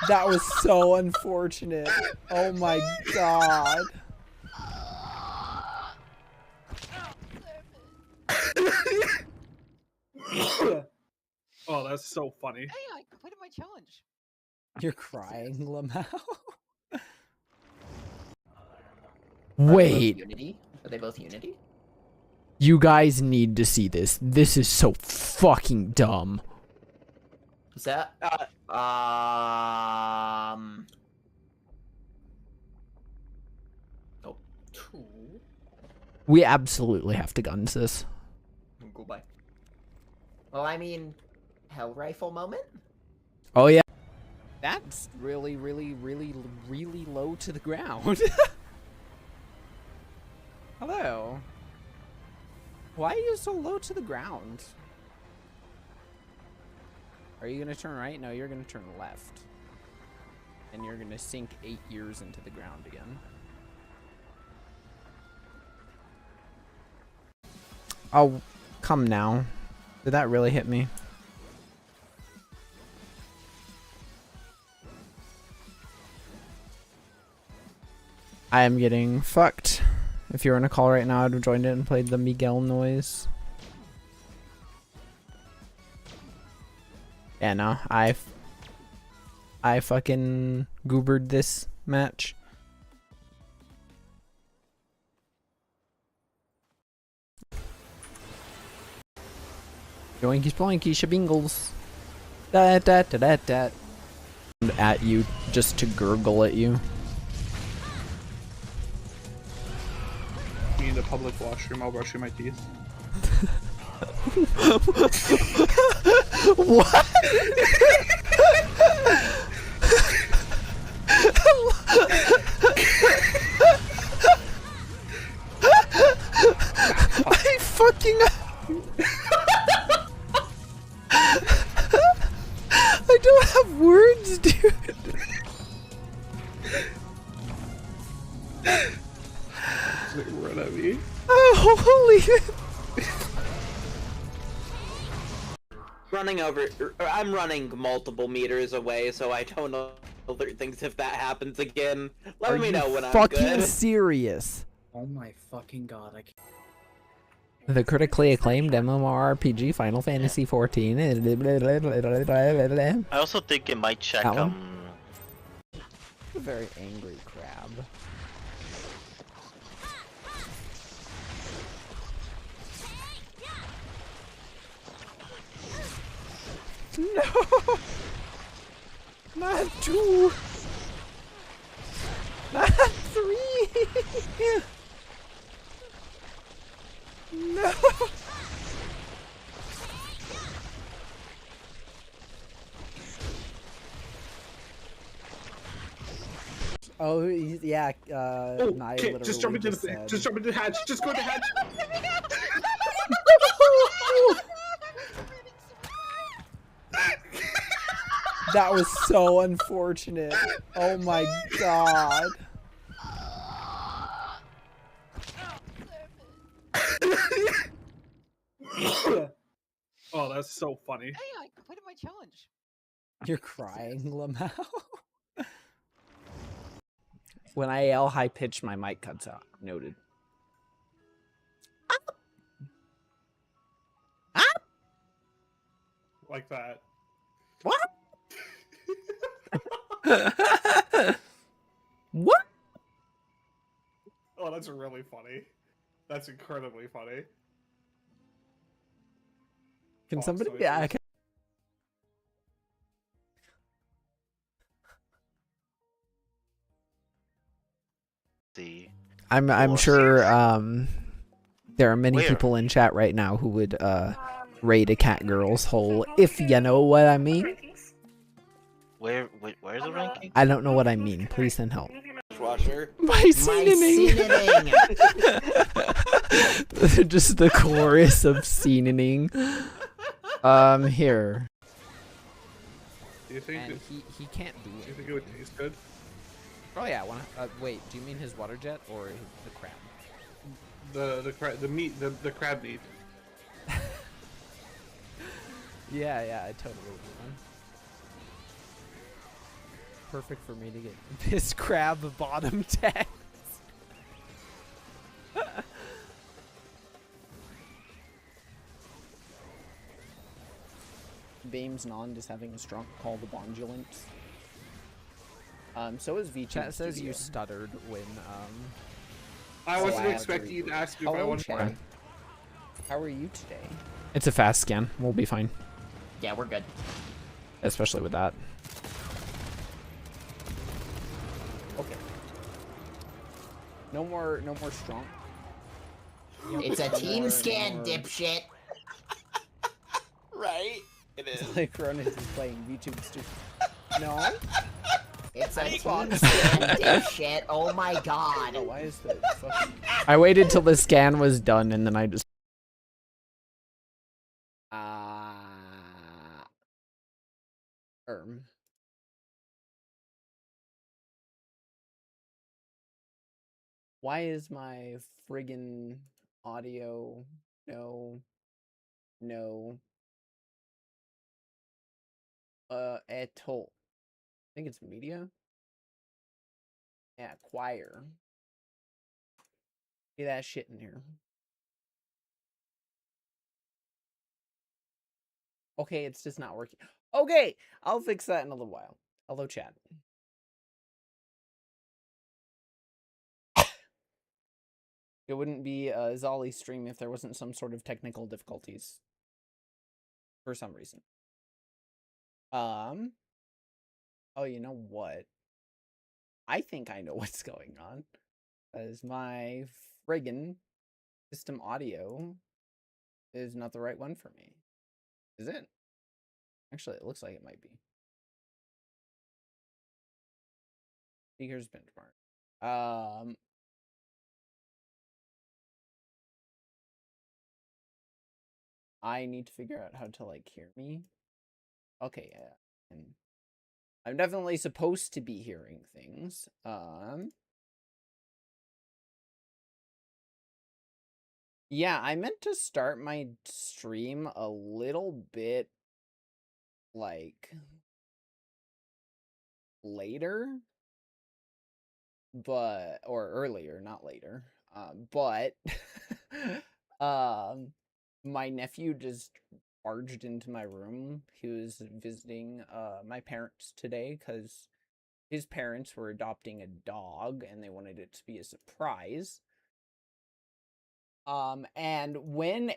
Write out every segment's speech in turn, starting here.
That was so unfortunate. Oh my god. Oh, that's so funny. Hey, I completed my challenge. You're crying, Lamau. Wait. Unity? Are they both Unity? You guys need to see this. This is so fucking dumb. Is that oh, two. We absolutely have to guns this. Goodbye. Well, I mean, hell rifle moment? Oh yeah. That's really low to the ground. Hello. Why are you so low to the ground? Are you gonna turn right? No, you're gonna turn left. And you're gonna sink 8 years into the ground again. Oh, come now. Did that really hit me? I am getting fucked. If you were in a call right now, I'd have joined it and played the Miguel noise. Yeah, no, I fucking goobered this match. Yoinky sploinky shabingles. Da da da da da. At you just to gurgle at you. Me in the public washroom, I'll brush my teeth. What? I fucking I don't have words, dude. Like, run at me. Oh, holy. Running over, I'm running multiple meters away, so I don't know other things if that happens again. Let me know when I'm good. Fucking serious. Oh my fucking god, I can't. The critically acclaimed MMORPG Final Fantasy XIV. I also think it might check A very angry crab. No! Not 2! Not 3! No! Oh, yeah, Naya Okay, just jump into the said. just jump into the hatch. Just go to the hatch. That was so unfortunate. Oh my god. Oh, that's so funny. Hey, I completed my challenge. You're crying, Lamau. When I yell high pitched, my mic cuts out. Noted. Like that. What? What? Oh, that's really funny. That's incredibly funny. Can Fox somebody? noises. Yeah. I can... see. I'm sure there are many Where? people in chat right now who would raid a cat girl's hole, if you know what I mean. Where's the ranking? I don't know what I mean. Please send help. Washer. My scenening. Just the chorus of scenening. Here. Do you think? And he can't do Do you it. think it would taste good? Oh yeah. Wait. Do you mean his water jet or the crab? The meat, the crab meat. Yeah, I totally do. perfect for me to get this crab bottom text. Bames Nond is having a strong call to Bondulance. So is VTube Chat says Studio. you stuttered when I So wasn't I have expecting you to ask me if I Hello, wanted chat. more. How are you today? it's a fast scan. We'll be fine, Yeah, we're good. especially with that. Okay. No more strong. It's a team scan, more- dipshit. Right? It is. Like Cronus is playing VTube Studio. No. It's a I need team one. scan, dipshit. Oh my god. Oh, why is the fucking... I waited till the scan was done and then I just... Why is my friggin' audio... No. At all. I think it's media? Yeah, choir. Get that shit in here. Okay, it's just not working. Okay, I'll fix that in a little while. Hello, chat. It wouldn't be a Zolly stream if there wasn't some sort of technical difficulties. For some reason. Oh, you know what? I think I know what's going on. Because my friggin' system audio is not the right one for me. Is it? Actually, it looks like it might be. Speakers benchmark. I need to figure out how to, like, hear me. Okay, yeah. And I'm definitely supposed to be hearing things. Yeah, I meant to start my stream a little bit, like, later. But, or earlier, not later. But, my nephew just barged into my room. He was visiting, my parents today, because his parents were adopting a dog, and they wanted it to be a surprise. And when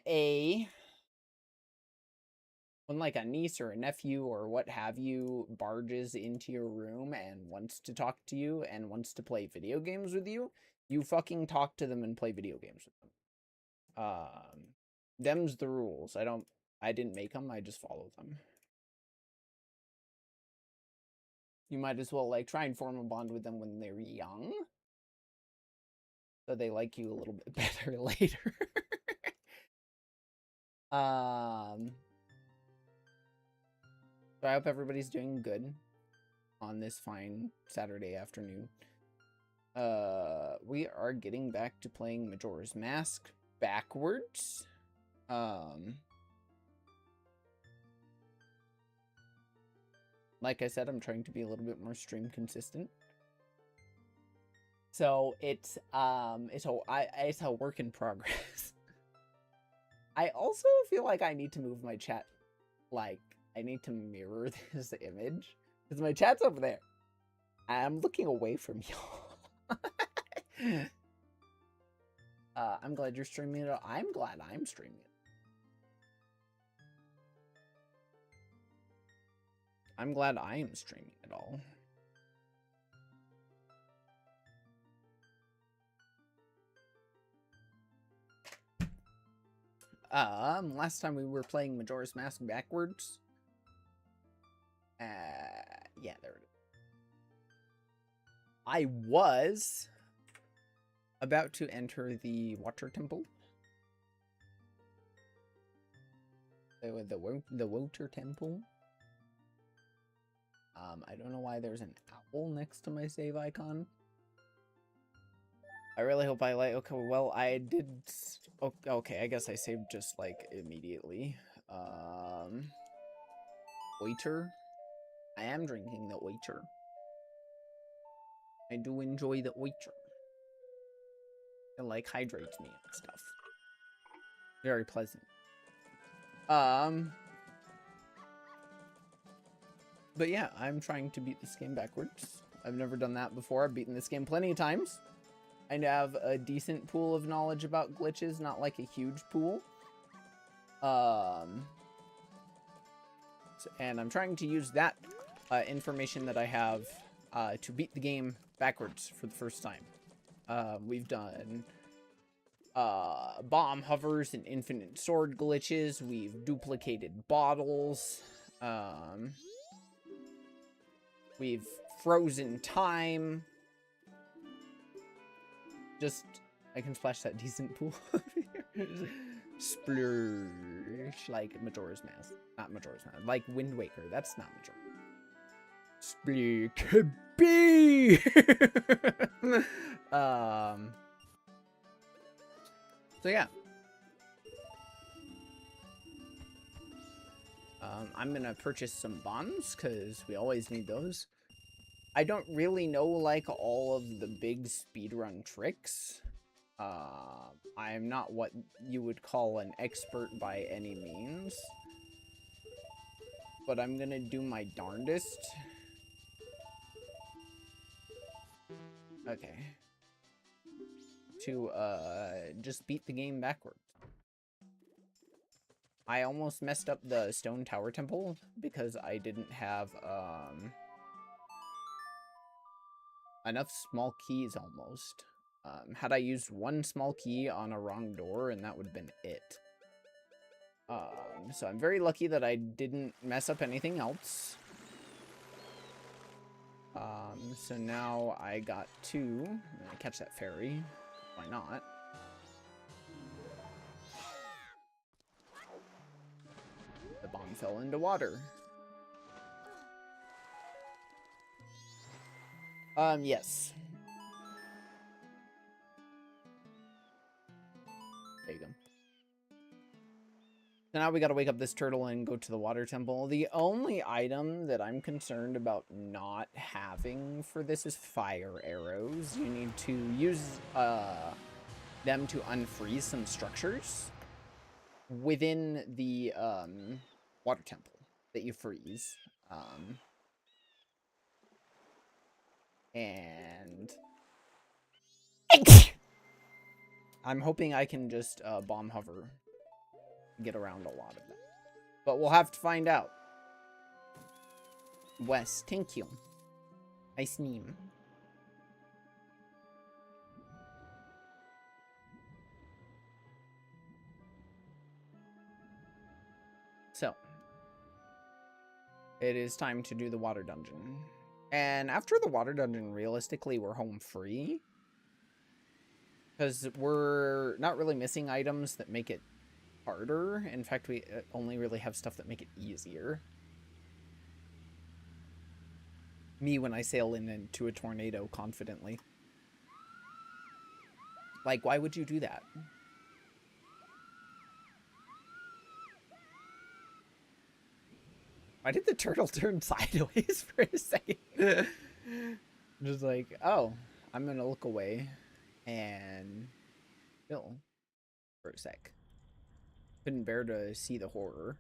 like a niece or a nephew or what have you barges into your room and wants to talk to you and wants to play video games with you, you fucking talk to them and play video games with them. Them's the rules. I didn't make them, I just follow them. You might as well, like, try and form a bond with them when they're young, so they like you a little bit better later. So I hope everybody's doing good on this fine Saturday afternoon. We are getting back to playing Majora's Mask backwards. Like I said, I'm trying to be a little bit more stream consistent. So it's a work in progress. I also feel like I need to move my chat, like, I need to mirror this image, because my chat's over there. I'm looking away from y'all. I'm glad you're streaming it. I'm glad I'm streaming it. I'm glad I am streaming it all. Last time we were playing Majora's Mask backwards. Yeah, there it is. I was about to enter the water temple. The water temple. I don't know why there's an owl next to my save icon. I really hope I like. Okay, well, I did. Okay, I guess I saved just like immediately. Waiter. I am drinking the waiter. I do enjoy the oyster. It like hydrates me and stuff. Very pleasant. But yeah, I'm trying to beat this game backwards. I've never done that before. I've beaten this game plenty of times. I have a decent pool of knowledge about glitches, not like a huge pool. And I'm trying to use that information that I have to beat the game backwards for the first time. We've done bomb hovers and infinite sword glitches. We've duplicated bottles. We've frozen time. Just, I can splash that decent pool. Splurge, like Majora's Mask. Not Majora's Mask, like Wind Waker. That's not Majora. Splurge. So yeah. I'm gonna purchase some bombs, because we always need those. I don't really know, like, all of the big speedrun tricks. I'm not what you would call an expert by any means. But I'm gonna do my darndest. Okay. To, just beat the game backwards. I almost messed up the stone tower temple because I didn't have, enough small keys almost. Had I used one small key on a wrong door, and that would have been it. So I'm very lucky that I didn't mess up anything else. So now I got to catch that fairy. Why not? The bomb fell into water. Yes. There you go. So now we gotta wake up this turtle and go to the water temple. The only item that I'm concerned about not having for this is fire arrows. You need to use them to unfreeze some structures within the water temple that you freeze. And I'm hoping I can just bomb hover, get around a lot of that. But we'll have to find out. Wes, thank you. Nice name. So, it is time to do the water dungeon. And after the water dungeon, realistically, we're home free. Because we're not really missing items that make it harder. In fact, we only really have stuff that make it easier. Me when I sail into a tornado confidently. Like, why would you do that? Why did the turtle turn sideways for a second? Just like, oh, I'm gonna look away and chill for a sec. Couldn't bear to see the horror.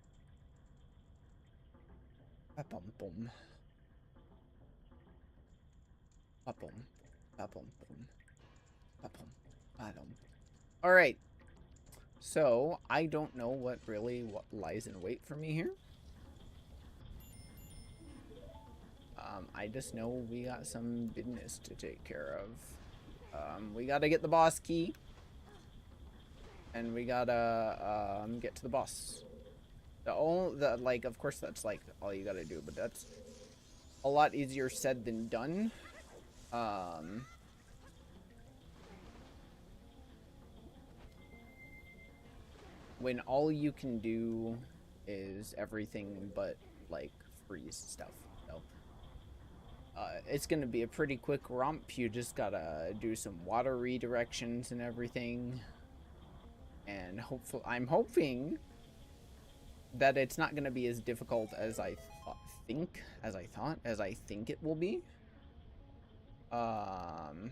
Ba-bum bum. Ba-bum. Ba-bum bum. Ba-bum. Ba-dum. Alright. So, I don't know what lies in wait for me here. I just know we got some business to take care of. We gotta get the boss key. And we gotta, get to the boss. Like, of course that's, like, all you gotta do, but that's a lot easier said than done. When all you can do is everything but, like, freeze stuff. So, it's gonna be a pretty quick romp. You just gotta do some water redirections and everything. And I'm hoping that it's not gonna be as difficult as I think it will be. Um.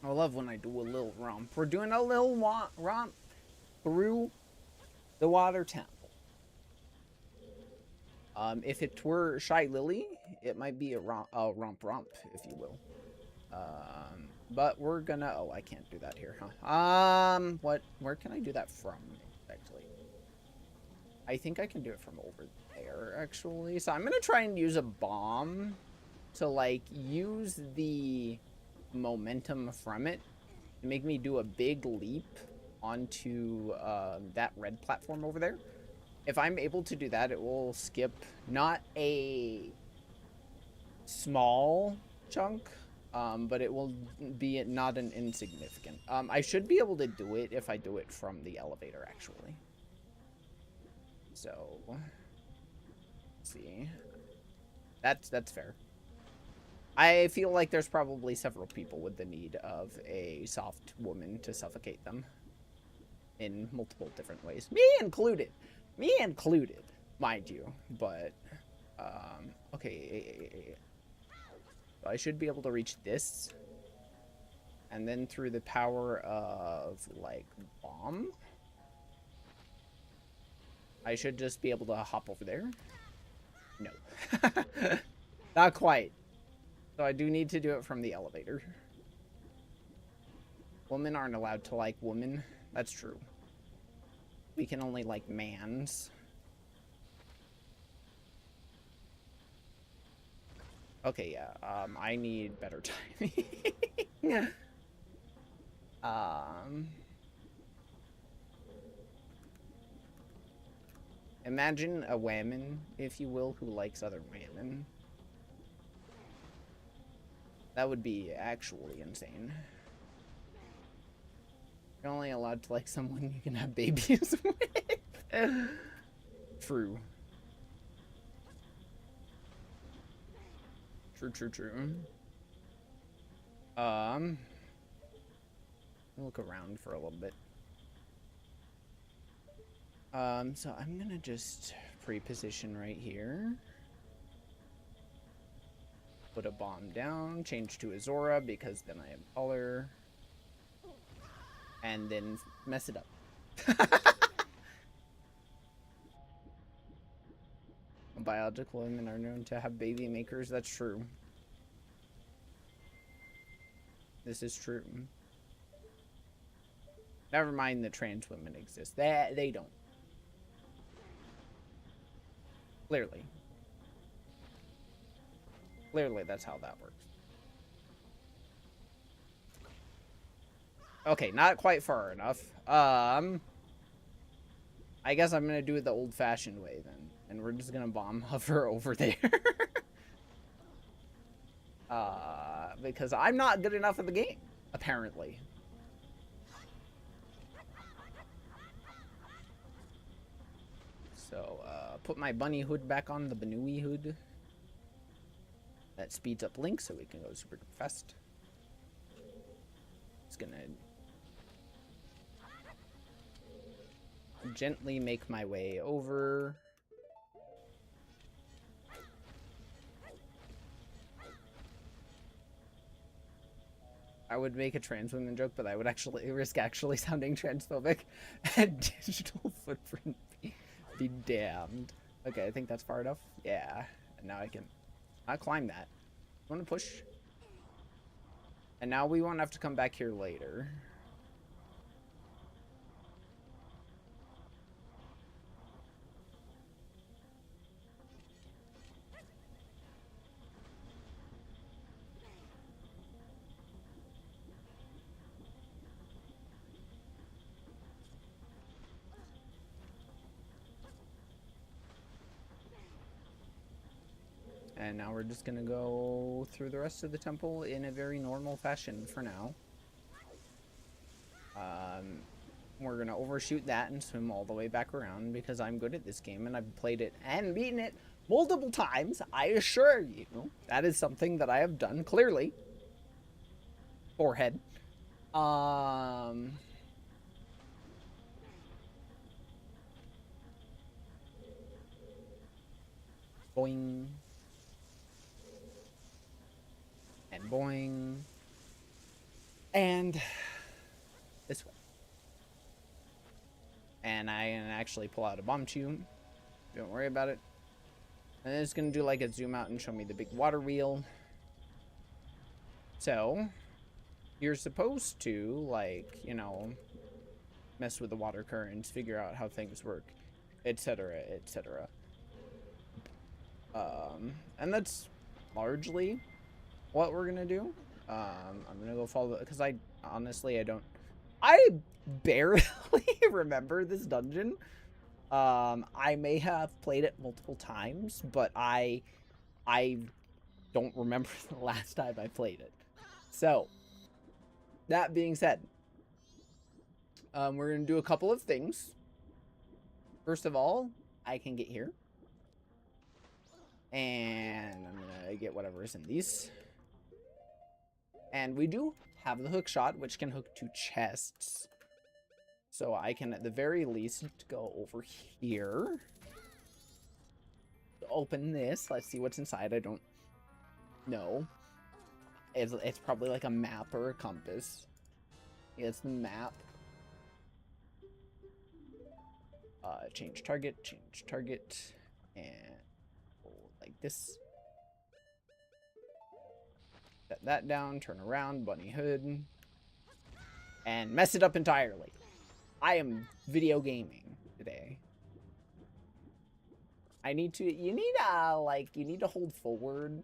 I love when I do a little romp. We're doing a little romp through the water temple. If it were Shy Lily, it might be a romp, if you will. But we're gonna. Oh, I can't do that here, huh? What? Where can I do that from? Actually, I think I can do it from over there. Actually, so I'm gonna try and use a bomb to like use the momentum from it to make me do a big leap onto that red platform over there. If I'm able to do that, it will skip not a small chunk, but it will be not an insignificant. I should be able to do it if I do it from the elevator, actually. So, let's see. That's fair. I feel like there's probably several people with the need of a soft woman to suffocate them in multiple different ways. Me included. Me included, mind you. But, okay. I should be able to reach this. And then through the power of, like, bomb, I should just be able to hop over there. No. Not quite. So I do need to do it from the elevator. Women aren't allowed to like women. That's true. We can only like mans. Okay, yeah. I need better timing. Imagine a woman, if you will, who likes other women. That would be actually insane. You're only allowed to like someone you can have babies with. True. True. Look around for a little bit. So I'm gonna just pre-position right here. Put a bomb down, change to Azora because then I have color. And then mess it up. Biological women are known to have baby makers. That's true. This is true. Never mind the trans women exist. They don't. Clearly. Clearly, that's how that works. Okay, not quite far enough. I guess I'm gonna do it the old-fashioned way then, and we're just gonna bomb hover over there. Because I'm not good enough at the game, apparently. So, put my bunny hood back on, the Banui hood. That speeds up Link so we can go super fast. It's gonna gently make my way over. I would make a trans woman joke, but I would actually risk actually sounding transphobic. And digital footprint be damned. Okay, I think that's far enough. Yeah, and now I can. I'll climb that. You want to push? And now we won't have to come back here later. And now we're just gonna go through the rest of the temple in a very normal fashion for now. We're gonna overshoot that and swim all the way back around because I'm good at this game and I've played it and beaten it multiple times. I assure you, that is something that I have done clearly. Forehead. Boing. And boing. And this way. And I can actually pull out a bomb tube. Don't worry about it. And then it's going to do like a zoom out and show me the big water wheel. So, you're supposed to, like, you know, mess with the water currents, figure out how things work, etc., etc. And that's largely what we're going to do. I'm going to go follow, because I barely remember this dungeon. I may have played it multiple times, but I don't remember the last time I played it. So, that being said, we're going to do a couple of things. First of all, I can get here. And I'm going to get whatever is in these. And we do have the hook shot, which can hook to chests. So I can, at the very least, go over here. Open this. Let's see what's inside. I don't know. It's probably like a map or a compass. Yeah, it's the map. Change target, and like this. Set that down, turn around, bunny hood, and mess it up entirely. I am video gaming today. You need to hold forward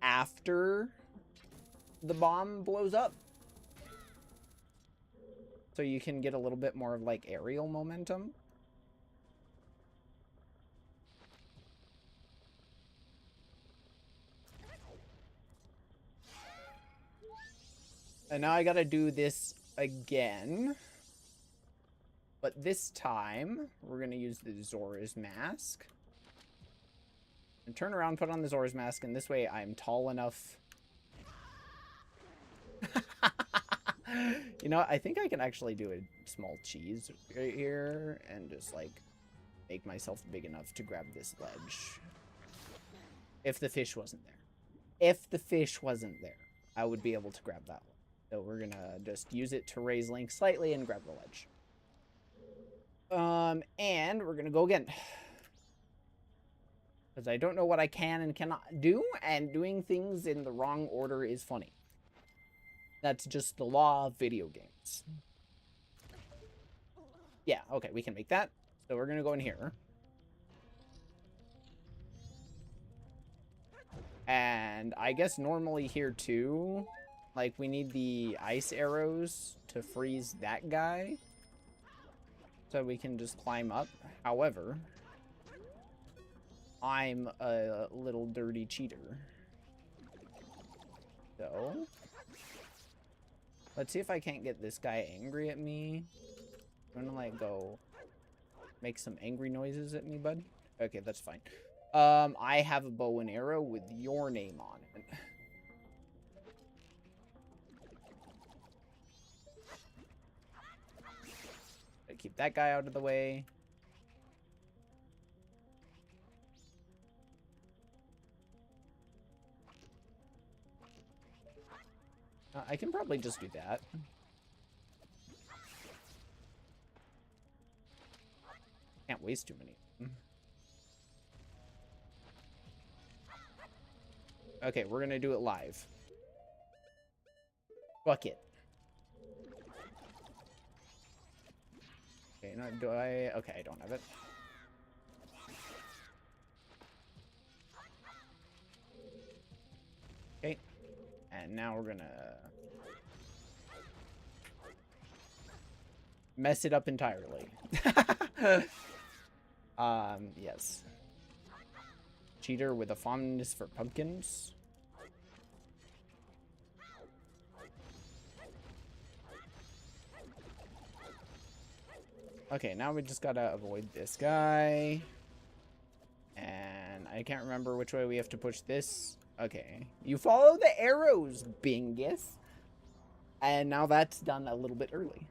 after the bomb blows up. So you can get a little bit more of like aerial momentum. And now I gotta do this again. But this time, we're gonna use the Zora's mask. And turn around, put on the Zora's mask, and this way I'm tall enough. You know, I think I can actually do a small cheese right here and just, like, make myself big enough to grab this ledge. If the fish wasn't there. If the fish wasn't there, I would be able to grab that one. So we're gonna just use it to raise Link slightly and grab the ledge. And we're gonna go again. Because I don't know what I can and cannot do, and doing things in the wrong order is funny. That's just the law of video games. Yeah, okay, we can make that. So we're gonna go in here. And I guess normally here too, like we need the ice arrows to freeze that guy. So we can just climb up. However, I'm a little dirty cheater. So, let's see if I can't get this guy angry at me. I'm gonna like go make some angry noises at me, bud. Okay, that's fine. I have a bow and arrow with your name on it. Keep that guy out of the way. I can probably just do that. Can't waste too many. Okay, we're gonna do it live. Fuck it. Okay, no, do I? Okay, I don't have it. Okay, and now we're gonna mess it up entirely. Yes. Cheater with a fondness for pumpkins. Okay, now we just gotta avoid this guy. And I can't remember which way we have to push this. Okay. You follow the arrows, Bingus. And now that's done a little bit early.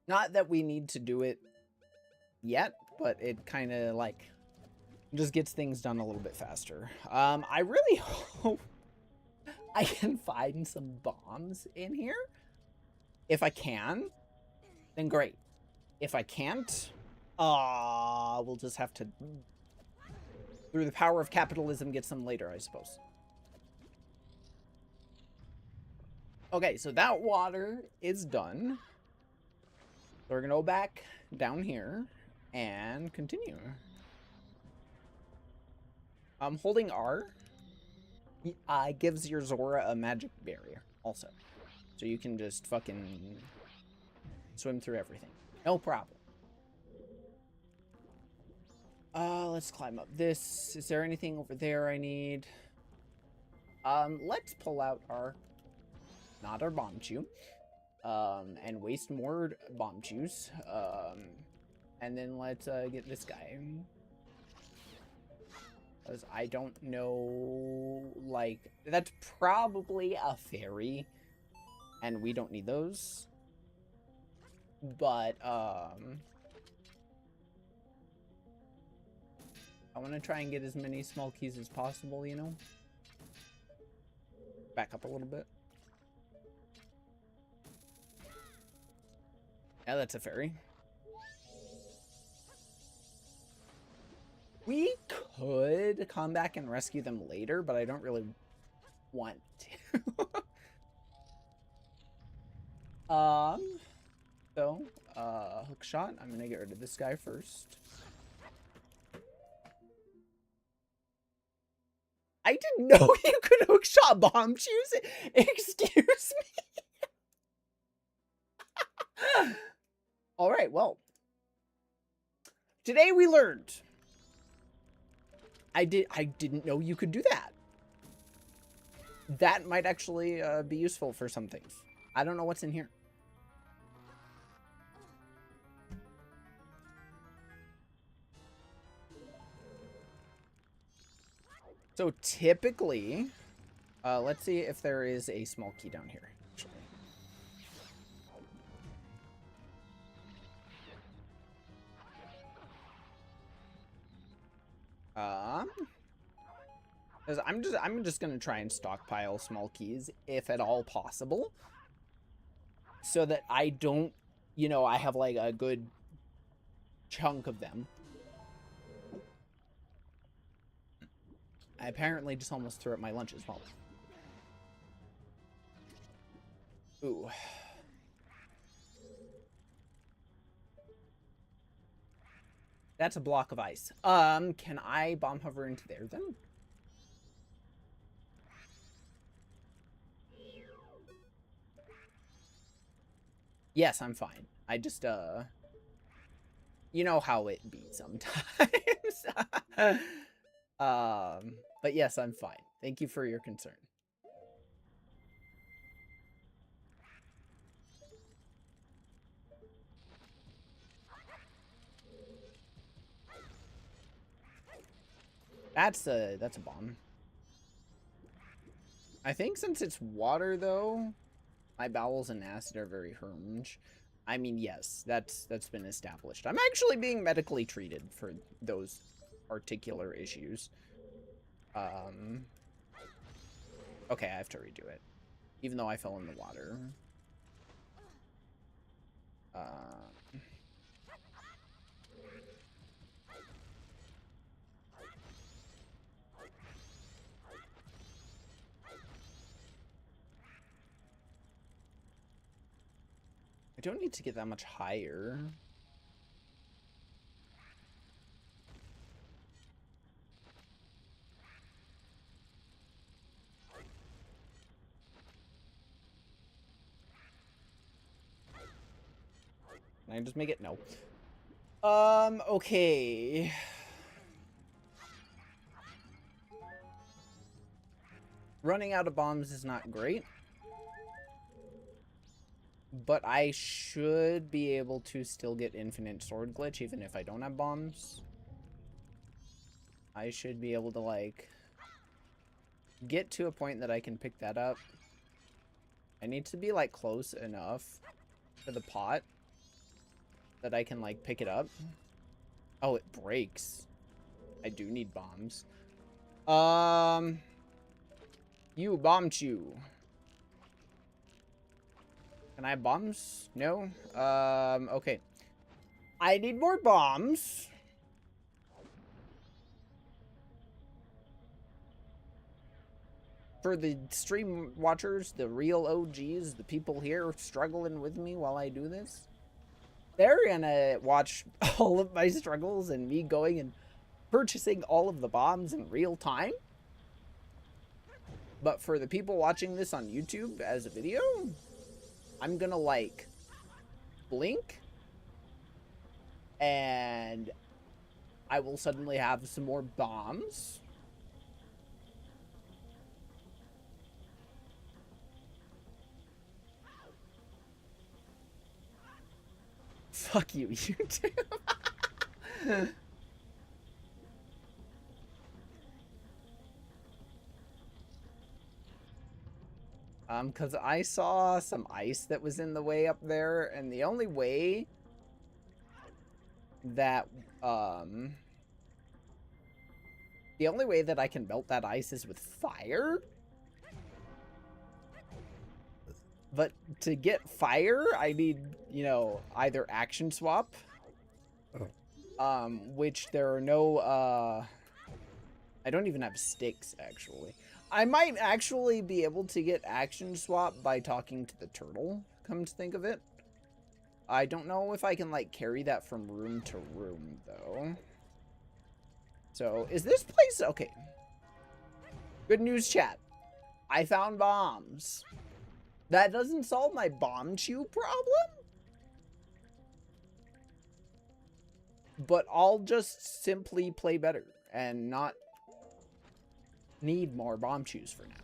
Not that we need to do it yet, but it kind of like just gets things done a little bit faster. I really hope I can find some bombs in here. If I can, then great. If I can't, we'll just have to, through the power of capitalism, get some later, I suppose. Okay, so that water is done. So we're gonna go back down here and continue. Holding R gives your Zora a magic barrier also. So you can just fucking swim through everything. No problem. Let's climb up this. Is there anything over there I need? Let's pull out our, not our bomb chew. And waste more bomb chews. And then let's get this guy. Because I don't know, like, that's probably a fairy. And we don't need those. But, I want to try and get as many small keys as possible, you know? Back up a little bit. Yeah, that's a fairy. We could come back and rescue them later, but I don't really want to. Hook shot. I'm gonna get rid of this guy first. I didn't know you could hook shot bomb shoes. Excuse me. All right, well. Today we learned. I didn't know you could do that. That might actually be useful for some things. I don't know what's in here. So typically, let's see if there is a small key down here. Actually. Because I'm just gonna try and stockpile small keys if at all possible, so that I don't, you know, I have like a good chunk of them. I apparently just almost threw up my lunch as well. Ooh. That's a block of ice. Can I bomb hover into there then? Yes, I'm fine. I just, you know how it be sometimes. But yes, I'm fine. Thank you for your concern. That's a bomb. I think since it's water though, my bowels and acid are very hinged. I mean, yes, that's been established. I'm actually being medically treated for those particular issues. Okay, I have to redo it. Even though I fell in the water. I don't need to get that much higher. Can I just make it? No. Okay. Running out of bombs is not great. But I should be able to still get infinite sword glitch even if I don't have bombs. I should be able to, like, get to a point that I can pick that up. I need to be, like, close enough to the pot that I can, like, pick it up. Oh, it breaks. I do need bombs. You, bomb chew. Can I have bombs? No? Okay. I need more bombs. For the stream watchers, the real OGs, the people here struggling with me while I do this, they're gonna watch all of my struggles and me going and purchasing all of the bombs in real time. But for the people watching this on YouTube as a video, I'm gonna, like, blink, and I will suddenly have some more bombs. Fuck you, YouTube. Because I saw some ice that was in the way up there, and the only way that, I can melt that ice is with fire. But to get fire, I need, you know, either action swap, which there are no, I don't even have sticks, actually. I might actually be able to get action swap by talking to the turtle, come to think of it. I don't know if I can, like, carry that from room to room, though. So, is this place... Okay. Good news, chat. I found bombs. That doesn't solve my bomb chew problem. But I'll just simply play better and not need more bomb chews for now.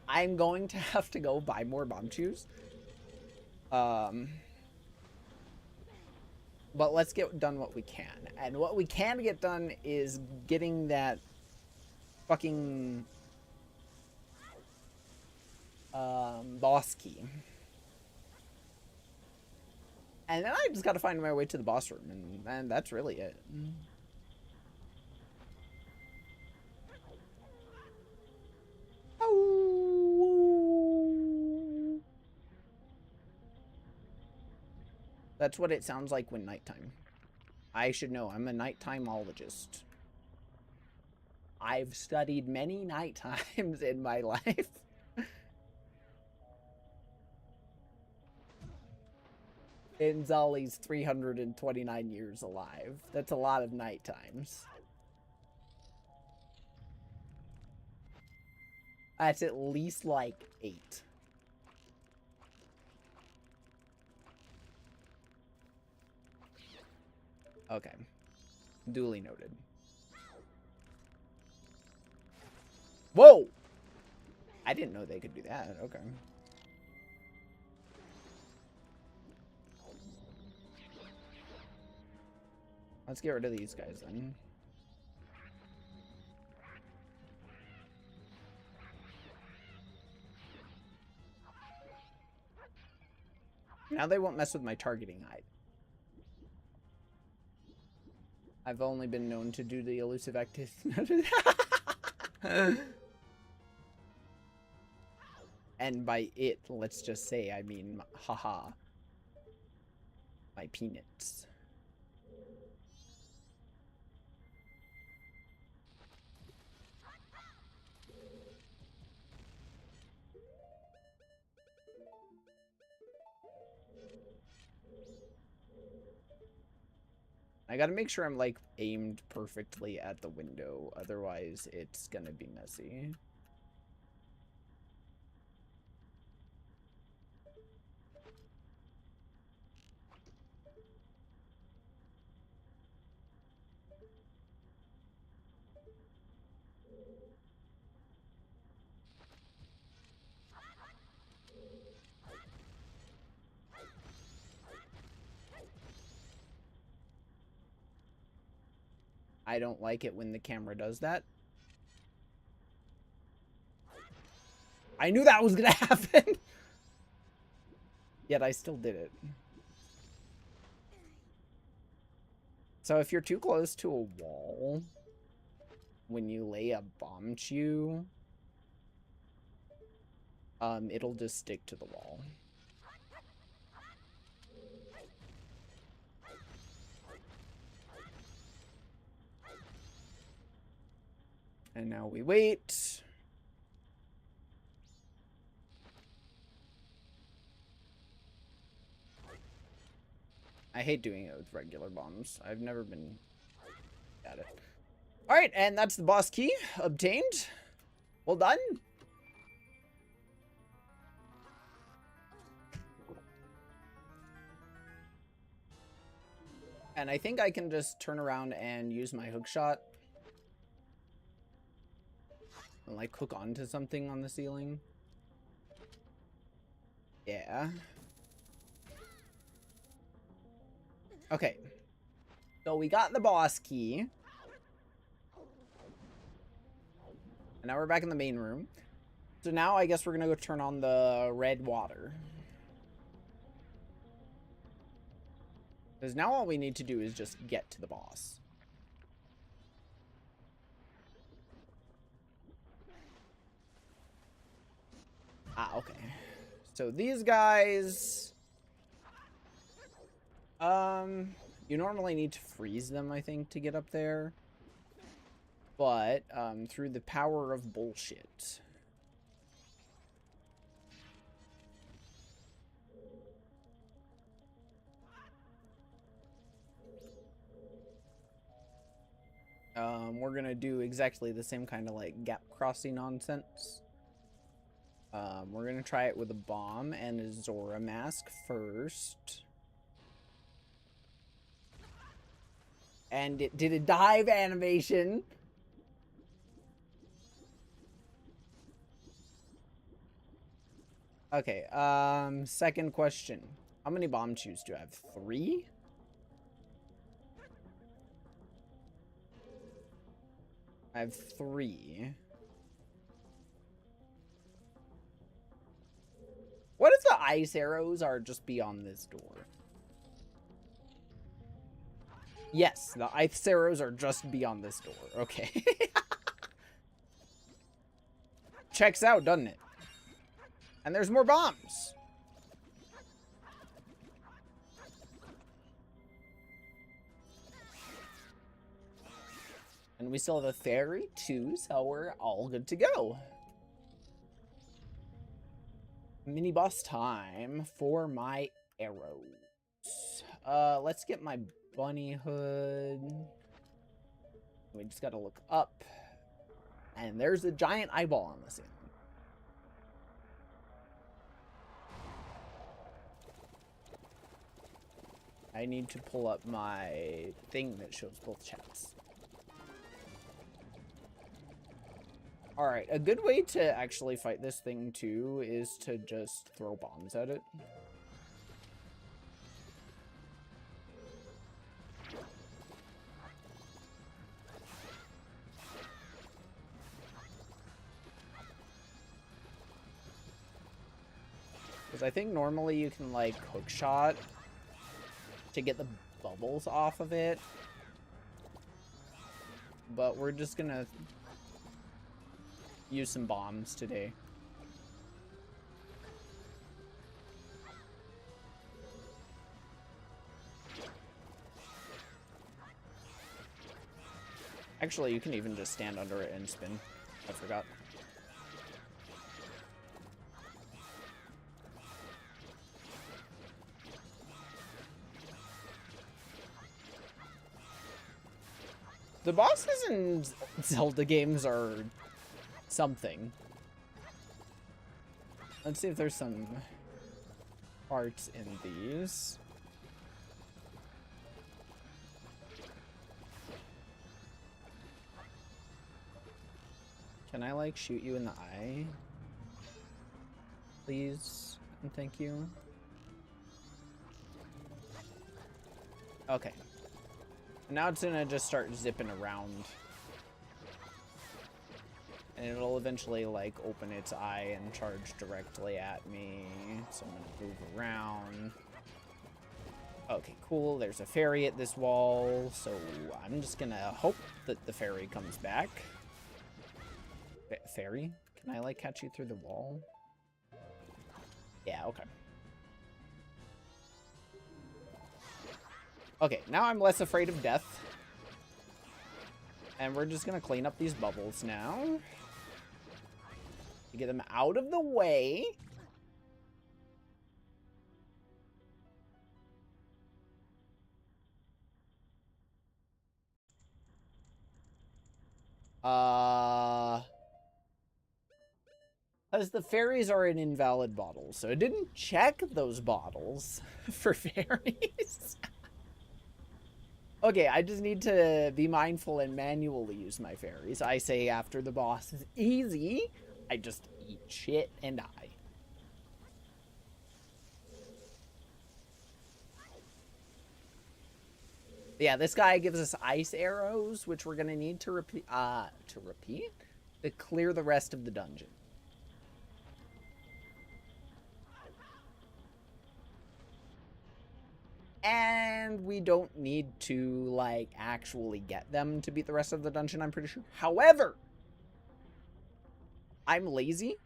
I'm going to have to go buy more bomb chews. But let's get done what we can. And what we can get done is getting that fucking boss key. And then I just gotta find my way to the boss room, and that's really it. Oh. That's what it sounds like when nighttime. I should know, I'm a nighttimeologist. I've studied many night times in my life. Inzali's 329 years alive. That's a lot of night times. That's at least like 8. Okay. Duly noted. Whoa! I didn't know they could do that. Okay. Let's get rid of these guys then. Now they won't mess with my targeting height. I've only been known to do the elusive activity. And by it, let's just say, I mean, haha, my peanuts. I gotta make sure I'm, like, aimed perfectly at the window, otherwise it's gonna be messy. I don't like it when the camera does that. I knew that was gonna happen! Yet I still did it. So if you're too close to a wall, when you lay a bomb chew, it'll just stick to the wall. And now we wait. I hate doing it with regular bombs. I've never been at it. Alright, and that's the boss key obtained. Well done. And I think I can just turn around and use my hook shot. And like hook onto something on the ceiling. Yeah. Okay. So we got the boss key. And now we're back in the main room. So now I guess we're gonna go turn on the red water. Because now all we need to do is just get to the boss. Ah, okay. So these guys... you normally need to freeze them, I think, to get up there. But, through the power of bullshit... we're gonna do exactly the same kind of, like, gap crossing nonsense. We're gonna try it with a bomb and a Zora mask first. And it did a dive animation. Okay, second question. How many bomb chews do I have? 3? I have 3. What if the ice arrows are just beyond this door? Yes, the ice arrows are just beyond this door. Okay. Checks out, doesn't it? And there's more bombs. And we still have a fairy too, so we're all good to go. Mini boss time for my arrows. Let's get my bunny hood. We just gotta look up. And there's a giant eyeball on the ceiling. I need to pull up my thing that shows both chats. Alright, a good way to actually fight this thing too is to just throw bombs at it. Because I think normally you can like hook shot to get the bubbles off of it. But we're just gonna use some bombs today. Actually, you can even just stand under it and spin. I forgot. The bosses in Zelda games are something. Let's see if there's some parts in these. Can I, like, shoot you in the eye? Please and thank you. Okay. Now it's gonna just start zipping around. And it'll eventually, like, open its eye and charge directly at me. So I'm gonna move around. Okay, cool. There's a fairy at this wall. So I'm just gonna hope that the fairy comes back. Fairy? Can I, like, catch you through the wall? Yeah, okay. Okay, now I'm less afraid of death. And we're just gonna clean up these bubbles now. To get them out of the way. Because the fairies are in invalid bottles, so I didn't check those bottles for fairies. Okay, I just need to be mindful and manually use my fairies. I say after the boss is easy, I just eat shit and die. Yeah, this guy gives us ice arrows, which we're gonna need to repeat. To clear the rest of the dungeon. And we don't need to, like, actually get them to beat the rest of the dungeon, I'm pretty sure. However, I'm lazy.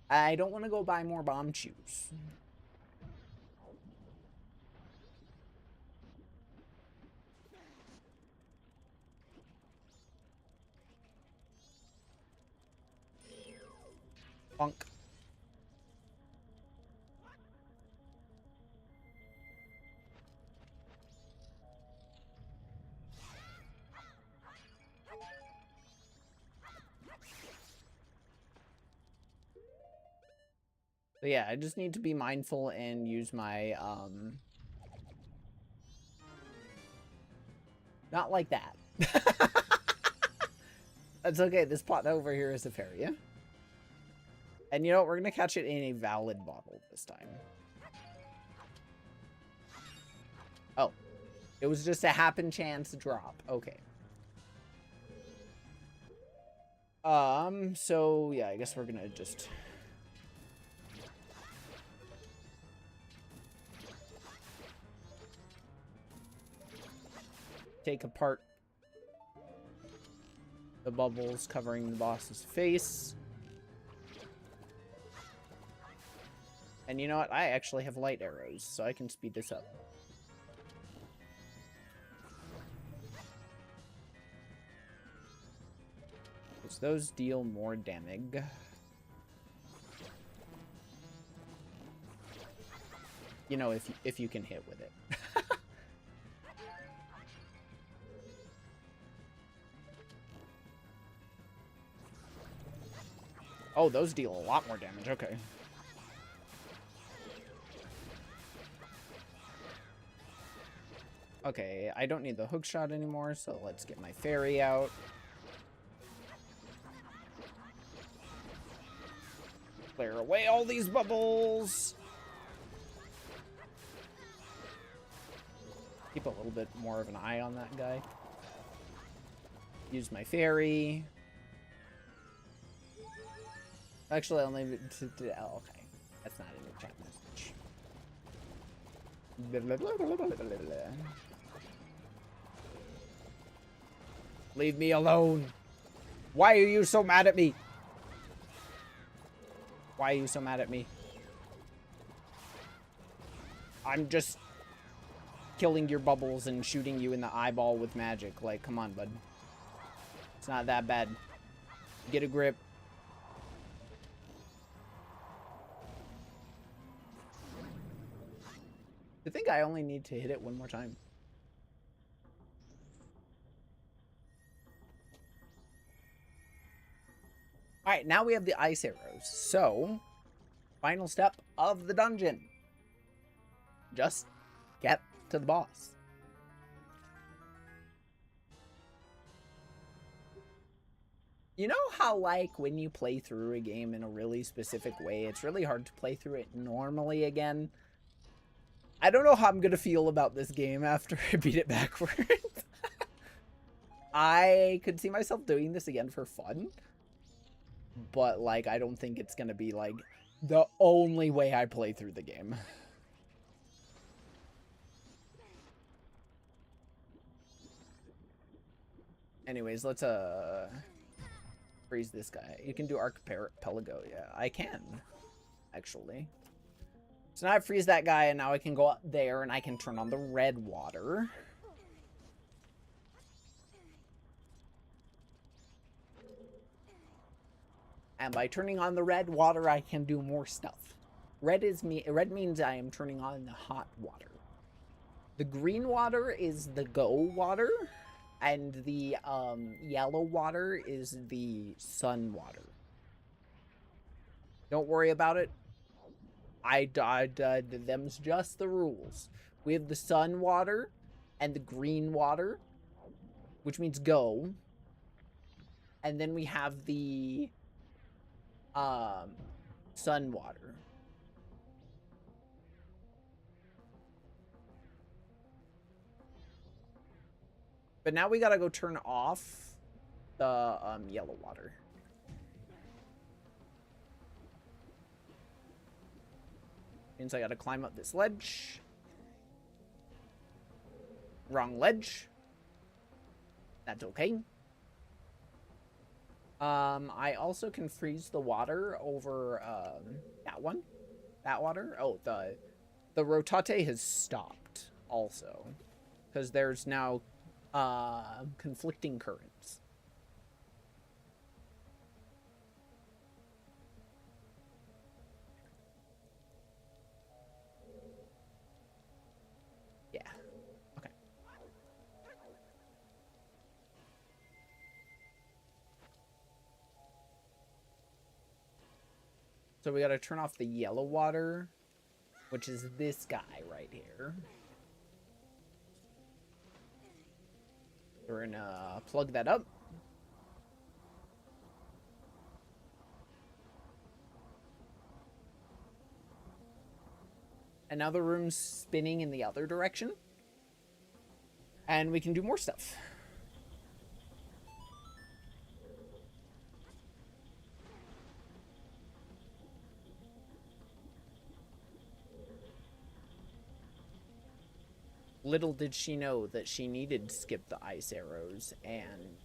I don't want to go buy more bomb shoes. Funk. So yeah, I just need to be mindful and use my, not like that. That's okay, this pot over here is a fairy, yeah? And you know what, we're gonna catch it in a valid bottle this time. Oh. It was just a happen chance drop. Okay. So yeah, I guess we're gonna just... take apart the bubbles covering the boss's face. And you know what? I actually have light arrows, so I can speed this up. Because those deal more damage. You know, if you can hit with it. Oh, those deal a lot more damage. Okay. Okay, I don't need the hook shot anymore, so let's get my fairy out. Clear away all these bubbles. Keep a little bit more of an eye on that guy. Use my fairy. Actually, I'll leave it to oh, okay. That's not in the chat message. Leave me alone. Why are you so mad at me? Why are you so mad at me? I'm just killing your bubbles and shooting you in the eyeball with magic. Like, come on, bud. It's not that bad. Get a grip. I think I only need to hit it one more time. Alright, now we have the ice arrows. So, final step of the dungeon. Just get to the boss. You know how, like, when you play through a game in a really specific way, it's really hard to play through it normally again? I don't know how I'm gonna feel about this game after I beat it backwards. I could see myself doing this again for fun. but like I don't think it's gonna be like the only way I play through the game. Anyways, let's freeze this guy. You can do archipelago. Yeah, I can actually. So now I freeze that guy, and now I can go up there, and I can turn on the red water. And by turning on the red water, I can do more stuff. Red means I am turning on the hot water. The green water is the go water, and the yellow water is the sun water. Don't worry about it. Them's just the rules. We have the sun water and the green water, which means go. And then we have the sun water. But now we gotta go turn off the yellow water. Means I gotta climb up this ledge. Wrong ledge. That's okay. I also can freeze the water over that one. That water. Oh, the rotate has stopped also, because there's now conflicting currents. Yeah. Okay. So we gotta turn off the yellow water, which is this guy right here. We're gonna plug that up. And now the room's spinning in the other direction. And we can do more stuff. Little did she know that she needed to skip the ice arrows and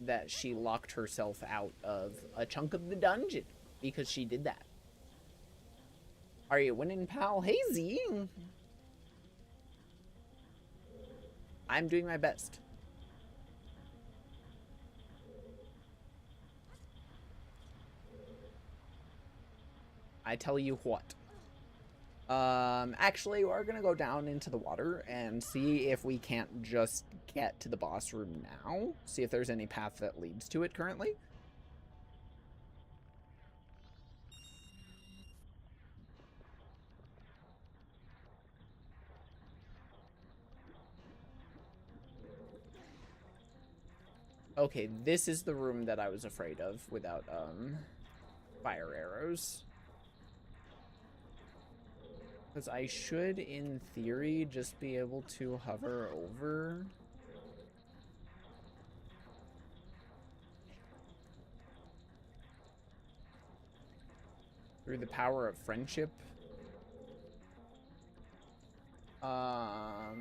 that she locked herself out of a chunk of the dungeon because she did that. Are you winning, pal? Hazy. I'm doing my best. I tell you what. Actually, we're gonna go down into the water and see if we can't just get to the boss room now. See if there's any path that leads to it currently. Okay, this is the room that I was afraid of without, fire arrows. Because I should, in theory, just be able to hover over. Through the power of friendship. I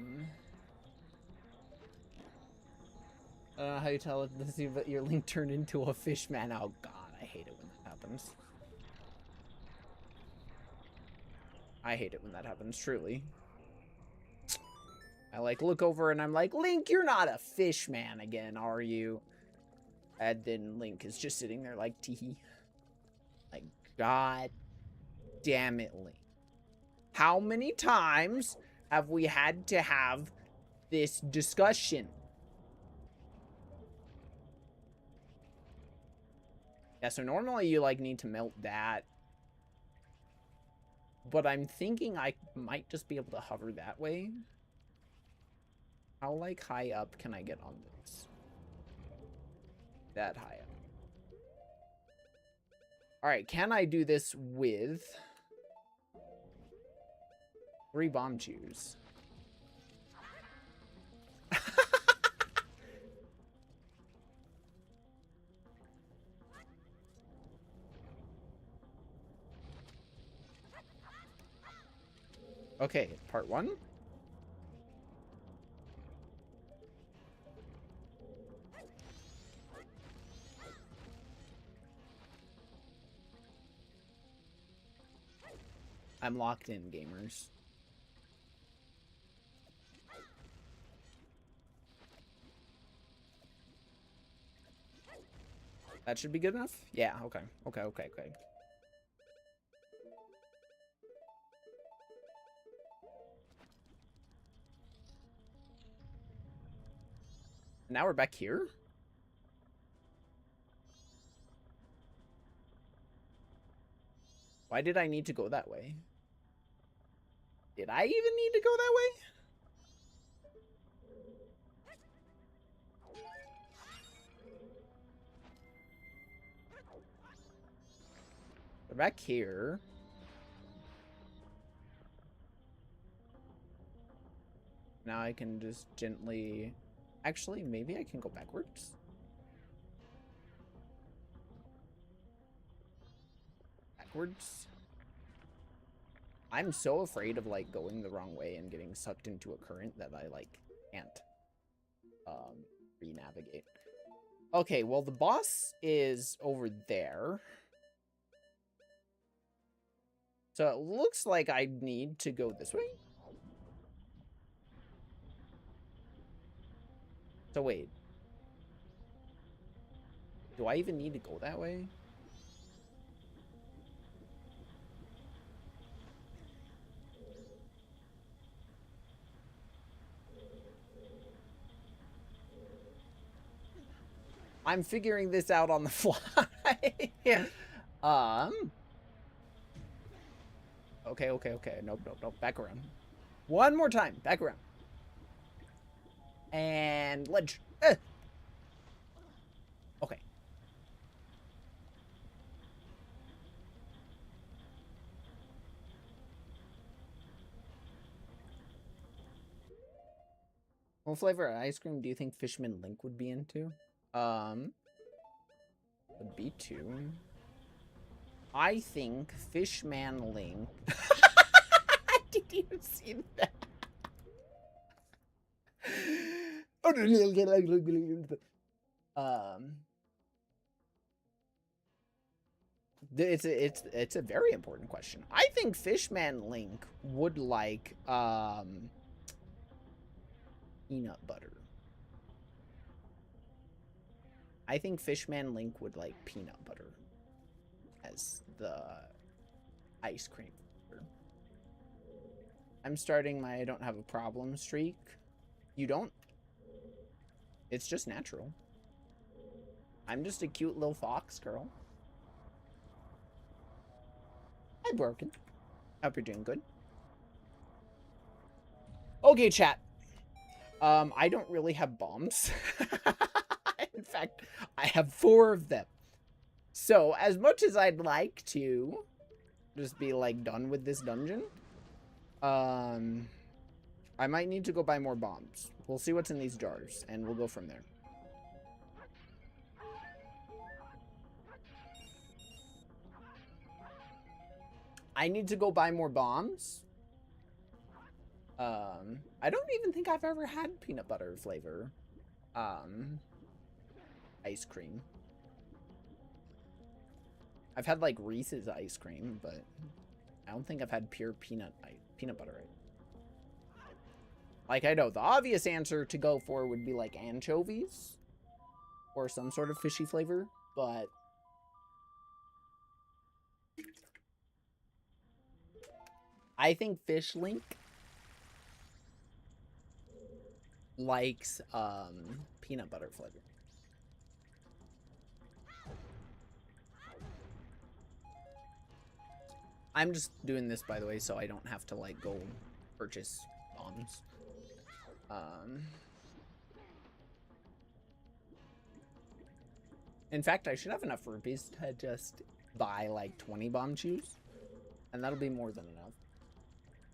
don't know how you tell it, but your link turned into a fish man. Oh god, I hate it when that happens. I hate it when that happens, truly. I like look over and I'm like, Link, you're not a fish man again, are you? And then Link is just sitting there like, teehee. Like, god damn it, Link. How many times have we had to have this discussion? Yeah, so normally you like need to melt that. But I'm thinking I might just be able to hover that way. How, like, high up can I get on this? That high up. Alright, can I do this with 3 bomb chews? Okay, part 1. I'm locked in, gamers. That should be good enough? Yeah, okay. Okay. Now we're back here? Why did I need to go that way? Did I even need to go that way? We're back here. Now I can just gently... Actually, maybe I can go backwards? Backwards? I'm so afraid of, like, going the wrong way and getting sucked into a current that I, like, can't re-navigate. Okay, well, the boss is over there. So it looks like I need to go this way. So wait. Do I even need to go that way? I'm figuring this out on the fly. Okay. Nope. Back around. One more time. Back around. And ledge. Okay. What flavor of ice cream do you think Fishman Link would be into? Would be two. I think Fishman Link. Did you see that? It's a very important question. I think Fishman Link would like peanut butter. I think Fishman Link would like peanut butter as the ice cream. I'm starting my I don't have a problem streak. You don't? It's just natural. I'm just a cute little fox girl. Hi, Broken. Hope you're doing good. Okay, chat. I don't really have bombs. In fact, I have 4 of them. So, as much as I'd like to just be, like, done with this dungeon, I might need to go buy more bombs. We'll see what's in these jars, and we'll go from there. I need to go buy more bombs. I don't even think I've ever had peanut butter flavor, ice cream. I've had, like, Reese's ice cream, but I don't think I've had pure peanut butter. Like, I know the obvious answer to go for would be, like, anchovies or some sort of fishy flavor, but I think Fish Link likes peanut butter flavor. I'm just doing this, by the way, so I don't have to, like, go purchase bombs. In fact, I should have enough rupees to just buy, like, 20 bomb chews, and that'll be more than enough.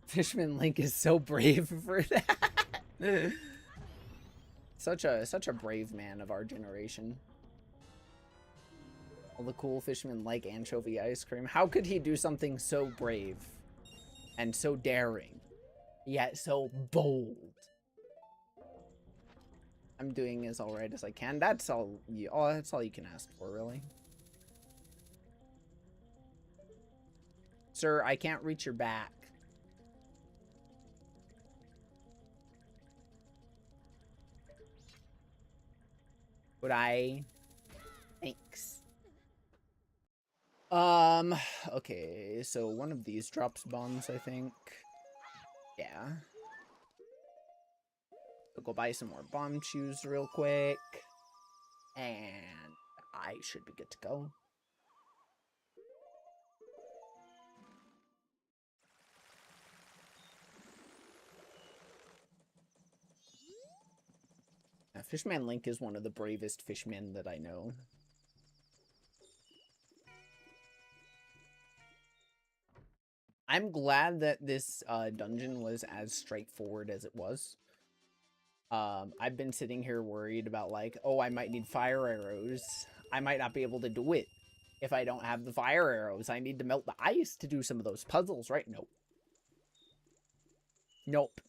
Fishman Link is so brave for that. Such a brave man of our generation. All the cool fishermen like anchovy ice cream. How could he do something so brave and so daring yet so bold. I'm doing as alright as I can. That's all that's all you can ask for, really. Sir, I can't reach your back. Would I? Thanks. Okay, so one of these drops bombs, I think. Yeah. We'll go buy some more bomb chews real quick. And I should be good to go. Fishman Link is one of the bravest fishmen that I know. I'm glad that this dungeon was as straightforward as it was. I've been sitting here worried about like, oh, I might need fire arrows. I might not be able to do it if I don't have the fire arrows. I need to melt the ice to do some of those puzzles, right? Nope. Nope.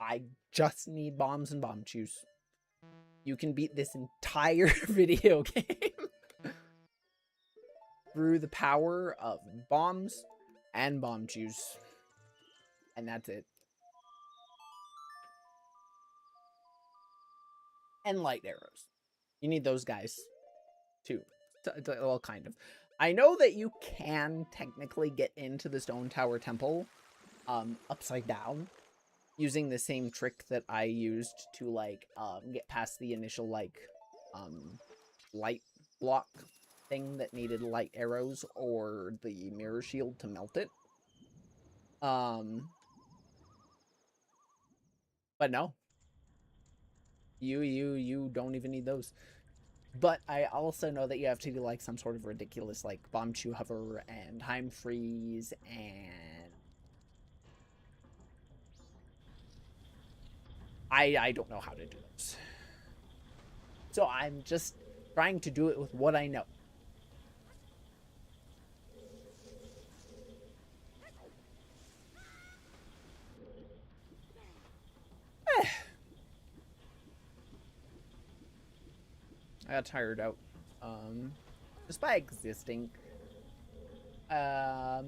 I just need bombs and bomb chews. You can beat this entire video game through the power of bombs and bomb chews. And that's it. And light arrows. You need those guys too. Well, kind of. I know that you can technically get into the Stone Tower Temple upside down using the same trick that I used to like get past the initial like light block thing that needed light arrows or the mirror shield to melt it. But no. You don't even need those. But I also know that you have to do like some sort of ridiculous like bomb chew hover and time freeze and I don't know how to do those. So I'm just trying to do it with what I know. I got tired out. Just by existing. I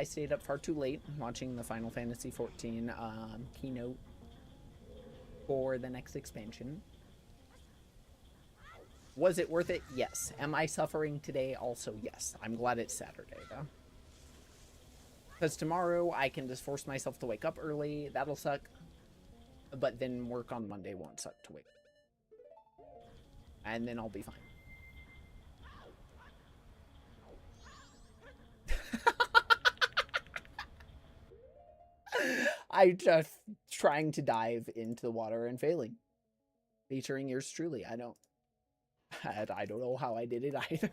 stayed up far too late watching the Final Fantasy XIV keynote for the next expansion. Was it worth it? Yes. Am I suffering today? Also, yes. I'm glad it's Saturday, though. Because tomorrow I can just force myself to wake up early. That'll suck. But then work on Monday won't suck to wake up. And then I'll be fine. I'm just trying to dive into the water and failing. Featuring yours truly. I don't know how I did it either.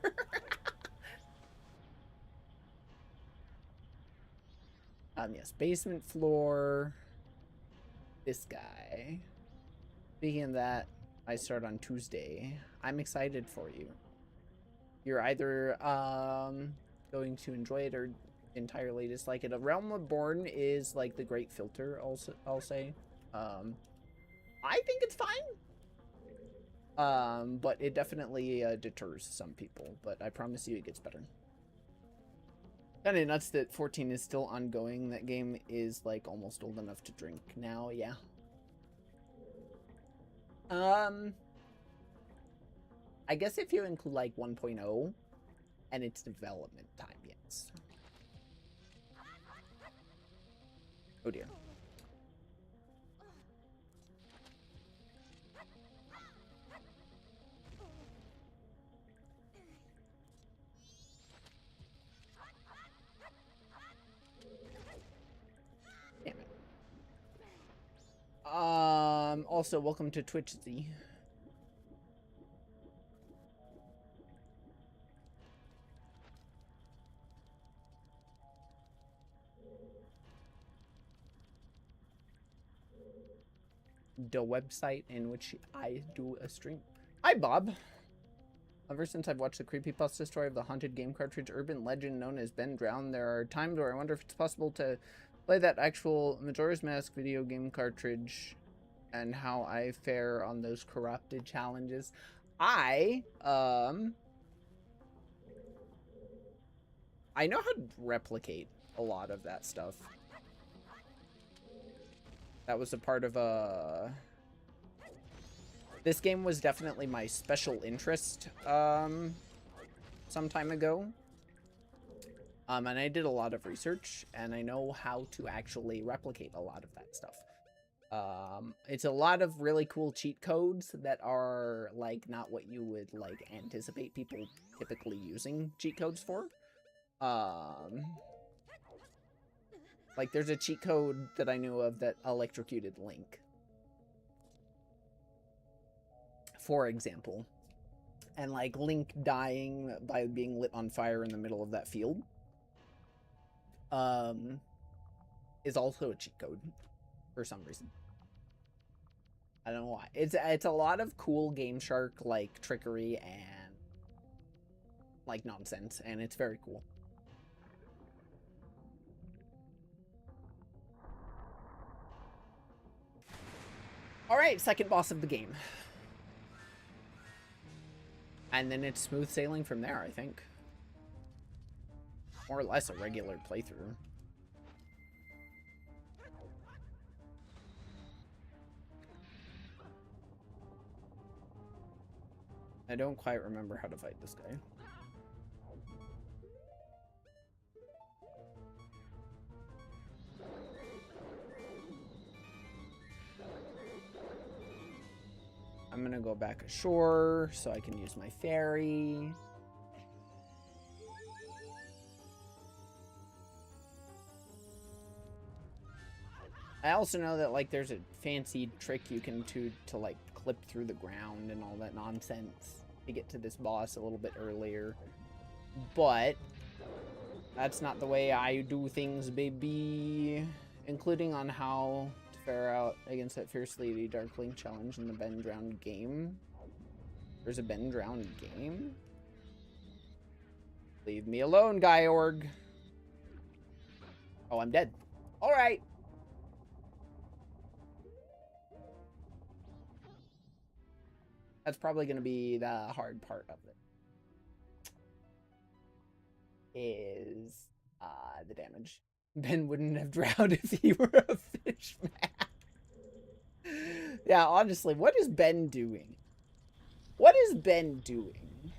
Yes, basement floor. This guy. Speaking of that, I start on Tuesday. I'm excited for you. You're either going to enjoy it or entirely dislike it. A Realm Reborn is like the great filter, I'll say. I think it's fine. But it definitely deters some people. But I promise you it gets better. Kinda nuts that 14 is still ongoing. That game is like almost old enough to drink now, yeah. I guess if you include like 1.0 and its development time, yes. Oh dear. Damn it. Also, welcome to Twitch Z. The website in which I do a stream. Hi, Bob. Ever since I've watched the creepypasta story of the haunted game cartridge urban legend known as Ben Drowned, there are times where I wonder if it's possible to play that actual Majora's Mask video game cartridge and how I fare on those corrupted challenges. I know how to replicate a lot of that stuff. That was a part of this game was definitely my special interest some time ago. And I did a lot of research, and I know how to actually replicate a lot of that stuff. It's a lot of really cool cheat codes that are, like, not what you would, like, anticipate people typically using cheat codes for. Like, there's a cheat code that I knew of that electrocuted Link, for example. And, like, Link dying by being lit on fire in the middle of that field is also a cheat code for some reason. I don't know why. It's a lot of cool Game Shark, like, trickery and, like, nonsense, and it's very cool. Alright, second boss of the game. And then it's smooth sailing from there, I think. More or less a regular playthrough. I don't quite remember how to fight this guy. I'm gonna go back ashore so I can use my ferry. I also know that, like, there's a fancy trick you can do to, like, clip through the ground and all that nonsense to get to this boss a little bit earlier. But that's not the way I do things, baby. Including on how to fare out against that Fierce Lady Darkling challenge in the Ben Drowned game. There's a Ben Drowned game? Leave me alone, Gyorg. Oh, I'm dead. Alright. That's probably going to be the hard part of it. Is the damage. Ben wouldn't have drowned if he were a fish man. Yeah, honestly, what is Ben doing? What is Ben doing?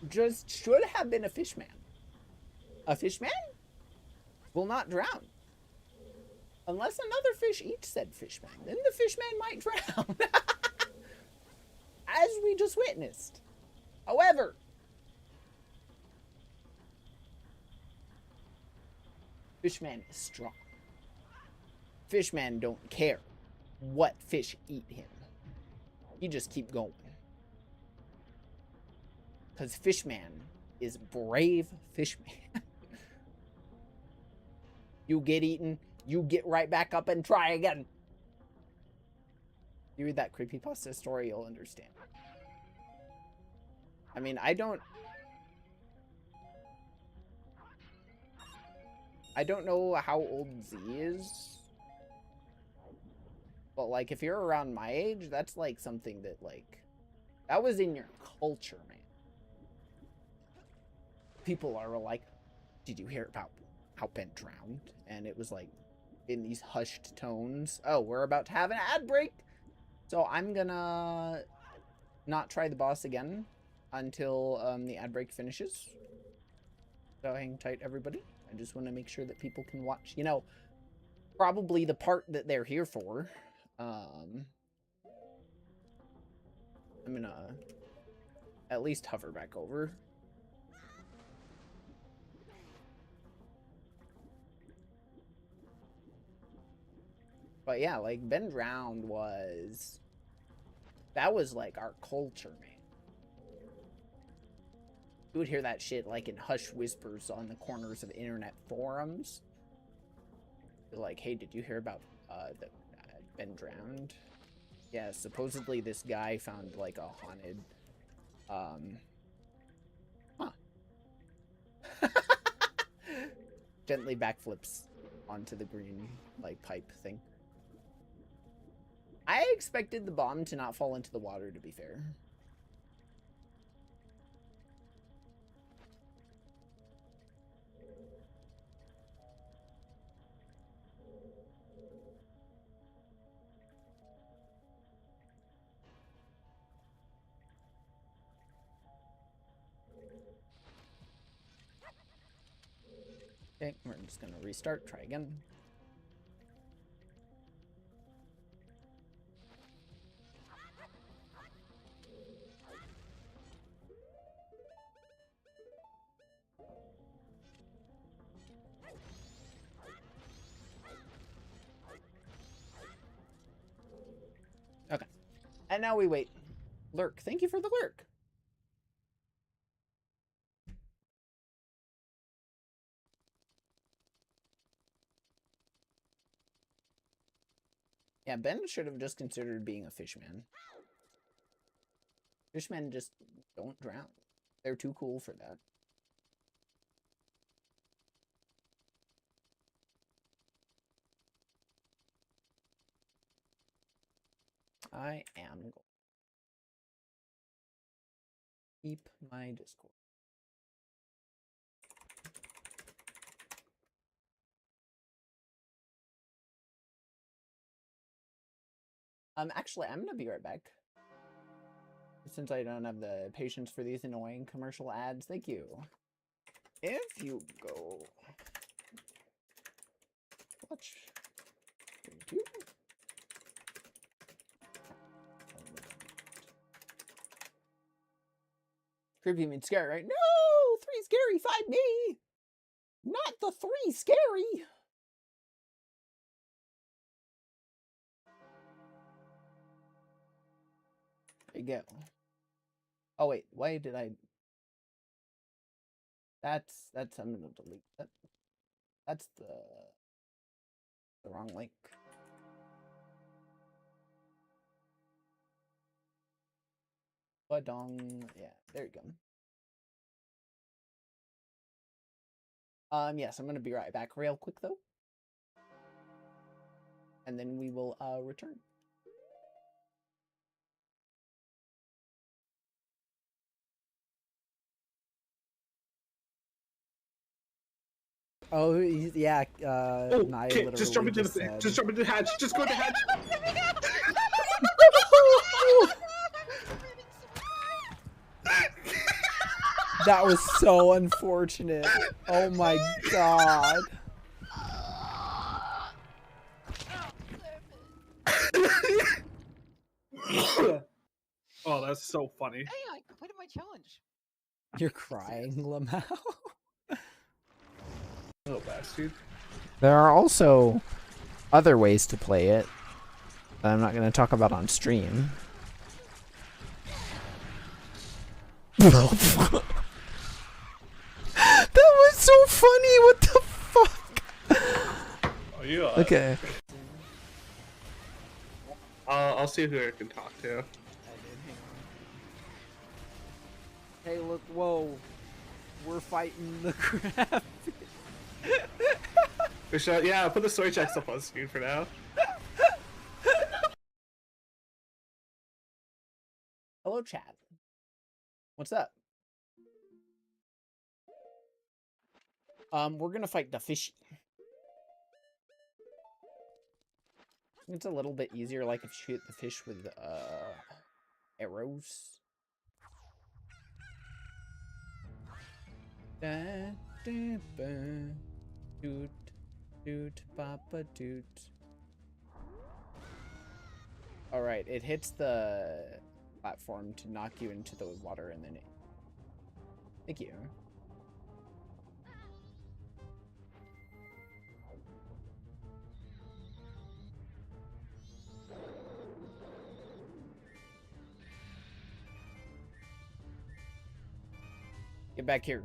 Just should have been a fish man. A fish man will not drown. Unless another fish eats said fish man. Then the fish man might drown. As we just witnessed. However, Fishman is strong. Fishman don't care what fish eat him. He just keep going. Because Fishman is brave Fishman. You get eaten, you get right back up and try again. You read that creepypasta story, you'll understand. I mean, I don't know how old Z is. But, like, if you're around my age, that's, like, something that, like, that was in your culture, man. People are like, did you hear about how Ben drowned? And it was, like, in these hushed tones. Oh, we're about to have an ad break. So I'm gonna not try the boss again until the ad break finishes. So hang tight, everybody. I just want to make sure that people can watch, you know, probably the part that they're here for. I'm gonna at least hover back over. But yeah, like, Ben Drowned was... That was, like, our culture, man. You would hear that shit, like, in hushed whispers on the corners of internet forums. Like, hey, did you hear about the Ben Drowned? Yeah, supposedly this guy found, like, a haunted Huh. Gently backflips onto the green, like, pipe thing. I expected the bomb to not fall into the water, to be fair. Okay, we're just gonna restart, try again. Okay, and now we wait. Lurk, thank you for the lurk. Yeah, Ben should have just considered being a fishman. Fishmen just don't drown. They're too cool for that. I am going to keep my Discord. Actually, I'm gonna be right back. Since I don't have the patience for these annoying commercial ads, thank you. If you go watch YouTube. Creepy means scary, right? No! 3 scary, 5 me! Not the 3 scary! There you go. Oh wait, why did I... That's, I'm gonna delete that. That's the wrong link. Badong, yeah, there you go. Yes, I'm gonna be right back real quick though. And then we will return. Oh yeah, okay, just jump into the just jump into the hatch. Just go to the hatch. That was so unfortunate. Oh my god. Oh, that's so funny. Hey, I completed my challenge. You're crying, Lamau. Little bastard. There are also other ways to play it that I'm not going to talk about on stream. That was so funny. What the fuck? Oh, you are. Okay. I'll see who I can talk to. Hey, look, whoa. We're fighting the crab. Yeah, put the story checks up on screen for now. Hello, chat. What's up? We're gonna fight the fishy. It's a little bit easier, like if you shoot the fish with arrows. Da, da, ba, doot, doot, papa, doot. All right, it hits the platform to knock you into the water, and then it... Thank you. Get back here.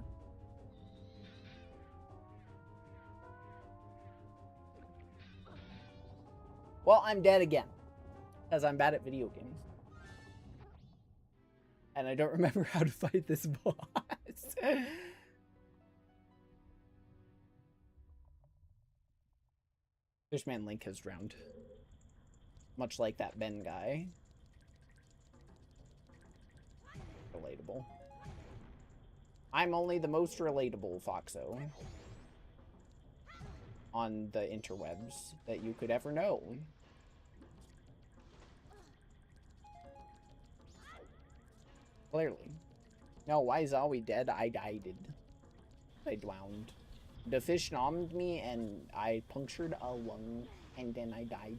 Well, I'm dead again. Because I'm bad at video games. And I don't remember how to fight this boss. Fishman Link has drowned. Much like that Ben guy. Relatable. I'm only the most relatable Foxo on the interwebs that you could ever know. Clearly. No, why is Zawi dead? I died. I drowned. The fish nommed me and I punctured a lung and then I died.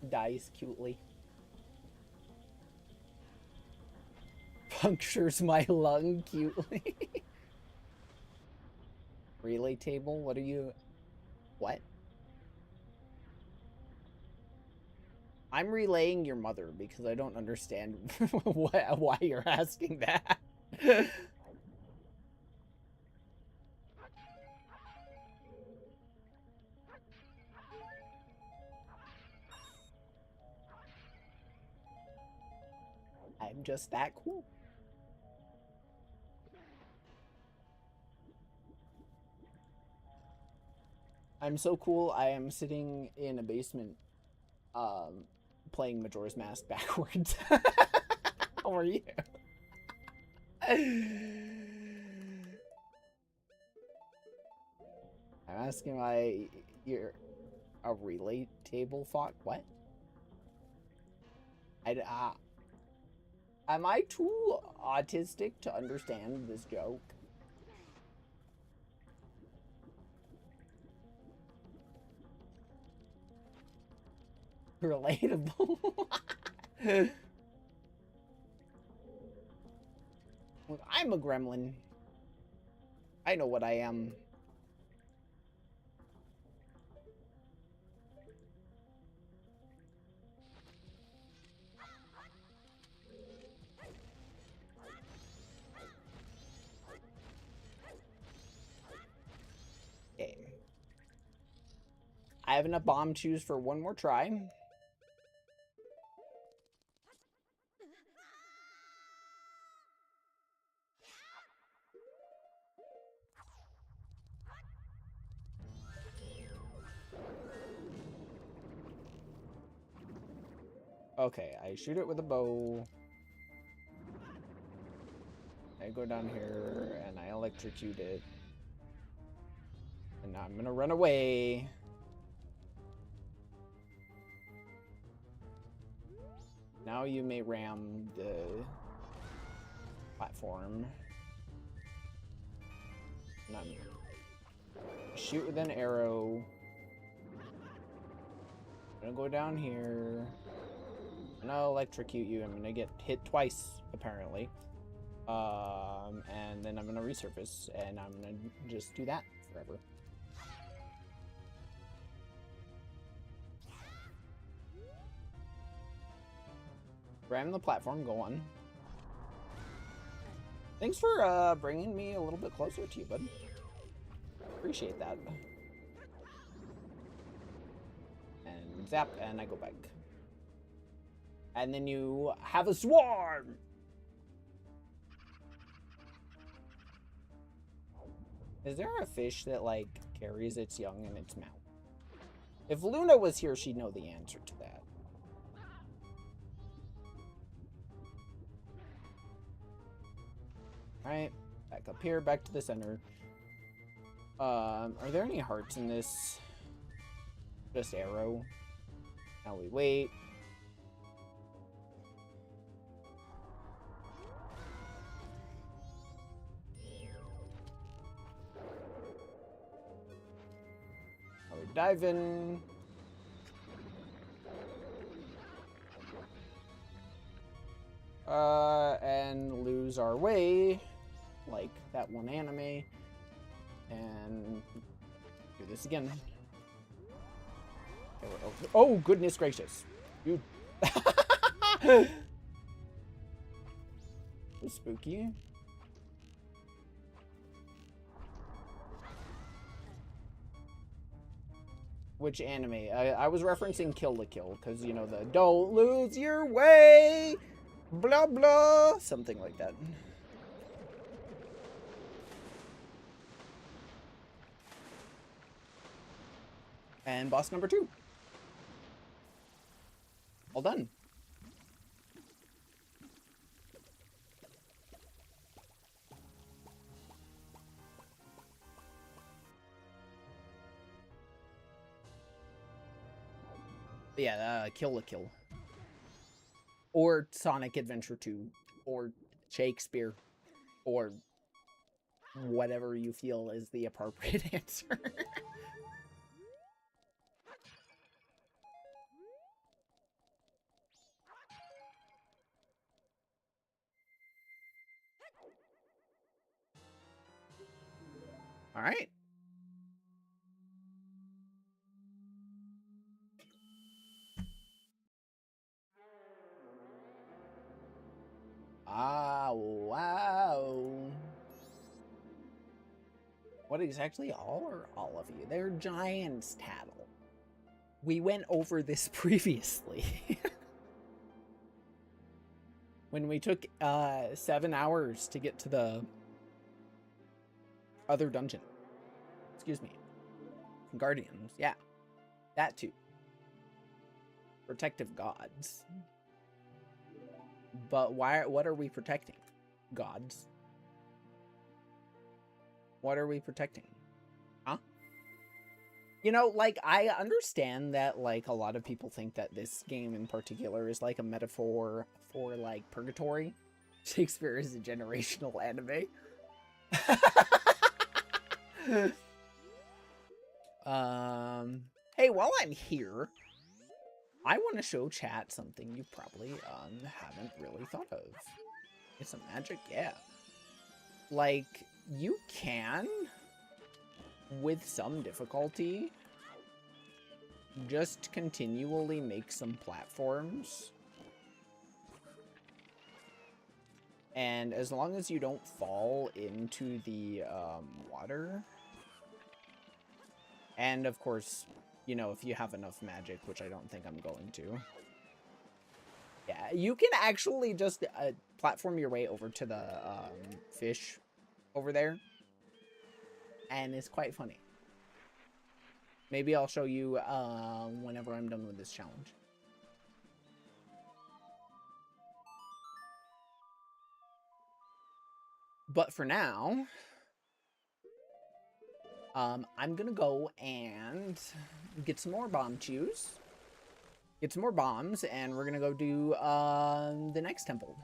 Dies cutely. Punctures my lung cutely. Relay table? What are you... What? I'm relaying your mother because I don't understand why you're asking that. I'm just that cool. I'm so cool, I am sitting in a basement, playing Majora's Mask backwards. How are you? I'm asking why you're a relay table thought. What? Am I too autistic to understand this joke? Relatable. Look, I'm a gremlin. I know what I am. Okay. I have enough bomb chews for one more try. Okay, I shoot it with a bow. I go down here and I electrocute it. And now I'm gonna run away. Now you may ram the platform. And I'm shoot with an arrow. I'm gonna go down here. I'm gonna electrocute you. I'm gonna get hit twice, apparently. And then I'm gonna resurface, and I'm gonna just do that forever. Ram the platform, go on. Thanks for bringing me a little bit closer to you, bud. Appreciate that. And zap, and I go back. And then you have a swarm! Is there a fish that, like, carries its young in its mouth? If Luna was here, she'd know the answer to that. Alright, back up here, back to the center. Are there any hearts in this? Just arrow. Now we wait. Now we dive in. And lose our way, like that one anime, and do this again. Oh, goodness gracious. Dude. Spooky. Which anime? I was referencing Kill la Kill, because, you know, the don't lose your way, blah, blah, something like that. And boss number 2. All done. Yeah, Kill la Kill. Or Sonic Adventure 2. Or Shakespeare. Or whatever you feel is the appropriate answer. All right. Ah, wow. What exactly are all of you? They're giants, Tattle. We went over this previously. When we took 7 hours to get to the other dungeon. Excuse me. Guardians, yeah. That too. Protective gods. But what are we protecting? Gods. What are we protecting? Huh? You know, like, I understand that, like, a lot of people think that this game in particular is, like, a metaphor for, like, purgatory. Shakespeare is a generational anime. Hey, while I'm here, I want to show chat something you probably, haven't really thought of. It's a magic, yeah. Like, you can, with some difficulty, just continually make some platforms. And as long as you don't fall into the water, and of course, you know, if you have enough magic, which I don't think I'm going to. Yeah, you can actually just platform your way over to the fish over there. And it's quite funny. Maybe I'll show you whenever I'm done with this challenge. But for now, I'm gonna go and get some more bomb chews. Get some more bombs, and we're gonna go do the next temple.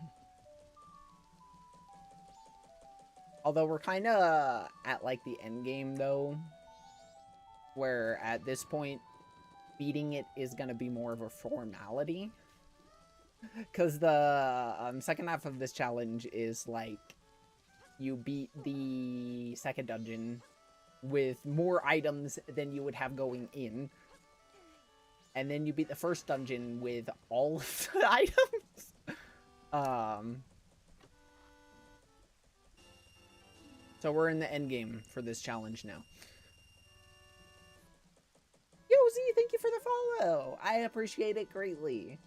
Although we're kind of at, like, the end game, though. Where, at this point, beating it is gonna be more of a formality. Because the second half of this challenge is, like, you beat the second dungeon with more items than you would have going in. And then you beat the first dungeon with all of the items. So we're in the end game for this challenge now. Yozy, thank you for the follow. I appreciate it greatly.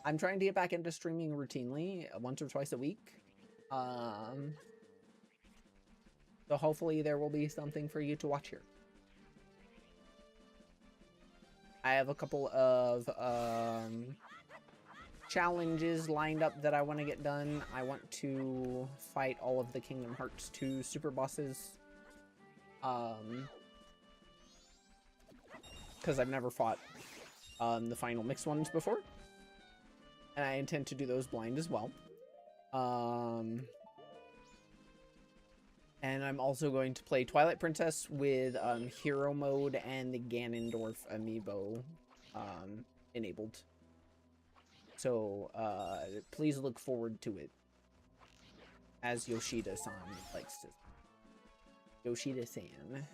I'm trying to get back into streaming routinely, once or twice a week. So hopefully there will be something for you to watch here. I have a couple of challenges lined up that I want to get done. I want to fight all of the Kingdom Hearts 2 super bosses. Because I've never fought the final mixed ones before. And I intend to do those blind as well. And I'm also going to play Twilight Princess with Hero Mode and the Ganondorf amiibo enabled. So please look forward to it. As Yoshida-san likes to. Yoshida-san.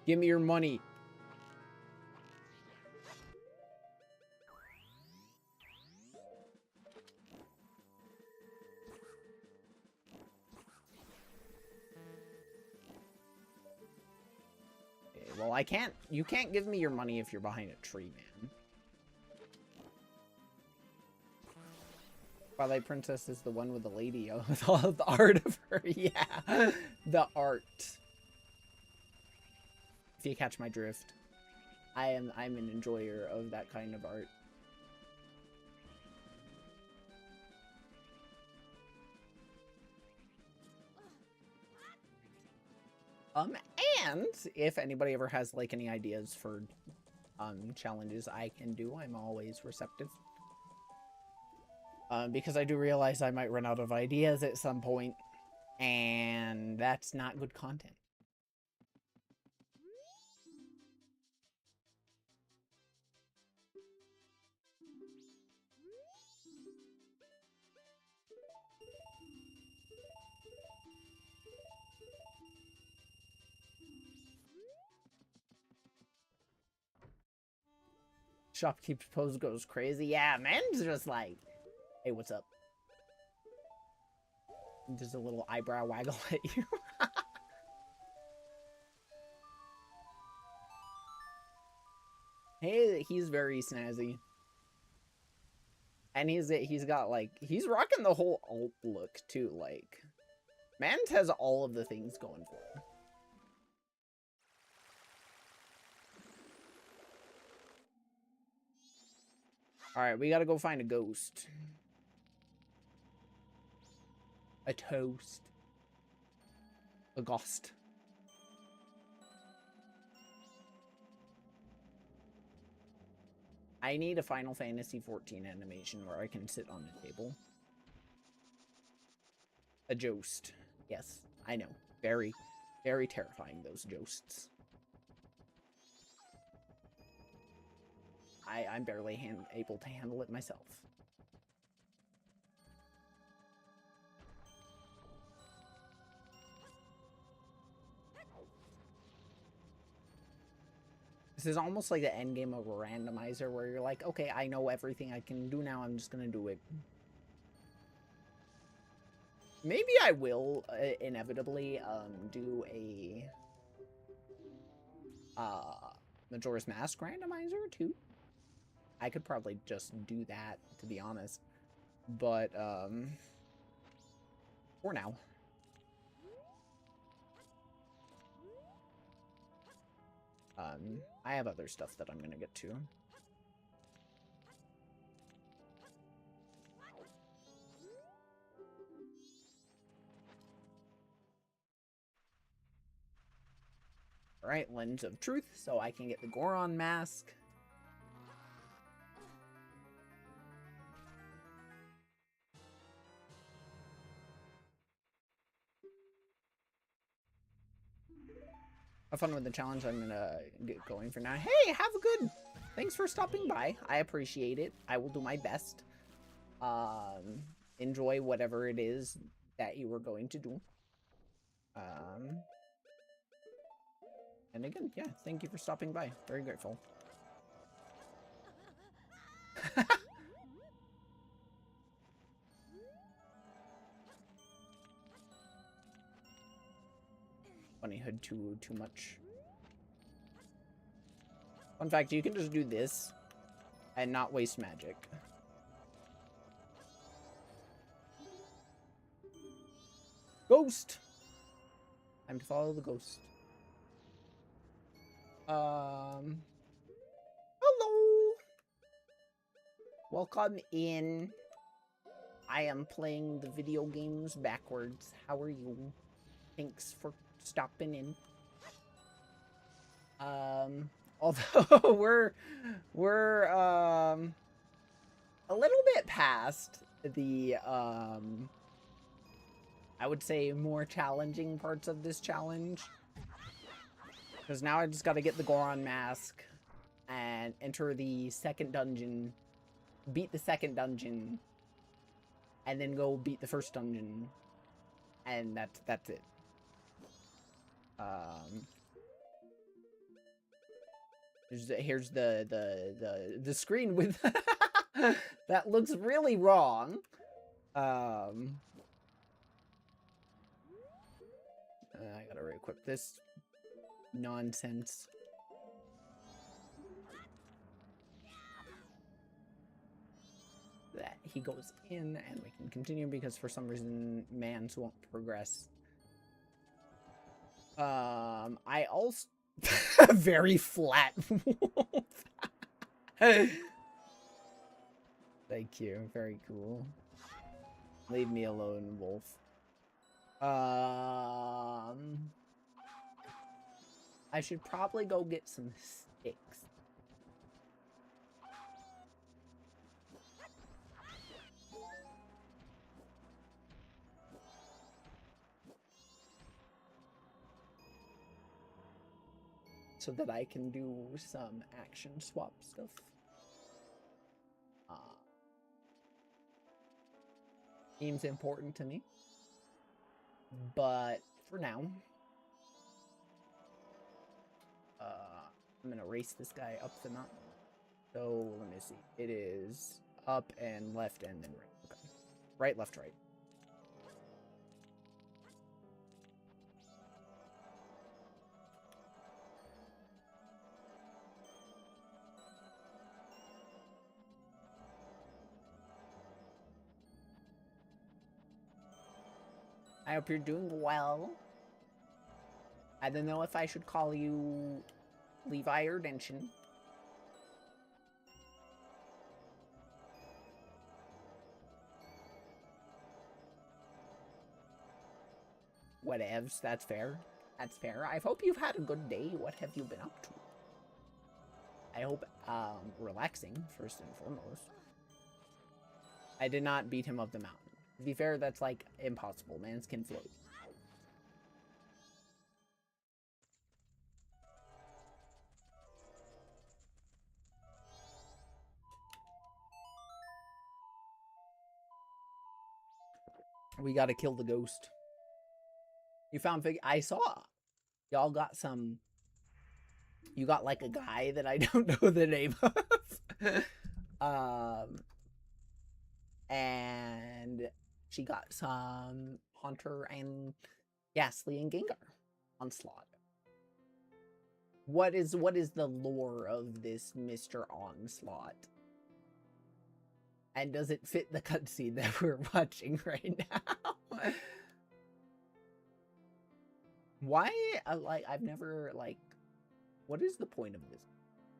Give me your money. Well, I can't. You can't give me your money if you're behind a tree, man. Twilight Princess is the one with the lady with all of the art of her. Yeah, the art. If you catch my drift, I'm an enjoyer of that kind of art. And if anybody ever has like any ideas for challenges I can do, I'm always receptive. Because I do realize I might run out of ideas at some point, and that's not good content. Shopkeeper's pose goes crazy. Yeah, man's just like, hey, what's up? Just a little eyebrow waggle at you. Hey, he's very snazzy. And he's got like, he's rocking the whole alt look too. Like, Mans has all of the things going for him. Alright, we gotta go find a ghost. A toast. A ghost. I need a Final Fantasy XIV animation where I can sit on the table. A joust. Yes, I know. Very, very terrifying, those jousts. I'm barely able to handle it myself. This is almost like the end game of a randomizer where you're like, okay, I know everything I can do now, I'm just gonna do it. Maybe I will inevitably do a Majora's Mask randomizer too. I could probably just do that, to be honest. But for now. I have other stuff that I'm gonna get to. Alright, Lens of Truth, so I can get the Goron mask. Have fun with the challenge. I'm gonna get going for now. Hey, have a good. Thanks for stopping by. I appreciate it. I will do my best. Enjoy whatever it is that you were going to do. And again, yeah, thank you for stopping by. Very grateful. Bunny hood too much. Fun fact, you can just do this and not waste magic. Ghost! Time to follow the ghost. Hello! Welcome in. I am playing the video games backwards. How are you? Thanks for stopping in. Although we're a little bit past the I would say more challenging parts of this challenge, because now I just got to get the Goron mask and enter the second dungeon, beat the second dungeon, and then go beat the first dungeon, and that's it. Here's the screen with that looks really wrong. I gotta re-equip this nonsense. that he goes in, and we can continue because for some reason mans won't progress. I also very flat wolf. Thank you. Very cool. Leave me alone, wolf. I should probably go get some sticks. So that I can do some action swap stuff. Seems important to me. But for now, I'm gonna race this guy up the mountain. So let me see. It is up and left and then right. Okay. Right, left, right. I hope you're doing well. I don't know if I should call you Levi or Denshin. Whatevs, that's fair. That's fair. I hope you've had a good day. What have you been up to? I hope, relaxing, first and foremost. I did not beat him up the mountain. To be fair, that's, like, impossible. Mans can float. We gotta kill the ghost. You found I saw. Y'all got some... You got, like, a guy that I don't know the name of. And she got some Haunter and Ghastly and Gengar Onslaught. What is the lore of this Mr. Onslaught? And does it fit the cutscene that we're watching right now? Why? I've never, like... What is the point of this?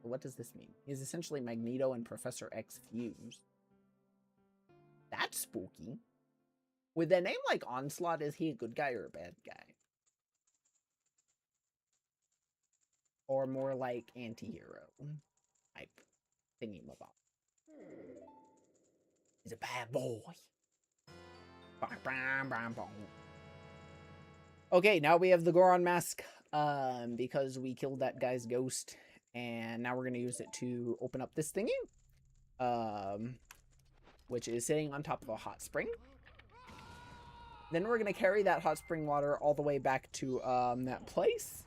What does this mean? He's essentially Magneto and Professor X fused. That's spooky. With a name like Onslaught, is he a good guy or a bad guy? Or more like anti-hero type thingy-mabop. He's a bad boy. Okay, now we have the Goron mask, because we killed that guy's ghost, and now we're gonna use it to open up this thingy, which is sitting on top of a hot spring. Then we're gonna carry that hot spring water all the way back to that place,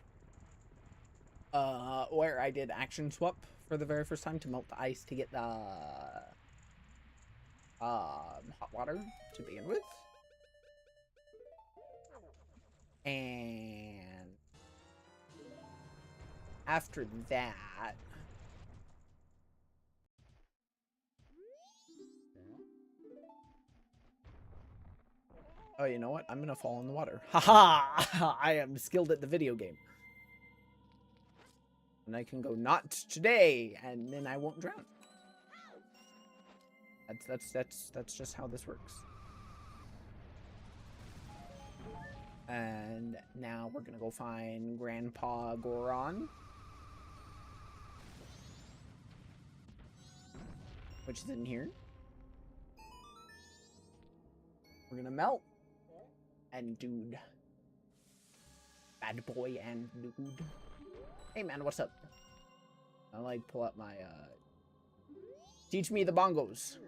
where I did action swap for the very first time to melt the ice to get the hot water to begin with. And after that, oh, you know what? I'm gonna fall in the water. Haha! I am skilled at the video game. And I can go, not today, and then I won't drown. That's just how this works. And now we're gonna go find Grandpa Goron, which is in here. We're gonna melt. And dude. Bad boy and dude. Hey man, what's up? I like pull up my teach me the bongos.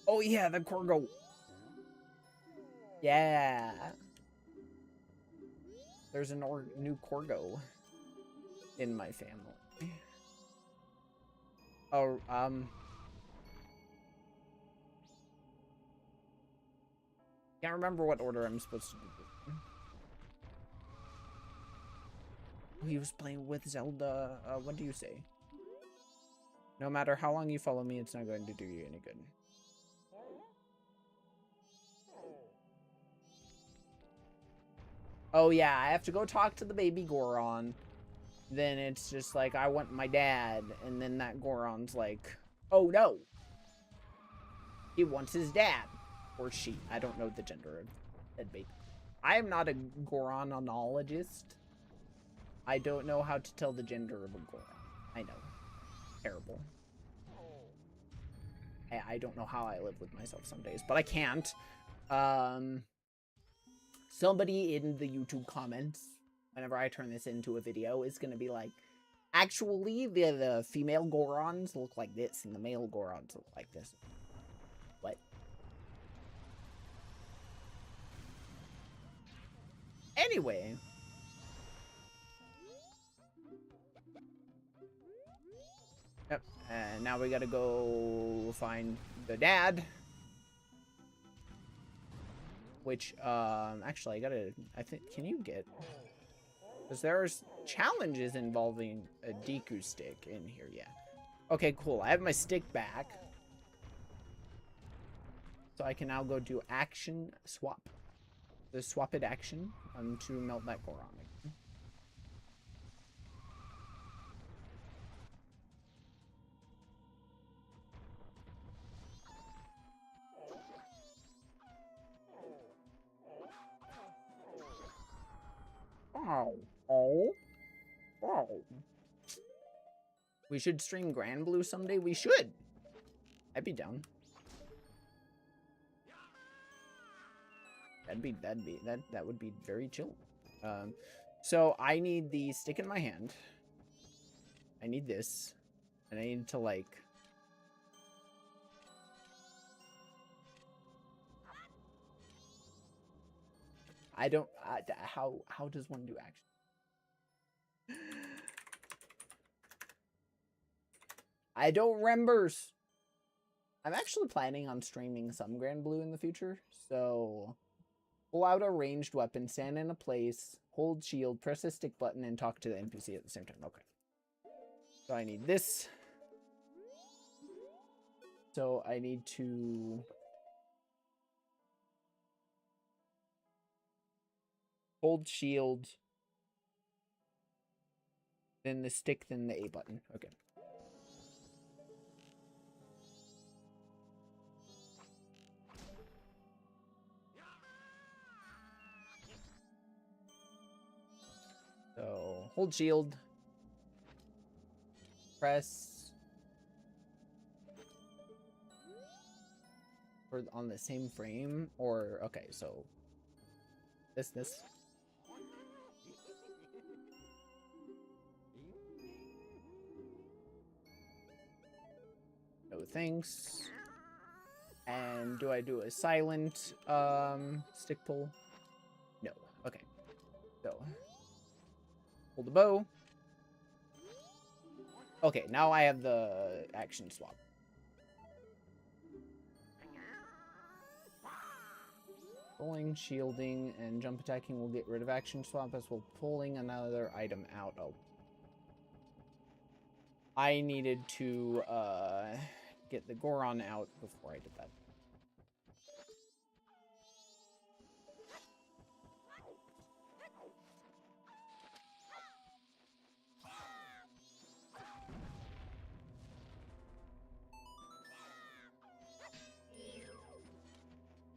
Oh yeah, the Corgo. Yeah. There's a new Corgo in my family. Oh, can't remember what order I'm supposed to do this. Oh, he was playing with Zelda. What do you say? No matter how long you follow me, it's not going to do you any good. oh yeah, I have to go talk to the baby Goron. Then it's just like, I want my dad. And then that Goron's like, oh no. He wants his dad. Or she. I don't know the gender of that baby. I am not a Goronologist. I don't know how to tell the gender of a Goron. I know. Terrible. I don't know how I live with myself some days, but I can't. Somebody in the YouTube comments, whenever I turn this into a video, is going to be like, actually, the female Gorons look like this, and the male Gorons look like this. What? Anyway. Yep, and now we gotta go find the dad. Which, actually, I think, can you get... Because there's challenges involving a Deku stick in here, yeah. Okay, cool. I have my stick back. So I can now go do action swap. The swap it action to melt that Goron again. Oh. We should stream Grand Blue someday. We should. I'd be down. That would be very chill. So I need the stick in my hand. I need this, and I need to like. I don't. How does one do action? I don't remember. I'm actually planning on streaming some Grand Blue in the future, so pull out a ranged weapon, stand in a place, hold shield, press the stick button, and talk to the NPC at the same time. Okay. So I need this. So I need to hold shield, then the stick, then the A button. Okay. So hold shield, press for on the same frame, or okay, so this. No thanks. And do I do a silent stick pull? No. Okay. So hold the bow. Okay, now I have the action swap. Pulling, shielding, and jump attacking will get rid of action swap as well pulling another item out. Oh. I needed to get the Goron out before I did that.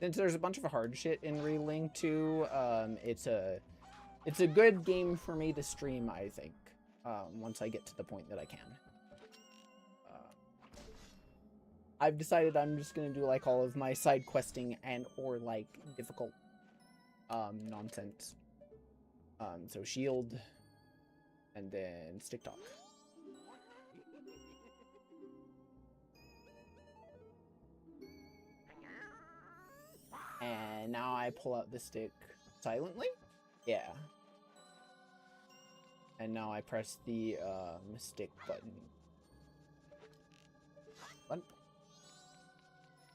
Since there's a bunch of hard shit in Relink 2, it's a good game for me to stream, I think, once I get to the point that I can. I've decided I'm just gonna do like all of my side questing and or like difficult nonsense. So shield and then stick talk. And now I pull out the stick silently? Yeah. And now I press the stick button. What?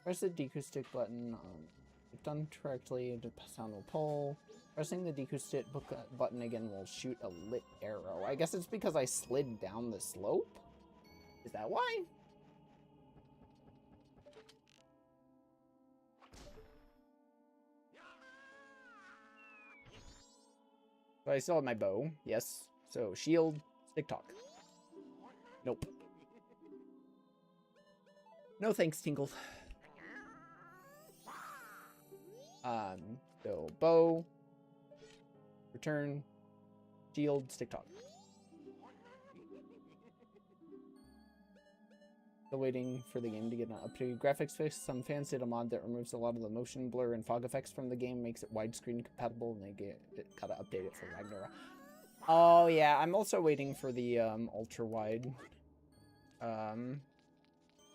Press the Deku stick button. If done correctly, the sound will pull. Pressing the Deku stick button again will shoot a lit arrow. I guess it's because I slid down the slope? Is that why? But I still have my bow. Yes. So shield, stick talk. Nope. No thanks, Tingle. So bow, return, shield, stick talk. Still waiting for the game to get an updated graphics fix. Some fans did a mod that removes a lot of the motion blur and fog effects from the game, makes it widescreen compatible, and they gotta update it for Ragnarok. Oh yeah, I'm also waiting for the ultra wide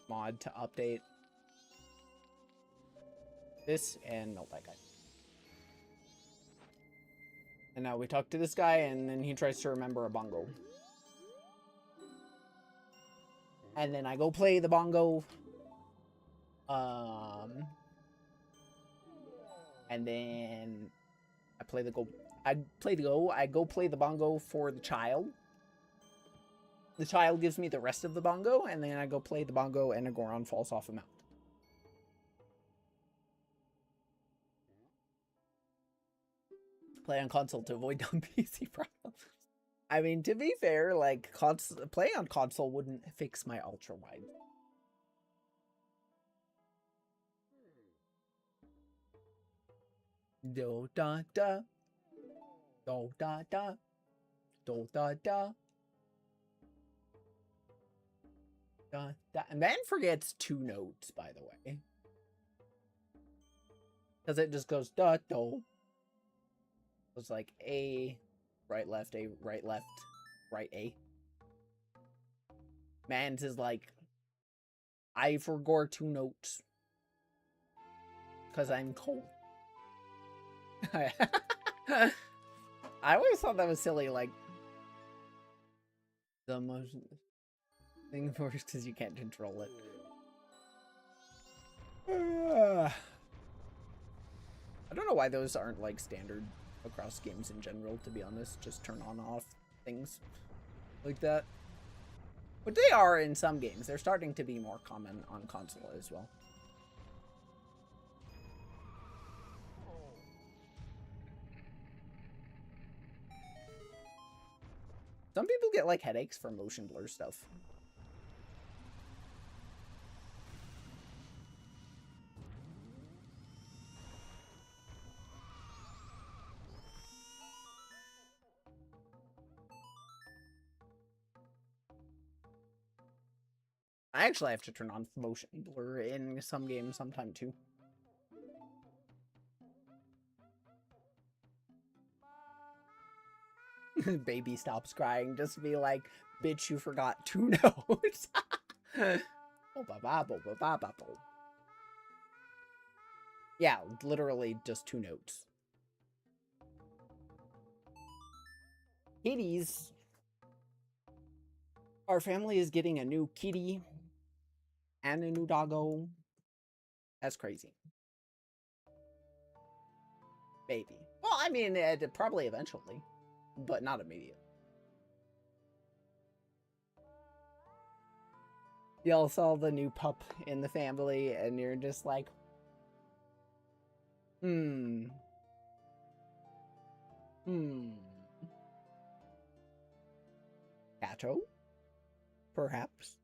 mod to update this and melt that guy. And now we talk to this guy, and then he tries to remember a bongo. And then I go play the bongo. And then I play the go. I go play the bongo for the child. The child gives me the rest of the bongo, and then I go play the bongo, and a Goron falls off a mountain. Play on console to avoid dumb PC problems. I mean, to be fair, like, playing on console wouldn't fix my ultra wide. Do da da. Do da da. Do da da. Da da. And man forgets 2 notes, by the way. Because it just goes da do. It's like A, right, left, A, right, left, right, A. Man's is like, I forgot 2 notes. Because I'm cold. I always thought that was silly, like, the motion thing works because you can't control it. I don't know why those aren't, like, standard across games in general, to be honest. Just turn on off things like that. But they are in some games. They're starting to be more common on console as well. Some people get like headaches from motion blur stuff. I actually have to turn on motion blur in some games sometime too. Baby stops crying. Just be like, bitch, you forgot 2 notes. Yeah, literally just 2 notes. Kitties. Our family is getting a new kitty and a new doggo. That's crazy. Baby. Well, I mean, probably eventually, but not immediately. Y'all saw the new pup in the family, and you're just like, Cato? Perhaps.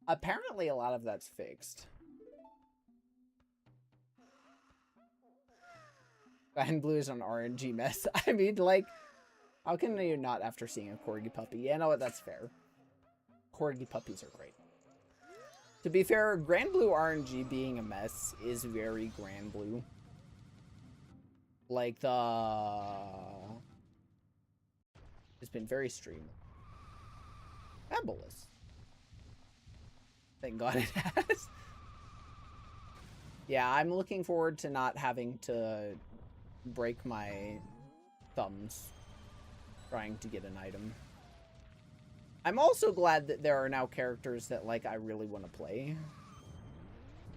Apparently a lot of that's fixed. And blue is an RNG mess. I mean, like, how can you not after seeing a corgi puppy? Yeah, no, that's fair. Corgi puppies are great. To be fair, Grand Blue RNG being a mess is very Grand Blue. Like, it's been very streamed. Fabulous. Thank God it has. Yeah, I'm looking forward to not having to break my thumbs trying to get an item. I'm also glad that there are now characters that, like, I really want to play.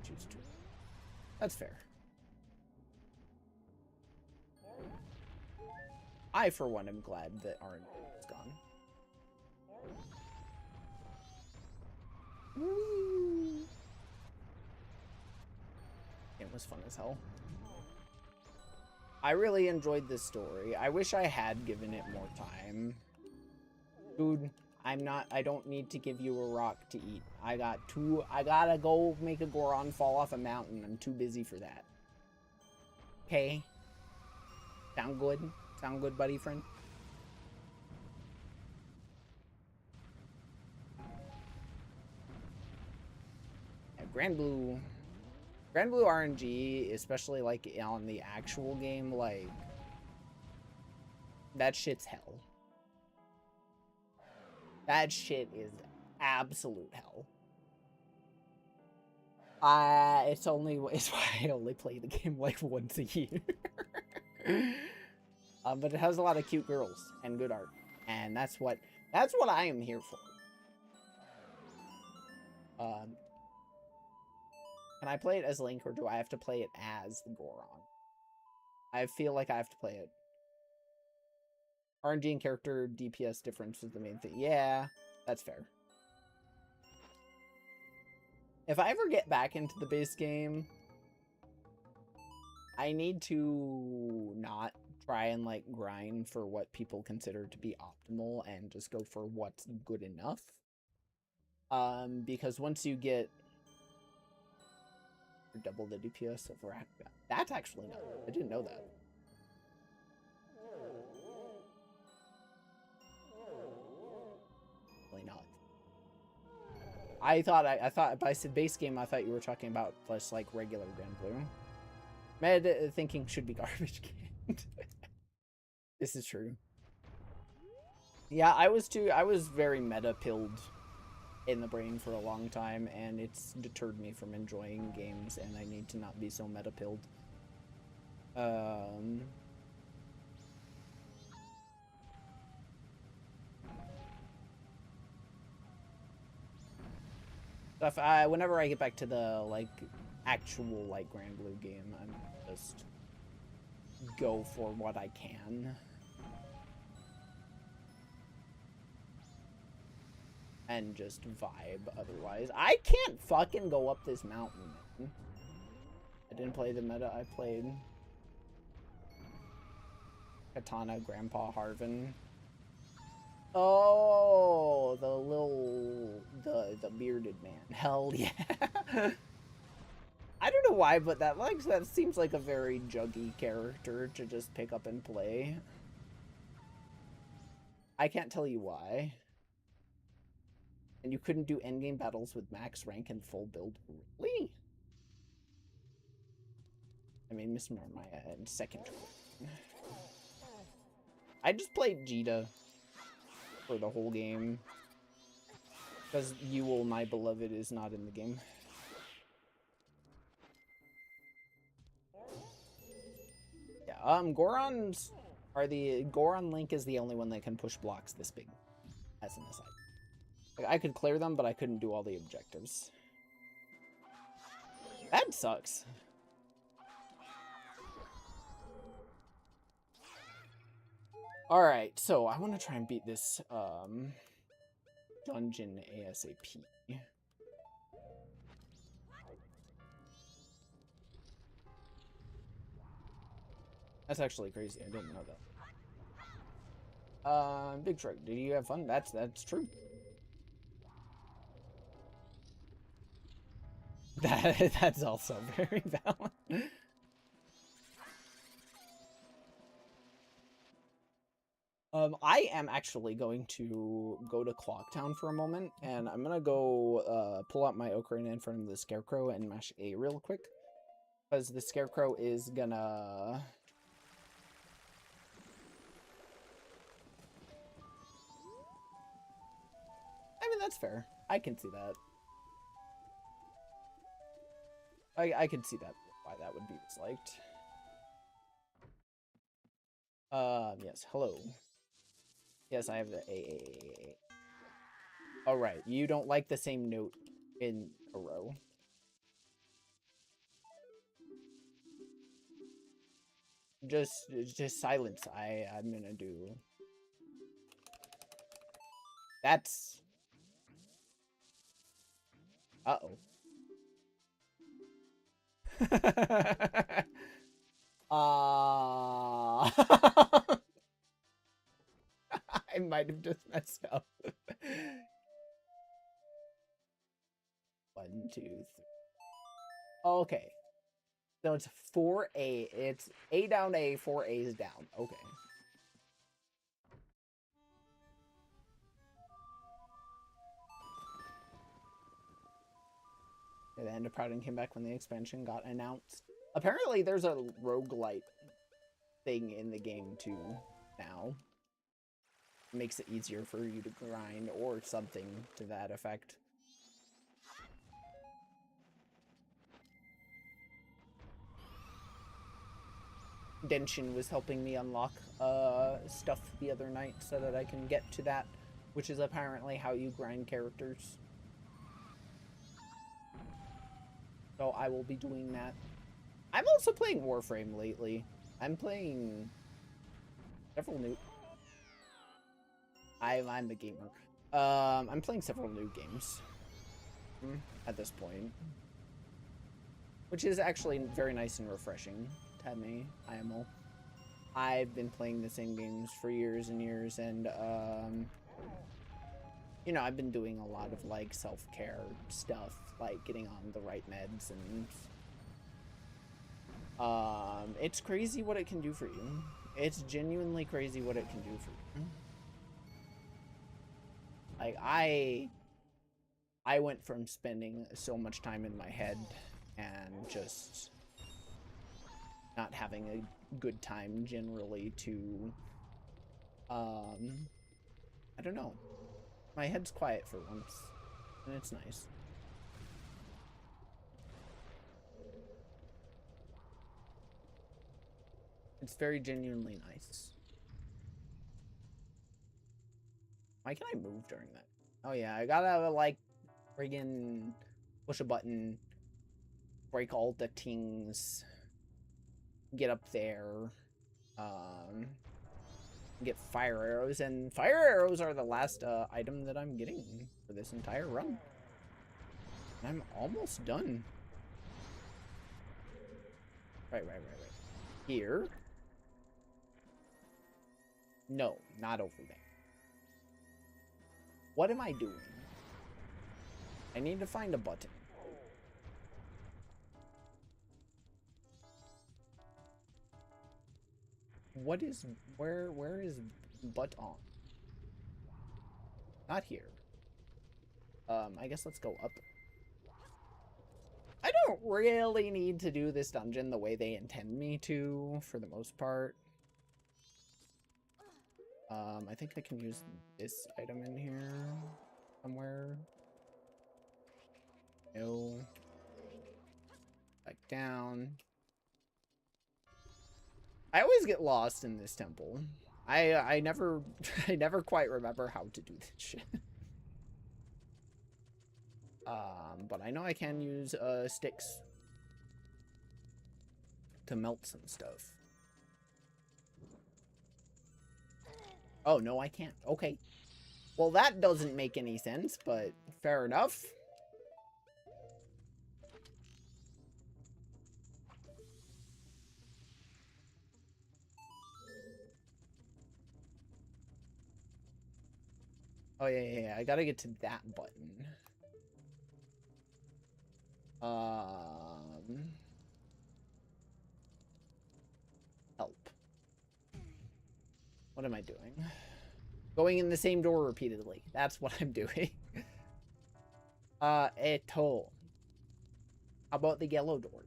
Choose to. That's fair. I, for one, am glad that RNG is gone. Woo. Can't was fun as hell. I really enjoyed this story. I wish I had given it more time. Dude, I don't need to give you a rock to eat. I gotta go make a Goron fall off a mountain. I'm too busy for that. Okay? Sound good? Sound good, buddy friend? Yeah, Grand Blue RNG, especially like on the actual game, like that shit's hell. That shit is absolute hell. It's why I only play the game like once a year. But it has a lot of cute girls and good art, and that's what I am here for. Can I play it as Link, or do I have to play it as the Goron? I feel like I have to play it. RNG and character DPS difference is the main thing. Yeah, that's fair. If I ever get back into the base game, I need to not try and like grind for what people consider to be optimal and just go for what's good enough. Because once you get double the DPS of Rack, that's actually not. I didn't know that. Not. I thought by base game I thought you were talking about just like regular Grand Blue. Med thinking should be garbage canned. This is true. Yeah, I was very meta pilled in the brain for a long time, and it's deterred me from enjoying games, and I need to not be so meta pilled. Whenever I get back to the like actual like Grand Blue game, I'm just go for what I can. And just vibe otherwise. I can't fucking go up this mountain, man. I didn't play the meta, I played Katana Grandpa Harvin. Oh, the bearded man. Hell yeah. I don't know why, but that seems like a very juggy character to just pick up and play. I can't tell you why. And you couldn't do endgame battles with max rank and full build. Really? I mean, Miss Marmaya in second. I just played Jita for the whole game. Because Yule, my beloved, is not in the game. Yeah, Goron Link is the only one that can push blocks this big, as an aside. Like, I could clear them, but I couldn't do all the objectives. That sucks. Alright, so I want to try and beat this dungeon ASAP. That's actually crazy. I didn't know that. Big Truck, did you have fun? That's true. That's also very valid. I am actually going to go to Clocktown for a moment, and I'm gonna go pull out my ocarina in front of the Scarecrow and mash A real quick, because the Scarecrow is gonna... I mean, that's fair. I can see that. I can see that, why that would be disliked. Yes, hello. Yes, I have the A. Alright, you don't like the same note in a row. Just silence. I'm gonna do... That's... Uh-oh. I might have just messed up. 1, 2, 3. Okay. So it's 4A. It's A down A, 4A's down. Okay. The end of Proud and came back when the expansion got announced. Apparently there's a roguelite thing in the game too now. It makes it easier for you to grind or something to that effect. Denshin was helping me unlock stuff the other night so that I can get to that, which is apparently how you grind characters. So I will be doing that. I'm also playing Warframe lately. I'm playing several new... I'm a gamer. I'm playing several new games at this point, which is actually very nice and refreshing to me. I've been playing the same games for years and years, and you know, I've been doing a lot of like self-care stuff, like getting on the right meds, and it's crazy what it can do for you. It's genuinely crazy what it can do for you. Like, I went from spending so much time in my head and just not having a good time generally to, I don't know. My head's quiet for once, and it's nice. It's very genuinely nice. Why can I move during that? Oh yeah, I gotta like friggin' push a button, break all the things, get up there, get fire arrows, and fire arrows are the last item that I'm getting for this entire run. I'm almost done. Right. Here. No, not over there. What am I doing? I need to find a button. What is, where is butt on? Not here. I guess let's go up. I don't really need to do this dungeon the way they intend me to, for the most part. I think I can use this item in here somewhere. No. Back down. I always get lost in this temple. I never quite remember how to do this shit. But I know I can use sticks to melt some stuff. Oh, no, I can't. Okay. Well, that doesn't make any sense, but fair enough. Oh, yeah. I gotta get to that button. Help. What am I doing? Going in the same door repeatedly. That's what I'm doing. Eto. How about the yellow door?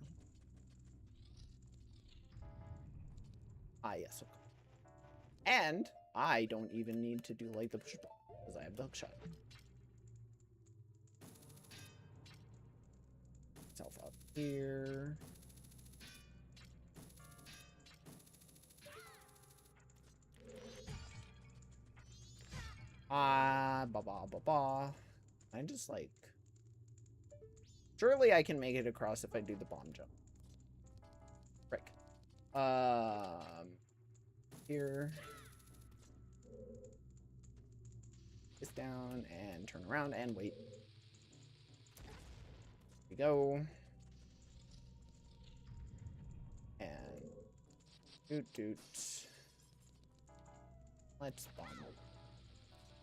Ah, yes. Okay. And I don't even need to do like the push button because I have the hookshot. Myself up here. I just like... Surely I can make it across if I do the bomb jump. Frick. Here. This down and turn around and wait. Here we go. Doot doot. Let's bomb.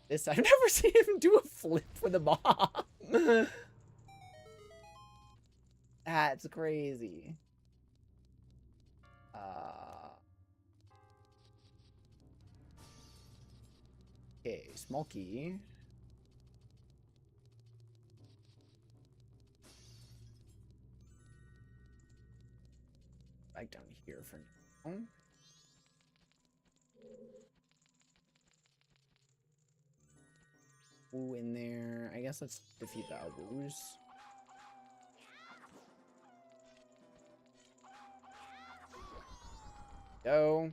This I've never seen him do a flip with a bomb. That's crazy. Okay, small key. Back down here for now. Ooh, in there. I guess let's defeat the Abus. Go.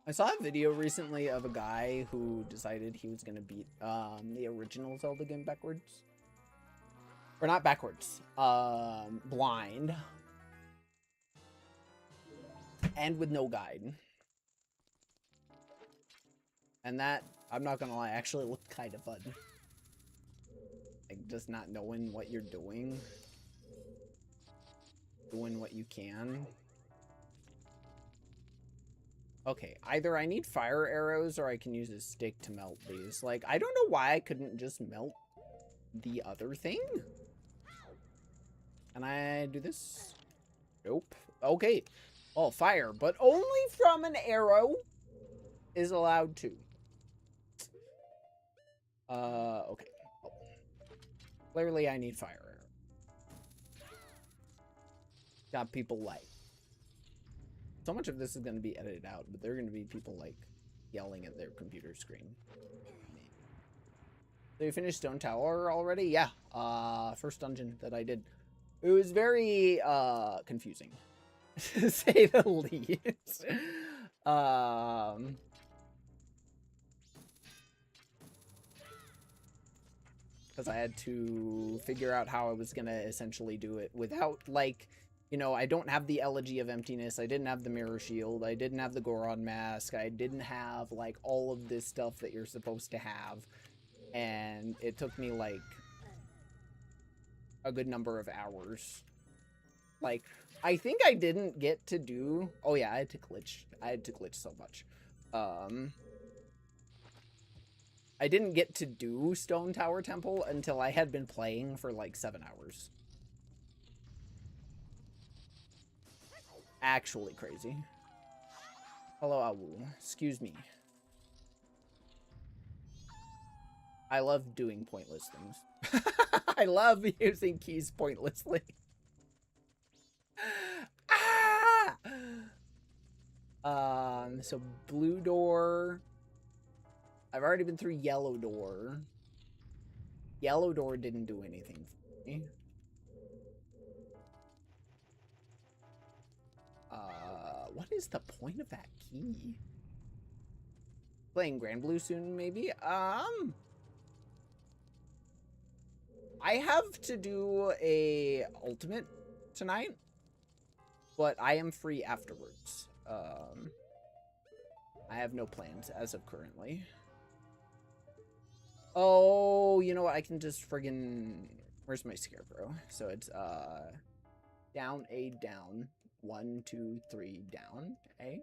I saw a video recently of a guy who decided he was gonna beat the original Zelda game backwards. Or not backwards. Blind. And with no guide. And that, I'm not gonna lie, actually looked kind of fun. Like, just not knowing what you're doing. Doing what you can. Okay, either I need fire arrows or I can use a stick to melt these. Like, I don't know why I couldn't just melt the other thing. Can I do this? Nope. Okay. Oh, fire, but only from an arrow is allowed to. Okay. Oh. Clearly I need fire arrow. Got people like. So much of this is going to be edited out, but there are going to be people like yelling at their computer screen. So you finished Stone Tower already? Yeah. First dungeon that I did. It was very confusing, to say the least. Because I had to figure out how I was going to essentially do it without, like, you know, I don't have the Elegy of Emptiness, I didn't have the Mirror Shield, I didn't have the Goron Mask, I didn't have, like, all of this stuff that you're supposed to have. And it took me, like, a good number of hours. Like, I think I didn't get to do... Oh, yeah, I had to glitch. I had to glitch so much. I didn't get to do Stone Tower Temple until I had been playing for, like, 7 hours. Actually crazy. Hello, Awu. Excuse me. I love doing pointless things. I love using keys pointlessly. So blue door. I've already been through yellow door. Yellow door didn't do anything for me. What is the point of that key? Playing Grand Blue soon, maybe? I have to do a ultimate tonight, but I am free afterwards. I have no plans as of currently. Oh, you know what? I can just friggin... Where's my scarecrow? So it's, down, A, down. 1, 2, 3, down. A.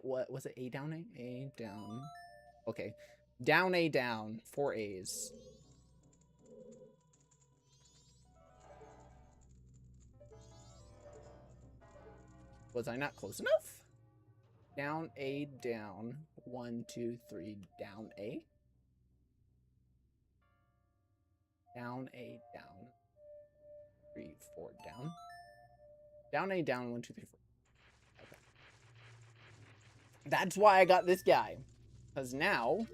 What was it? A down, A? A down. Okay. Down, A, down. 4 A's. Was I not close enough? Down, A, down. 1, 2, 3, down, A. Down, A, down. 3, 4, down. Down, A, down. 1, 2, 3, 4. Okay. That's why I got this guy. Because now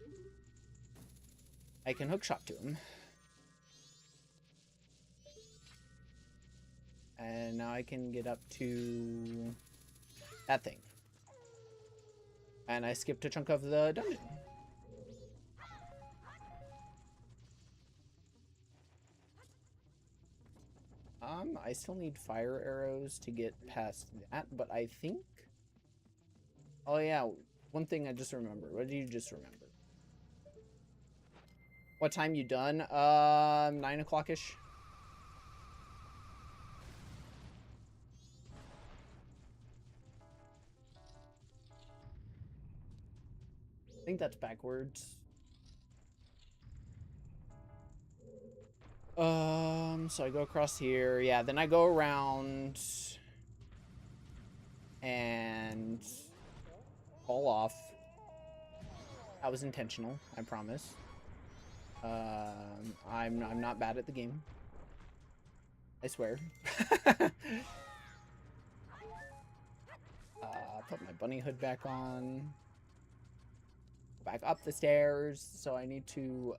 I can hookshot to him. And now I can get up to that thing. And I skipped a chunk of the dungeon. I still need fire arrows to get past that, but I think... Oh yeah, one thing I just remembered. What did you just remember? What time you done? 9 o'clock-ish. I think that's backwards. So I go across here. Yeah, then I go around and fall off. That was intentional, I promise. I'm not bad at the game. I swear. Put my bunny hood back on. Go back up the stairs. So I need to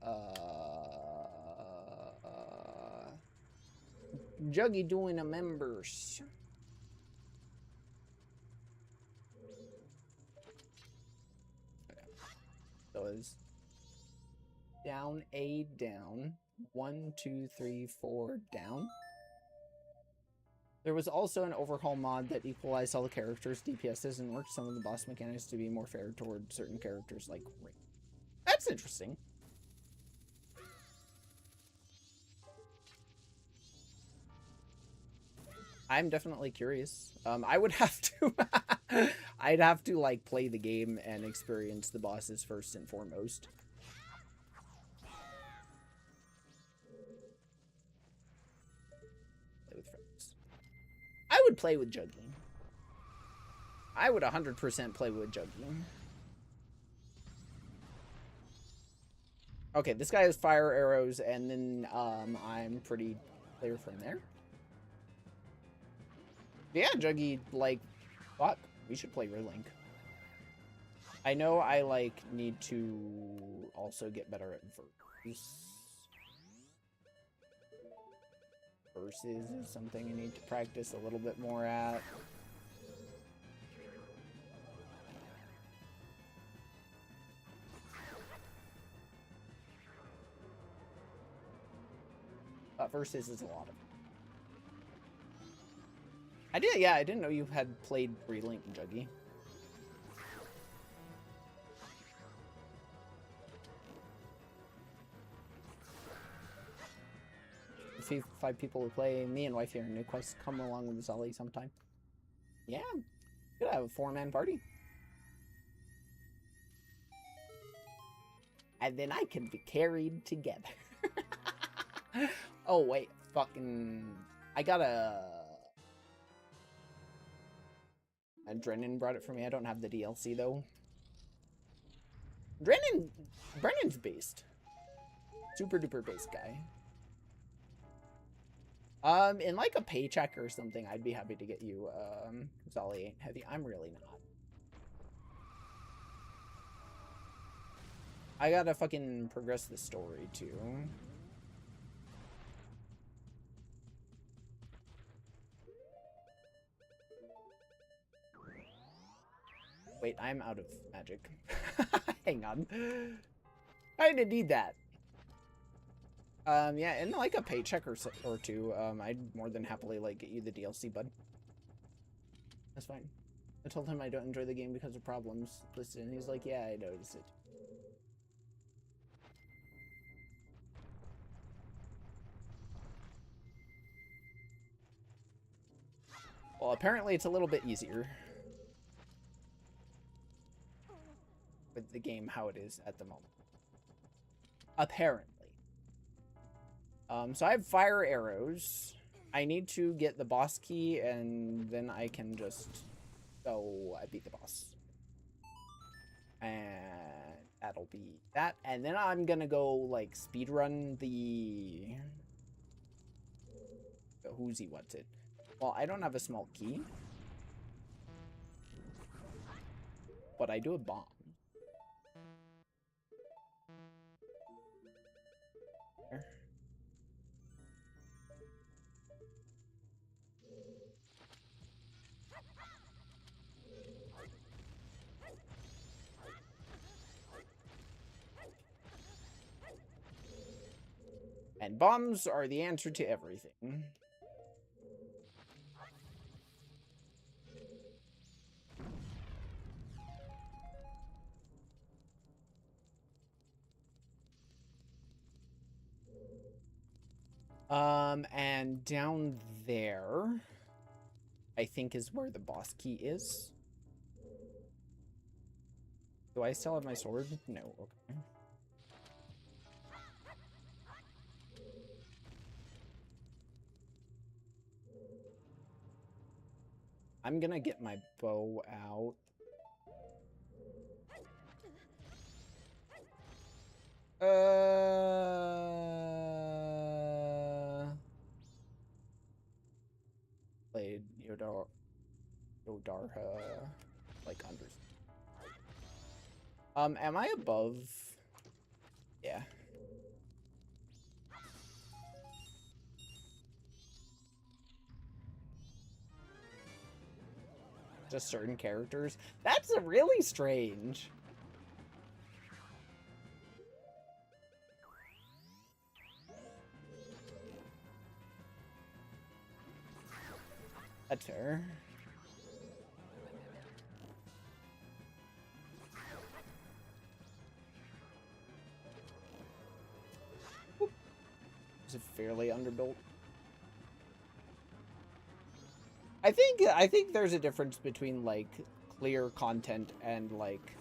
Juggy doing a members. Okay. So it's down, A down. 1, 2, 3, 4 down. There was also an overhaul mod that equalized all the characters' DPSs and worked some of the boss mechanics to be more fair toward certain characters like Ring. That's interesting. I'm definitely curious. I would have to I'd have to like play the game and experience the bosses first and foremost. Play with friends. I would play with Juggy. I would 100% play with Juggy. Okay, this guy has fire arrows, and then I'm pretty clear from there. Yeah, Juggy, like, fuck, we should play Relink. I know I, like, need to also get better at verses is something I need to practice a little bit more at. Versus is a lot of I didn't know you had played Relink, Juggy. If 5 people who play, me and wife here in New Quest, come along with Zolly sometime. Yeah, could have a 4-man party. And then I can be carried together. Oh, wait, fucking... I got a... Drennan brought it for me. I don't have the DLC, though. Brennan's based. Super duper based guy. In like a paycheck or something, I'd be happy to get you, Zolly ain't heavy. I'm really not. I gotta fucking progress the story, too. Wait, I'm out of magic. Hang on. I didn't need that. Yeah, in like a paycheck or two, I'd more than happily like get you the DLC, bud. That's fine. I told him I don't enjoy the game because of problems listed, and he's like, yeah, I noticed it. Well, apparently it's a little bit easier. With the game how it is at the moment. Apparently. So I have fire arrows. I need to get the boss key, and then I can just go beat the boss. And that'll be that. And then I'm gonna go, like, speedrun the... Who's he wants it. Well, I don't have a small key. But I do a bomb. There. And bombs are the answer to everything. And down there, I think is where the boss key is. Do I still have my sword? No, okay. I'm gonna get my bow out. Played Yodarha, like under. Am I above? Yeah. Just certain characters. That's really strange. That's fair. Whoop. Is it fairly underbuilt? I think there's a difference between like clear content and like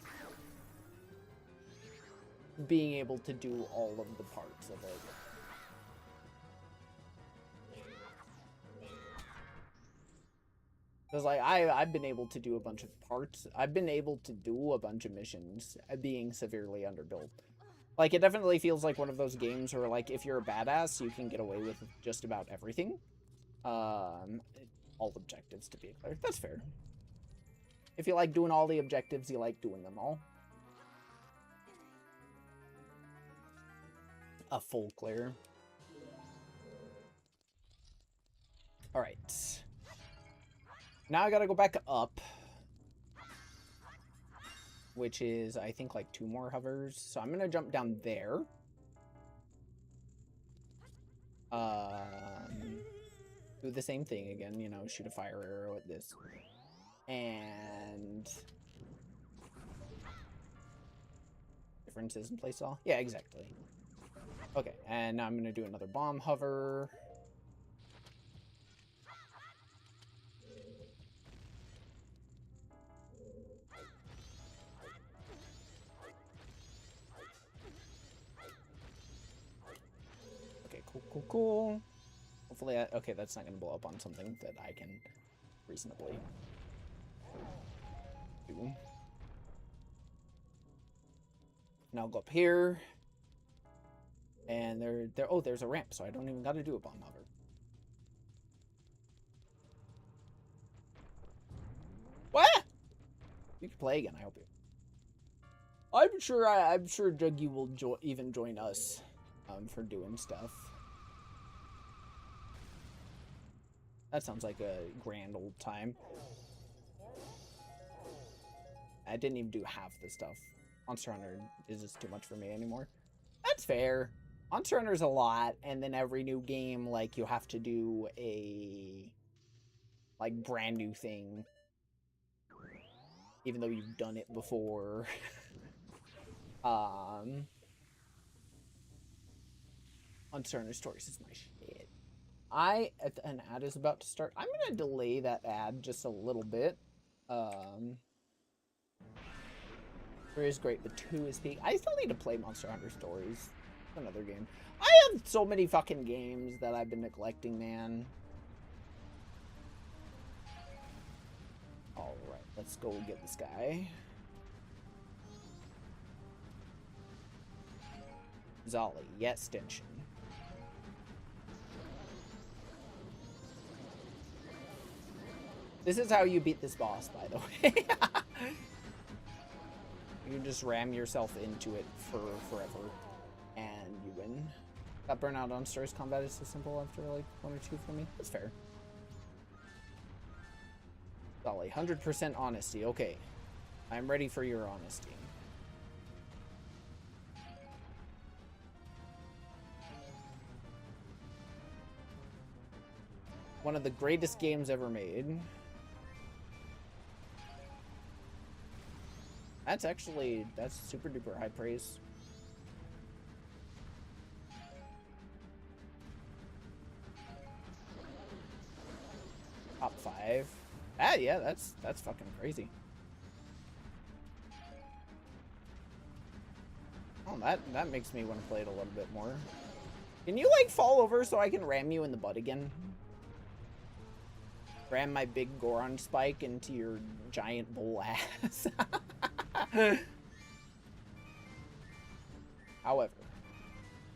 being able to do all of the parts of it. Because like I've been able to do a bunch of parts. I've been able to do a bunch of missions being severely underbuilt. Like it definitely feels like one of those games where like if you're a badass, you can get away with just about everything. All objectives to be clear. That's fair. If you like doing all the objectives, you like doing them all. A full clear. All right. Now I gotta go back up, which is, I think, like 2 more hovers. So I'm gonna jump down there. Do the same thing again, you know, shoot a fire arrow at this. And differences in playstyle? Yeah, exactly. Okay, and now I'm gonna do another bomb hover. Okay, cool. Hopefully, okay, that's not gonna blow up on something that I can reasonably do. Now I'll go up here. And oh, there's a ramp, so I don't even gotta do a bomb hover. What? You can play again, I hope you. I'm sure Juggy will even join us for doing stuff. That sounds like a grand old time. I didn't even do half the stuff. Monster Hunter is just too much for me anymore. That's fair. Monster Hunter's a lot, and then every new game, like, you have to do a, like, brand new thing. Even though you've done it before. Monster Hunter Stories is my shit. An ad is about to start. I'm gonna delay that ad just a little bit. 3 is great, but 2 is peak. I still need to play Monster Hunter Stories. It's another game. I have so many fucking games that I've been neglecting, man. Alright, let's go get this guy. Zolly, yes, Stinchen. This is how you beat this boss, by the way. You just ram yourself into it for forever, and you win. That burnout on Stories combat is so simple after like 1 or 2 for me. That's fair. Dolly, 100% honesty. Okay, I'm ready for your honesty. One of the greatest games ever made. That's super duper high praise. Top 5. Ah, yeah, that's fucking crazy. Oh, that makes me want to play it a little bit more. Can you, like, fall over so I can ram you in the butt again? Ram my big Goron spike into your giant bull ass. However.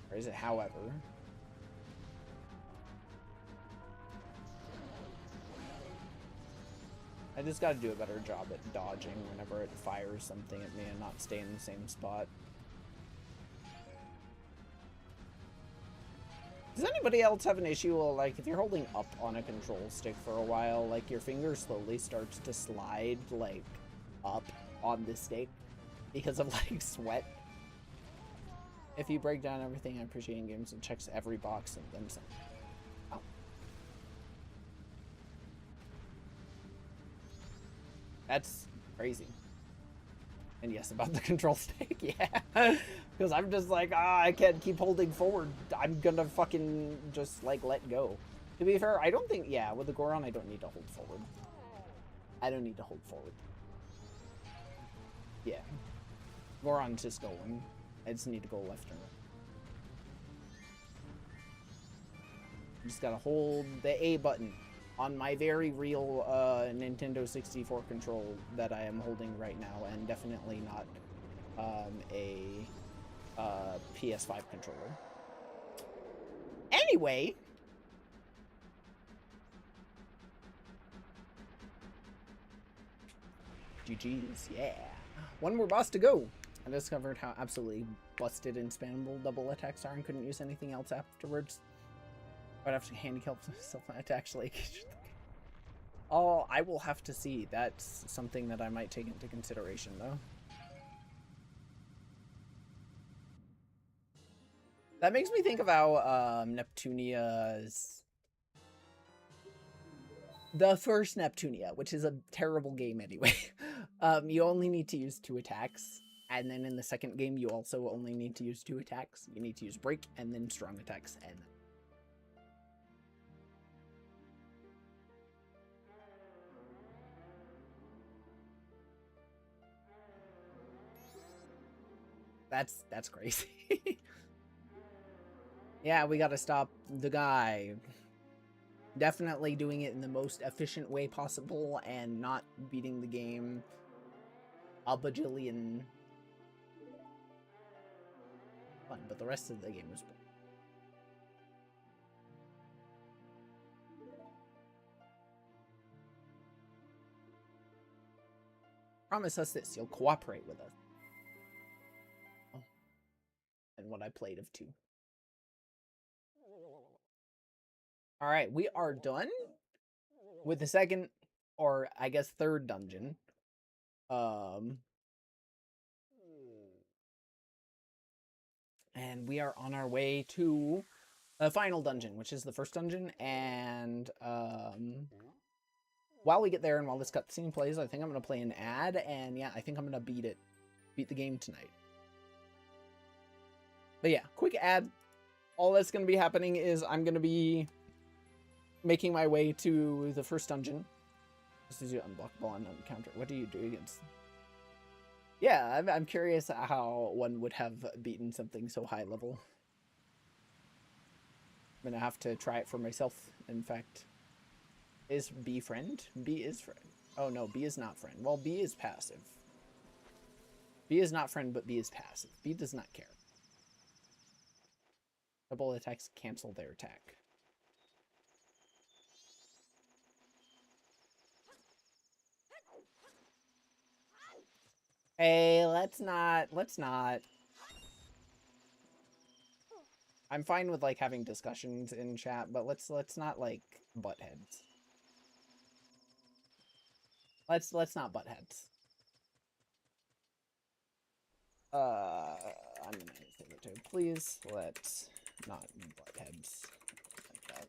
Or is it however? I just gotta do a better job at dodging whenever it fires something at me and not stay in the same spot. Does anybody else have an issue, like, if you're holding up on a control stick for a while, like, your finger slowly starts to slide, like, up on the stick because of, like, sweat? If you break down everything I appreciate in games, it checks every box and then some. Oh. That's crazy. And yes, about the control stick, yeah. Because I'm just like, I can't keep holding forward. I'm gonna fucking just, like, let go. To be fair, I don't think, yeah, with the Goron, I don't need to hold forward. I don't need to hold forward. Yeah. Goron's just going. I just need to go left and right. I just gotta hold the A button on my very real Nintendo 64 control that I am holding right now, and definitely not a PS5 controller. Anyway, GG's, yeah. One more boss to go. I discovered how absolutely busted and spammable double attacks are and couldn't use anything else afterwards. I'd have to handicap myself to actually. Oh, I will have to see. That's something that I might take into consideration, though. That makes me think of how Neptunia's... The first Neptunia, which is a terrible game anyway. You only need to use 2 attacks. And then in the second game, you also only need to use 2 attacks. You need to use break and then strong attacks. And that's crazy. Yeah, we gotta stop the guy. Definitely doing it in the most efficient way possible and not beating the game a bajillion. Fun, but the rest of the game was. Promise us this, you'll cooperate with us. Oh. And what I played of 2. Alright, we are done with the second, or I guess third dungeon. And we are on our way to the final dungeon, which is the first dungeon, and while we get there and while this cutscene plays, I think I'm going to play an ad, and yeah, I think I'm going to beat the game tonight. But yeah, quick ad. All that's going to be happening is I'm going to be making my way to the first dungeon. This is unblockable and encounter. What do you do against? Yeah, I'm curious how one would have beaten something so high level. I'm gonna have to try it for myself. In fact, is B friend? B is friend. Oh no, B is not friend. Well, B is passive. B is not friend, but B is passive. B does not care. Double attacks cancel their attack. Hey, let's not. I'm fine with, like, having discussions in chat, but let's not, like, butt heads. Let's not butt heads. I'm gonna say that too. Please, let's not butt heads like that.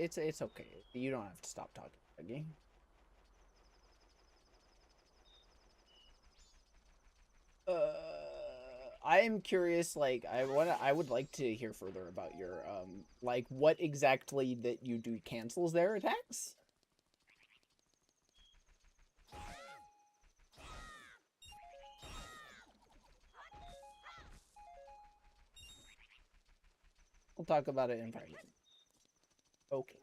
it's okay. You don't have to stop talking, Dougie. I am curious, like, I would like to hear further about your, like, what exactly that you do cancels their attacks? We'll talk about it in private. Okay.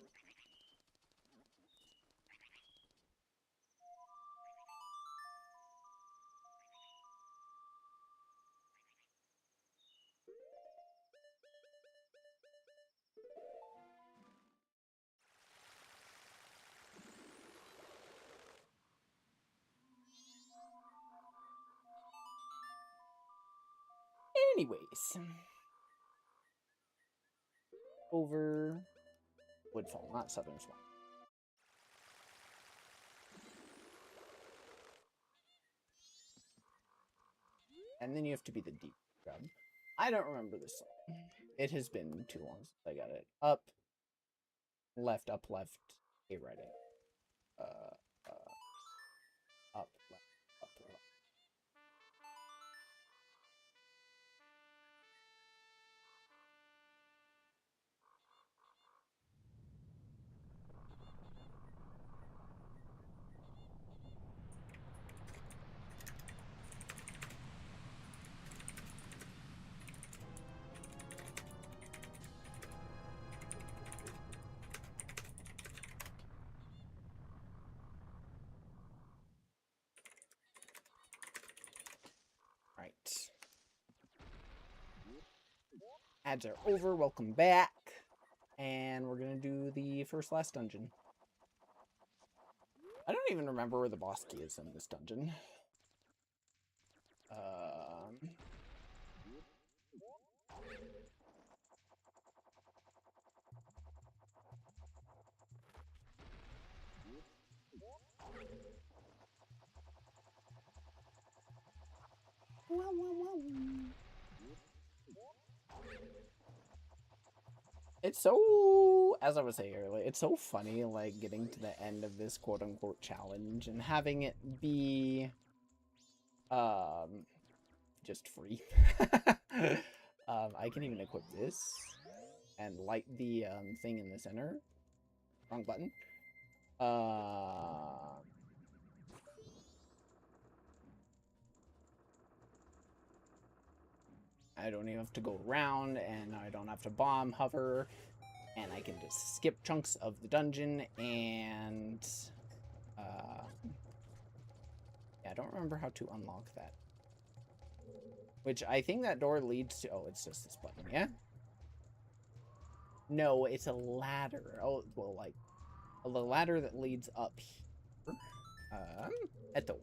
Anyways. Over Woodfall, not Southern Swamp. And then you have to be the deep grab. I don't remember this song. It has been too long since I got it. Up, left, A right, up, left, up, left. Right. Ads are over. Welcome back. And we're going to do the last dungeon. I don't even remember where the boss key is in this dungeon. It's so, as I was saying earlier, it's so funny, like, getting to the end of this quote-unquote challenge and having it be, just free. I can even equip this and light the, thing in the center. Wrong button. I don't even have to go around, and I don't have to bomb, hover, and I can just skip chunks of the dungeon, and, yeah, I don't remember how to unlock that. Which, I think that door leads to, oh, it's just this button, yeah? No, it's a ladder. Oh, well, like, the ladder that leads up here. At the...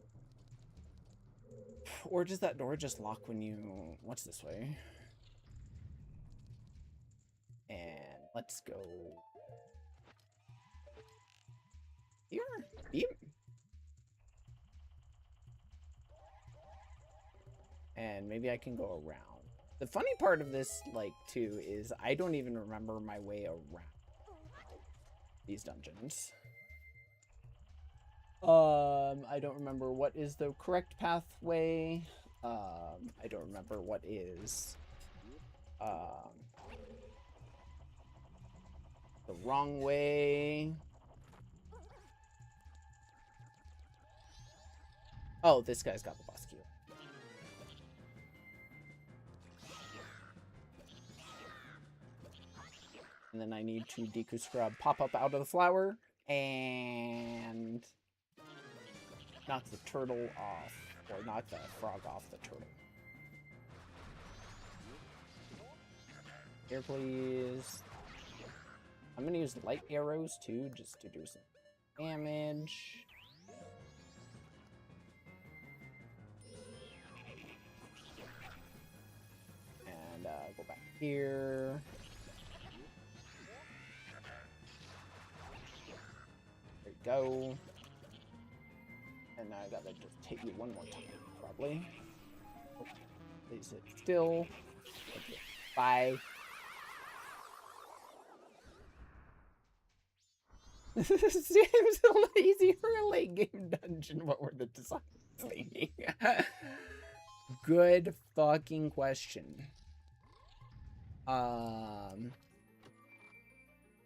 Or does that door just lock when you... What's this way? And let's go... Here? Here? And maybe I can go around. The funny part of this, like, too, is I don't even remember my way around these dungeons. I don't remember what is the correct pathway. I don't remember what is, the wrong way. Oh, this guy's got the boss key. And then I need to Deku Scrub pop up out of the flower and knock the turtle off, or knock the frog off the turtle. Here, please. I'm gonna use light arrows too, just to do some damage. And go back here. There you go. And now I gotta just hit you one more time, probably. Oh, please sit still. Okay. Bye. Seems a little easier late game dungeon. What were the designs thinking? Good fucking question. I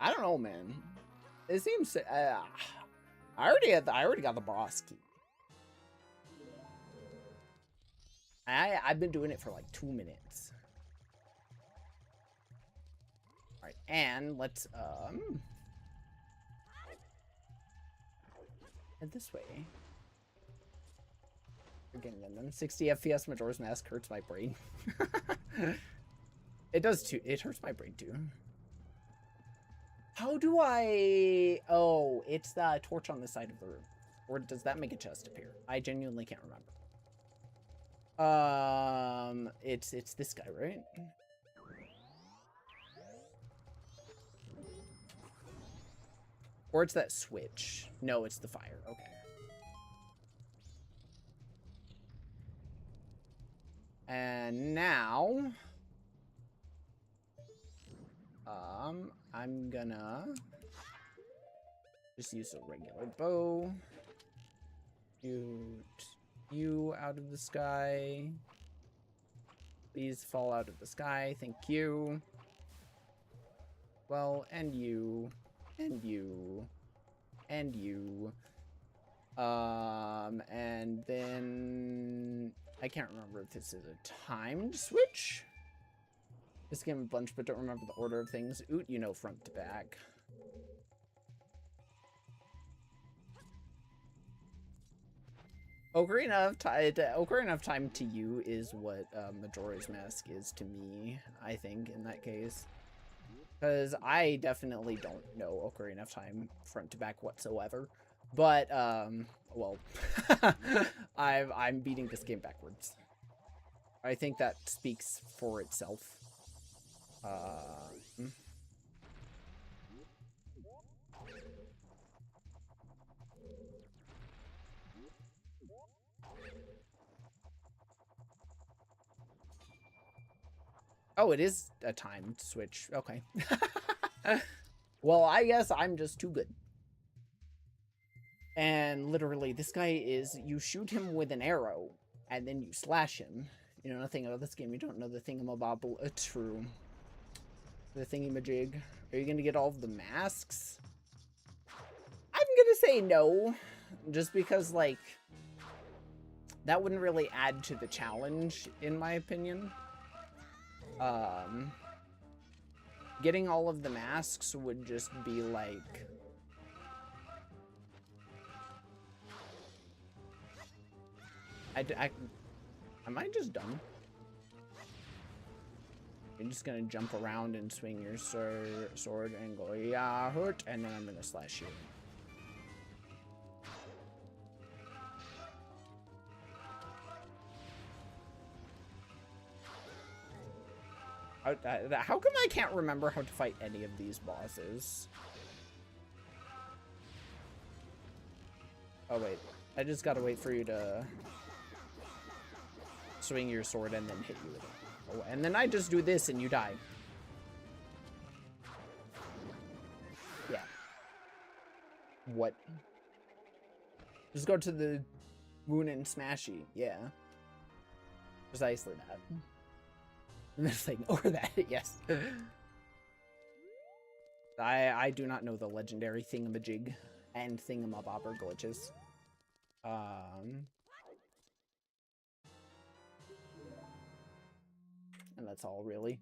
don't know, man. It seems I already got the boss key. I've been doing it for like 2 minutes. All right, and let's head this way. We're getting them. 60 FPS Majora's Mask hurts my brain. It does too. It hurts my brain too. How do I... Oh, it's the torch on the side of the room. Or does that make a chest appear? I genuinely can't remember. It's this guy, right? Or it's that switch. No, it's the fire. Okay. And now... I'm gonna just use a regular bow. Shoot you out of the sky. Please fall out of the sky. Thank you. Well, and you. And you. And you. And then I can't remember if this is a timed switch. This game a bunch, but don't remember the order of things. Oot, you know, front to back. Ocarina of Time to you is what Majora's Mask is to me, I think, in that case. Because I definitely don't know Ocarina of Time front to back whatsoever. But, well, I'm beating this game backwards. I think that speaks for itself. Oh, it is a timed switch. Okay. Well, I guess I'm just too good. And literally, this guy is, you shoot him with an arrow, and then you slash him. You know nothing about this game. You don't know the thingamabobble. True. The thingamajig. Are you gonna get all of the masks? I'm gonna say no. Just because, like, that wouldn't really add to the challenge, in my opinion. Getting all of the masks would just be like... Am I just dumb? You're just gonna jump around and swing your sword and go, yeah, hurt, and then I'm gonna slash you. How come I can't remember how to fight any of these bosses? Oh, wait. I just gotta wait for you to swing your sword and then hit you with it. Oh, and then I just do this and you die. Yeah. What? Just go to the moon and smashy. Yeah. Precisely that. And then like, or that, yes. I do not know the legendary thingamajig and thingamabobber glitches. And that's all, really.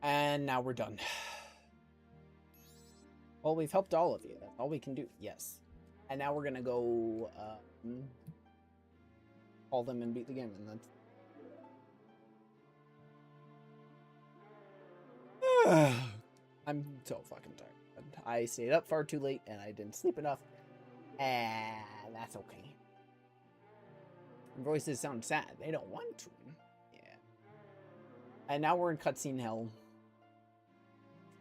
And now we're done. Well, we've helped all of you. That's all we can do. Yes. And now we're gonna go call them and beat the game, and that's... I'm so fucking tired. I stayed up far too late, and I didn't sleep enough. And that's okay. Voices sound sad. They don't want to. Yeah. And now we're in cutscene hell.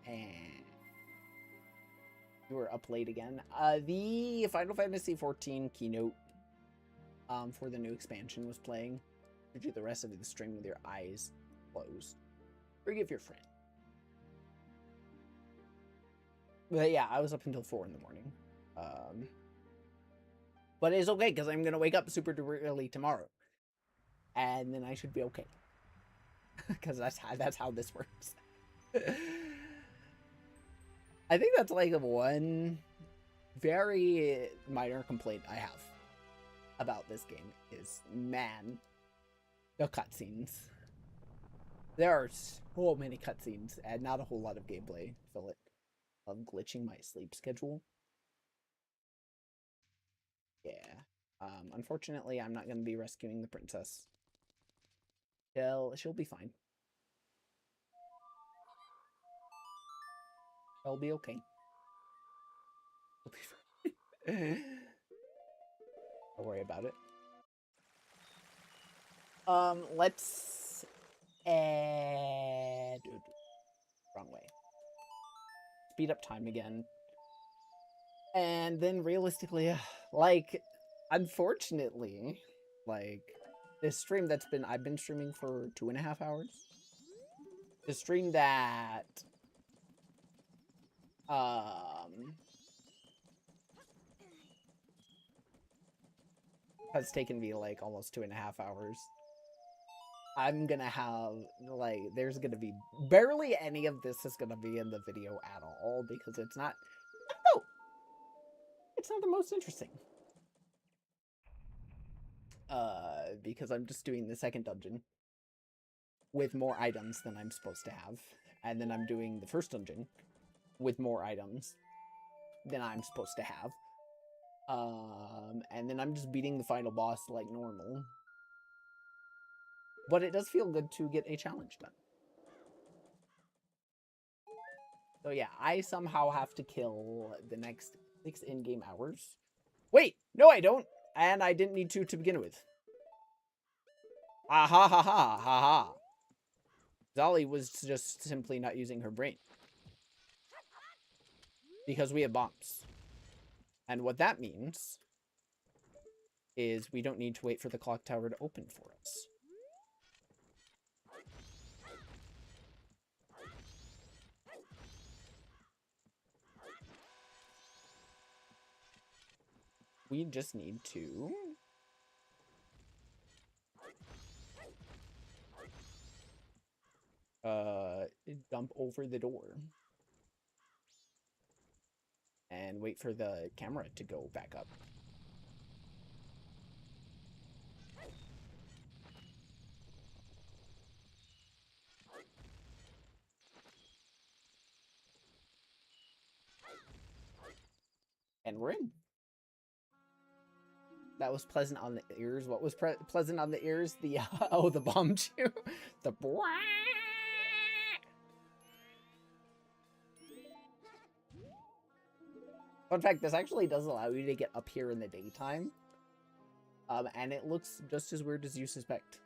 And You were up late again. The Final Fantasy XIV keynote for the new expansion was playing. You do the rest of the stream with your eyes closed. Forgive your friend. But yeah, I was up until 4 in the morning. But it's okay because I'm gonna wake up super duper early tomorrow, and then I should be okay. Because that's how this works. I think that's like one very minor complaint I have about this game is, man, the cutscenes. There are so many cutscenes and not a whole lot of gameplay. Feel it of glitching my sleep schedule. Yeah. Unfortunately, I'm not going to be rescuing the princess. She'll be fine. I'll be okay. I'll be fine. Don't worry about it. Let's add... Wrong way. Speed up time again. And then realistically, like, unfortunately, like, this stream that's I've been streaming for 2.5 hours. The stream that, has taken me, like, almost 2.5 hours. I'm gonna have, like, there's gonna be barely any of this is gonna be in the video at all, because it's not, I don't know, it's not the most interesting. Because I'm just doing the second dungeon with more items than I'm supposed to have. And then I'm doing the first dungeon with more items than I'm supposed to have. And then I'm just beating the final boss like normal. But it does feel good to get a challenge done. So yeah, I somehow have to kill the next 6 in-game hours. Wait, no I don't! And I didn't need to begin with. Ah ha ha ha ha ha. Zolly was just simply not using her brain. Because we have bombs. And what that means is we don't need to wait for the clock tower to open for us. We just need to... dump over the door. And wait for the camera to go back up. And we're in. That was pleasant on the ears. What was pleasant on the ears? The, oh, the bomb chew. The... Fun fact, this actually does allow you to get up here in the daytime. And it looks just as weird as you suspect.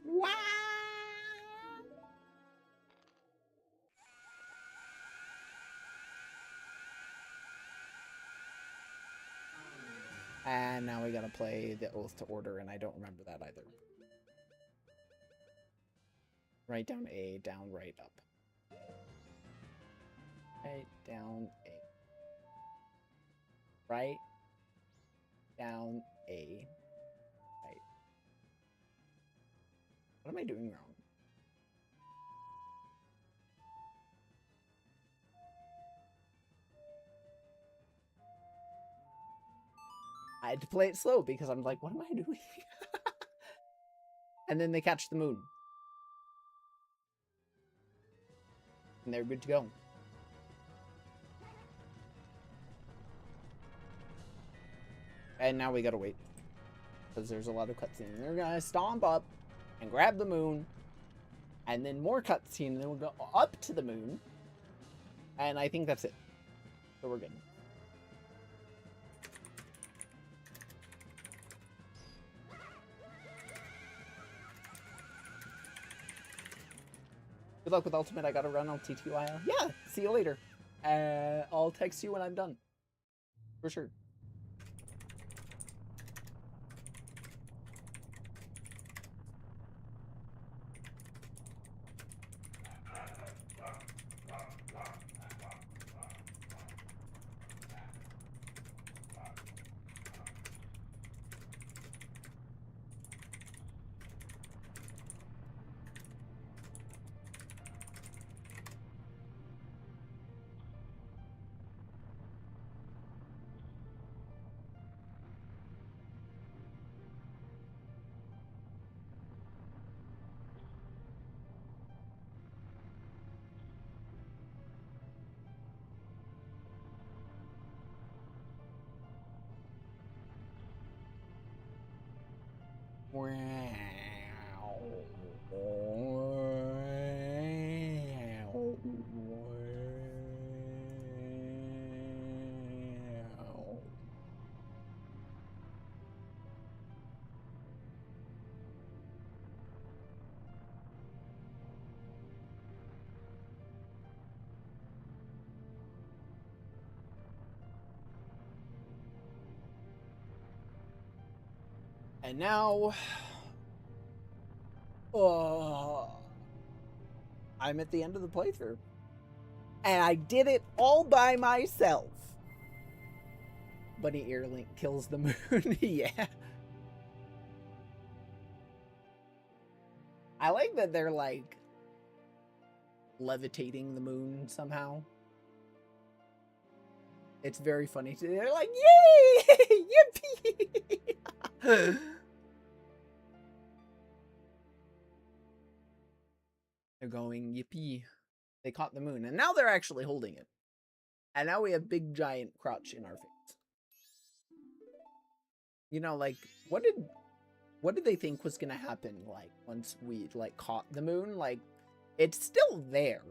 Wow! And now we gotta play the Oath to Order, and I don't remember that either. Right, down A, down, right, up. Right, down, A. Right, down, A. Right. What am I doing wrong? I had to play it slow because I'm like, what am I doing? And then they catch the moon. And they're good to go. And now we gotta wait. Because there's a lot of cutscene. They're gonna stomp up and grab the moon. And then more cutscene. And then we'll go up to the moon. And I think that's it. So we're good. Good luck with Ultimate. I gotta run. I'll TTYL. Yeah, see you later. I'll text you when I'm done. For sure. And now, I'm at the end of the playthrough. And I did it all by myself. Bunny Earlink kills the moon. Yeah. I like that they're like levitating the moon somehow. It's very funny. They're like, yay! Yippee! They're going, yippee. They caught the moon. And now they're actually holding it. And now we have big giant crotch in our face. You know, like, what did they think was gonna happen, like, once we, like, caught the moon? Like, it's still there.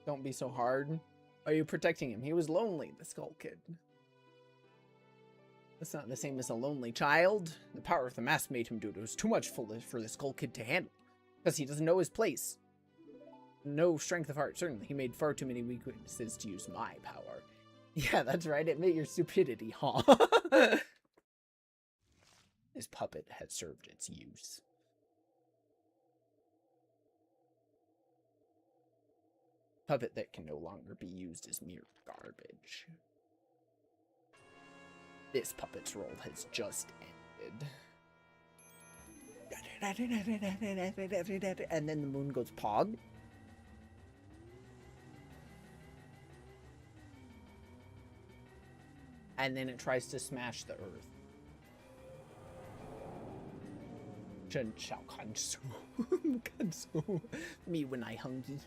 Don't be so hard. Are you protecting him? He was lonely, the Skull Kid. That's not the same as a lonely child. The power of the mask made him do it. It was too much for the Skull Kid to handle. Because he doesn't know his place. No strength of heart, certainly. He made far too many weaknesses to use my power. Yeah, that's right. Admit your stupidity, huh? This puppet has served its use. Puppet that can no longer be used as mere garbage. This puppet's role has just ended. And then the moon goes pog. And then it tries to smash the earth. Chen shall consume. Consume me when I hungry.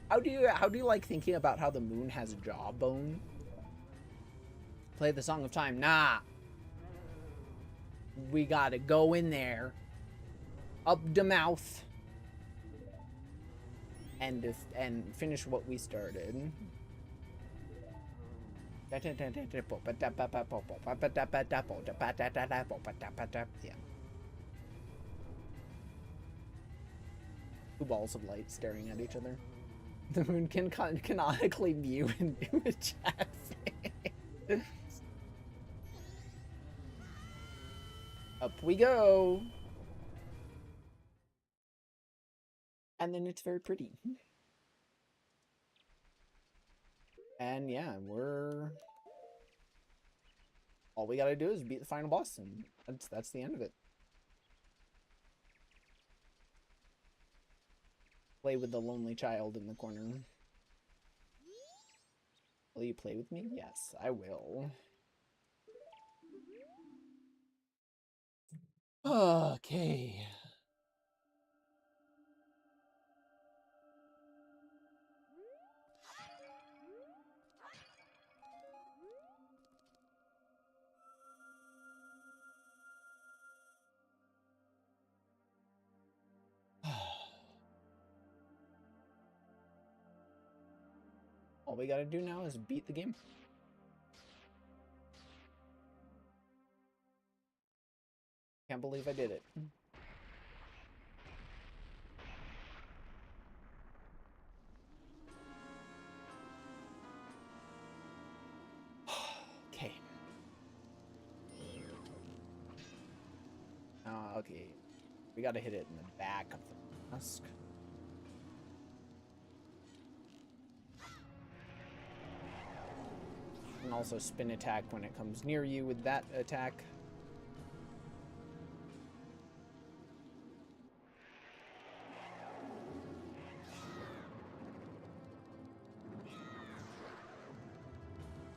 How do you like thinking about how the moon has jawbone? Play the Song of Time. Nah. We gotta go in there. Up the mouth. And finish what we started. Yeah. Two balls of light staring at each other. The moon can canonically view an image as Up we go. And then it's very pretty. And yeah, all we gotta do is beat the final boss, and that's the end of it. Play with the lonely child in the corner. Will you play with me? Yes, I will. Okay. All we gotta do now is beat the game. Can't believe I did it. Okay. Okay. We gotta hit it in the back of the mask. And also spin attack when it comes near you with that attack.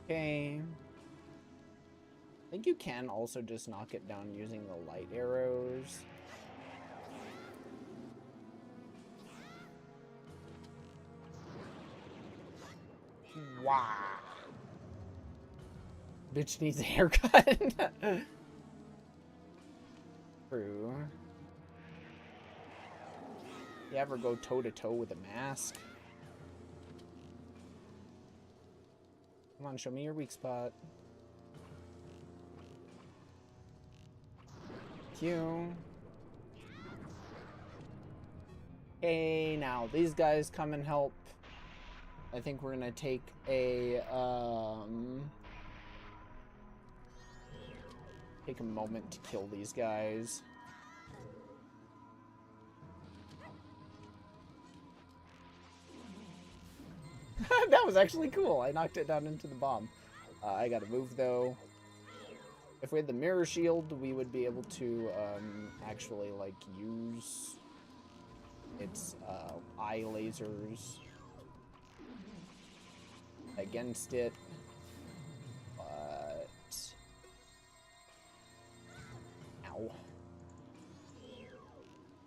Okay. I think you can also just knock it down using the light arrows. Wow. Bitch needs a haircut. True. You ever go toe to toe with a mask? Come on, show me your weak spot. Q. Okay, now these guys come and help. I think we're gonna take a take a moment to kill these guys. That was actually cool. I knocked it down into the bomb. I gotta move though. If we had the mirror shield, we would be able to actually like use its eye lasers against it. But ow.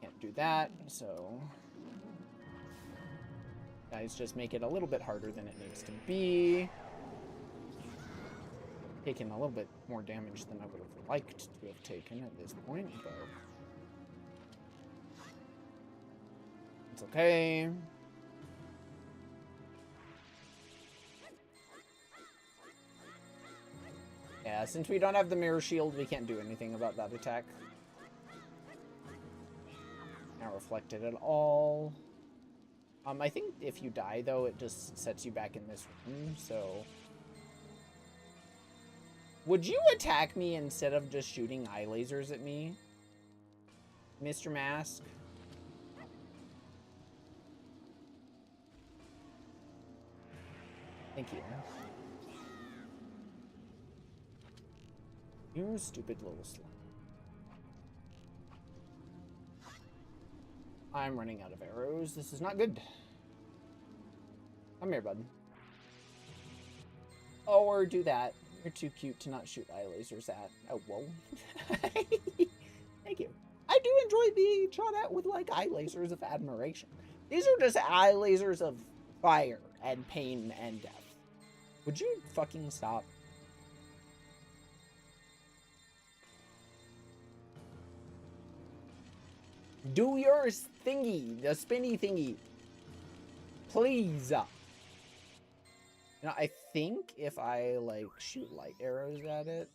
Can't do that, so guys just make it a little bit harder than it needs to be. Taken a little bit more damage than I would have liked to have taken at this point, but it's okay. Yeah, since we don't have the mirror shield, we can't do anything about that attack. Not reflected at all. I think if you die, though, it just sets you back in this room, so... Would you attack me instead of just shooting eye lasers at me, Mr. Mask? Thank you. You stupid little slut. I'm running out of arrows. This is not good. Come here, bud. Oh, or do that. You're too cute to not shoot eye lasers at. Oh, whoa. Thank you. I do enjoy being shot at with, like, eye lasers of admiration. These are just eye lasers of fire and pain and death. Would you fucking stop? Do your thingy, the spinny thingy. Please. You know, I think if I, like, shoot light arrows at it...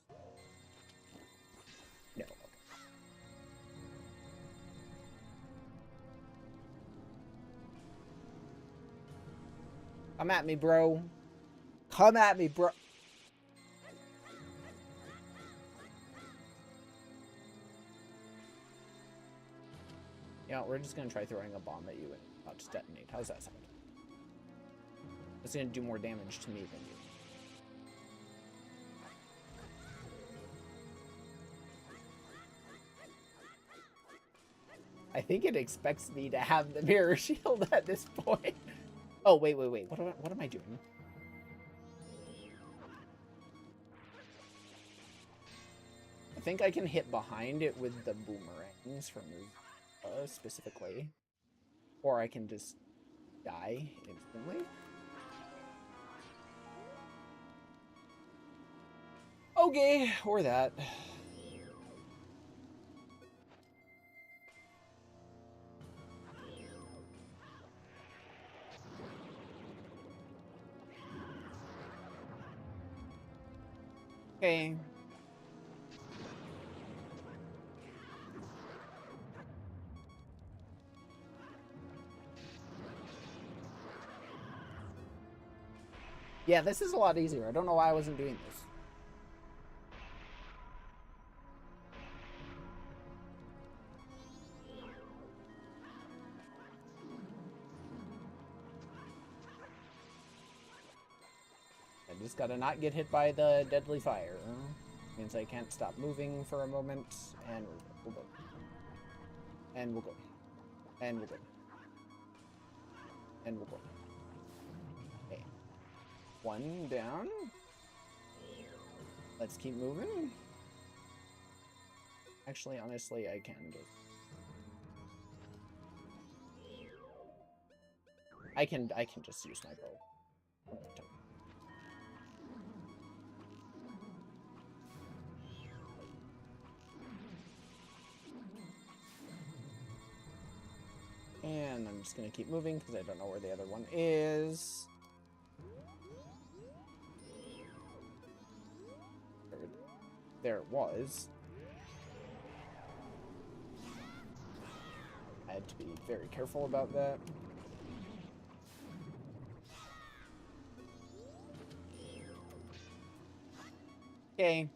No. Okay. Come at me, bro. Come at me, bro. You know, we're just gonna try throwing a bomb at you and not just detonate. How's that sound? It's gonna do more damage to me than you. I think it expects me to have the mirror shield at this point. Oh, wait. What am I doing? I think I can hit behind it with the boomerangs from specifically. Or I can just die instantly. Okay, or that. Okay. Yeah, this is a lot easier. I don't know why I wasn't doing this. I just gotta not get hit by the deadly fire. Means I can't stop moving for a moment, and we'll go. And we'll go. And we'll go. And we'll go. Okay. One down. Let's keep moving. Actually, honestly, I can just... I can just use my bow. And I'm just gonna keep moving because I don't know where the other one is. There it was. I had to be very careful about that. Okay.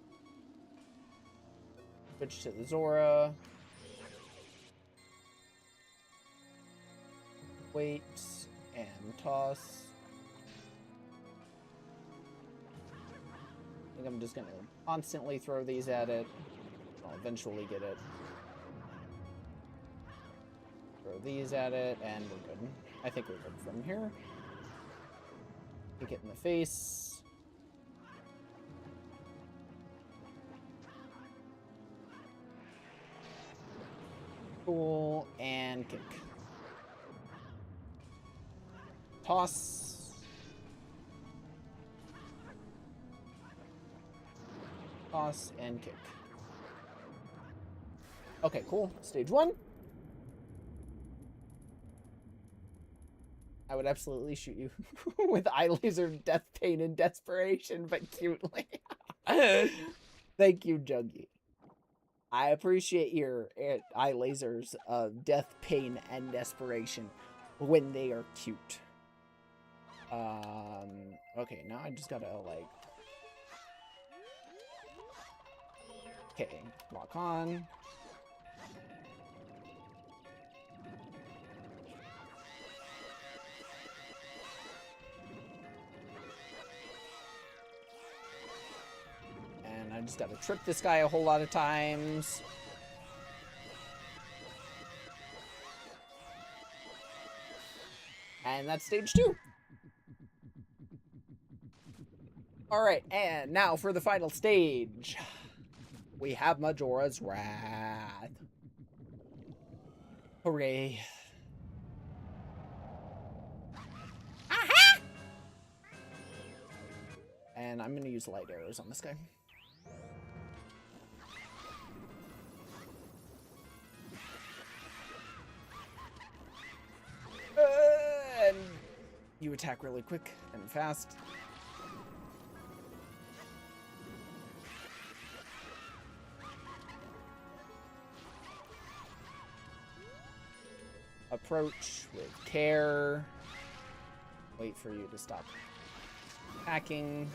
Switch to the Zora. Wait and toss. I think I'm just gonna constantly throw these at it. I'll eventually get it. Throw these at it, and we're good. I think we're good from here. Kick it in the face. Cool, and kick. Toss. Toss and kick. Okay, cool. Stage 1. I would absolutely shoot you with eye laser, death, pain, and desperation, but cutely. Thank you, Juggy. I appreciate your eye lasers of death, pain, and desperation when they are cute. Okay, now I just gotta, like... Okay, lock on. And I just gotta trip this guy a whole lot of times. And that's stage 2. Alright, and now for the final stage. We have Majora's Wrath. Hooray. Aha! And I'm gonna use light arrows on this guy. And you attack really quick and fast. Approach with care. Wait for you to stop attacking.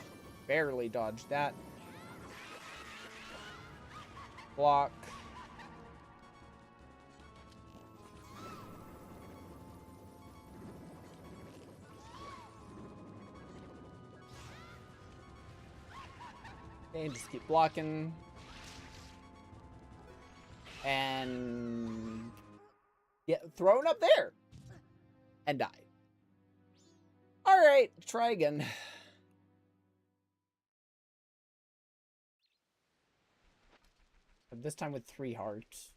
Barely dodged that. Block. Okay, just keep blocking. And get thrown up there. And die. Alright, try again. This time with 3 hearts.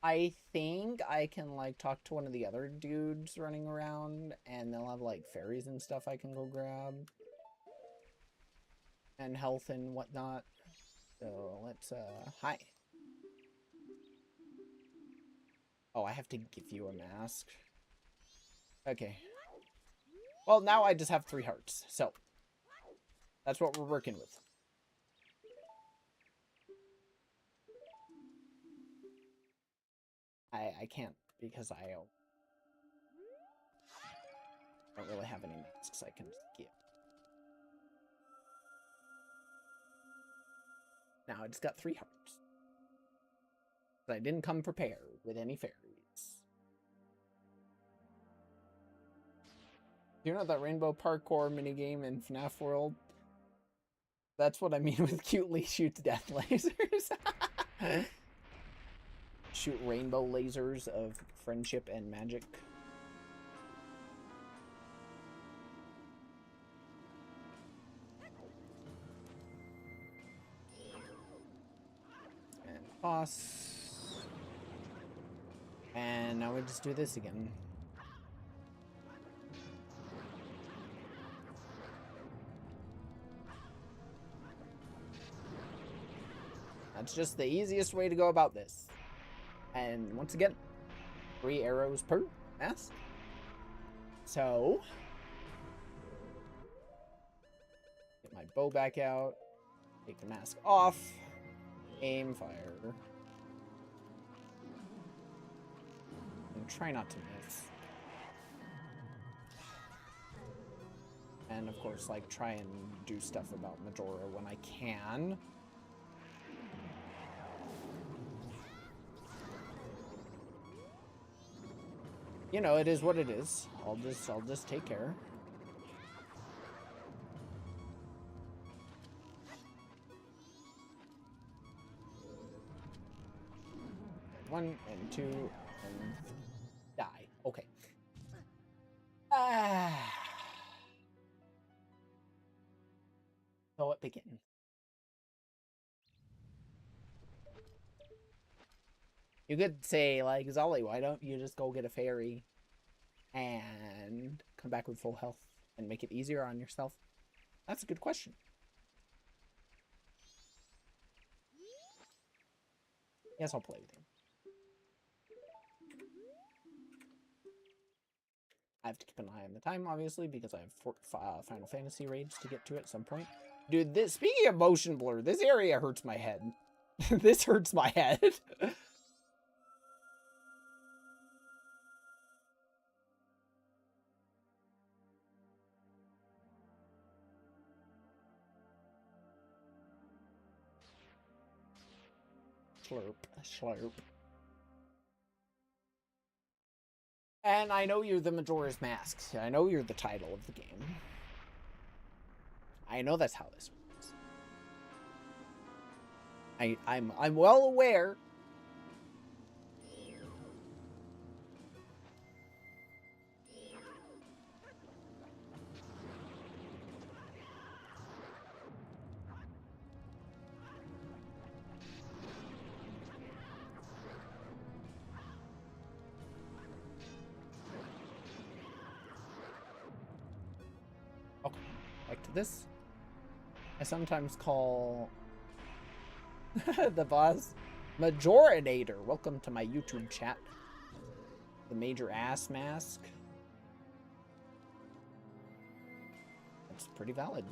I think I can, like, talk to one of the other dudes running around, and they'll have, like, fairies and stuff I can go grab. And health and whatnot. So, let's, hi. Oh, I have to give you a mask. Okay. Well, now I just have 3 hearts, so. That's what we're working with. I can't because I don't really have any masks I can give. Now it's got 3 hearts. But I didn't come prepared with any fairies. You know that rainbow parkour minigame in FNAF World? That's what I mean with cutely shoots death lasers. Shoot rainbow lasers of friendship and magic. And toss. And now we just do this again. That's just the easiest way to go about this. And once again, 3 arrows per mask. So, get my bow back out, take the mask off, aim, fire, and try not to miss. And of course, like, try and do stuff about Majora when I can. You know, it is what it is. I'll just take care. One and 2 and die. Okay. So it begins. You could say, like, Zolly, why don't you just go get a fairy and come back with full health and make it easier on yourself? That's a good question. Yes, I'll play with him. I have to keep an eye on the time, obviously, because I have Final Fantasy raids to get to at some point. Dude, this, speaking of motion blur, this area hurts my head. This hurts my head. Slurp, slurp. And I know you're the Majora's Mask. I know you're the title of the game. I know that's how this works. I'm well aware. Like to this. I sometimes call the boss Majorinator. Welcome to my YouTube chat. The major ass mask. That's pretty valid.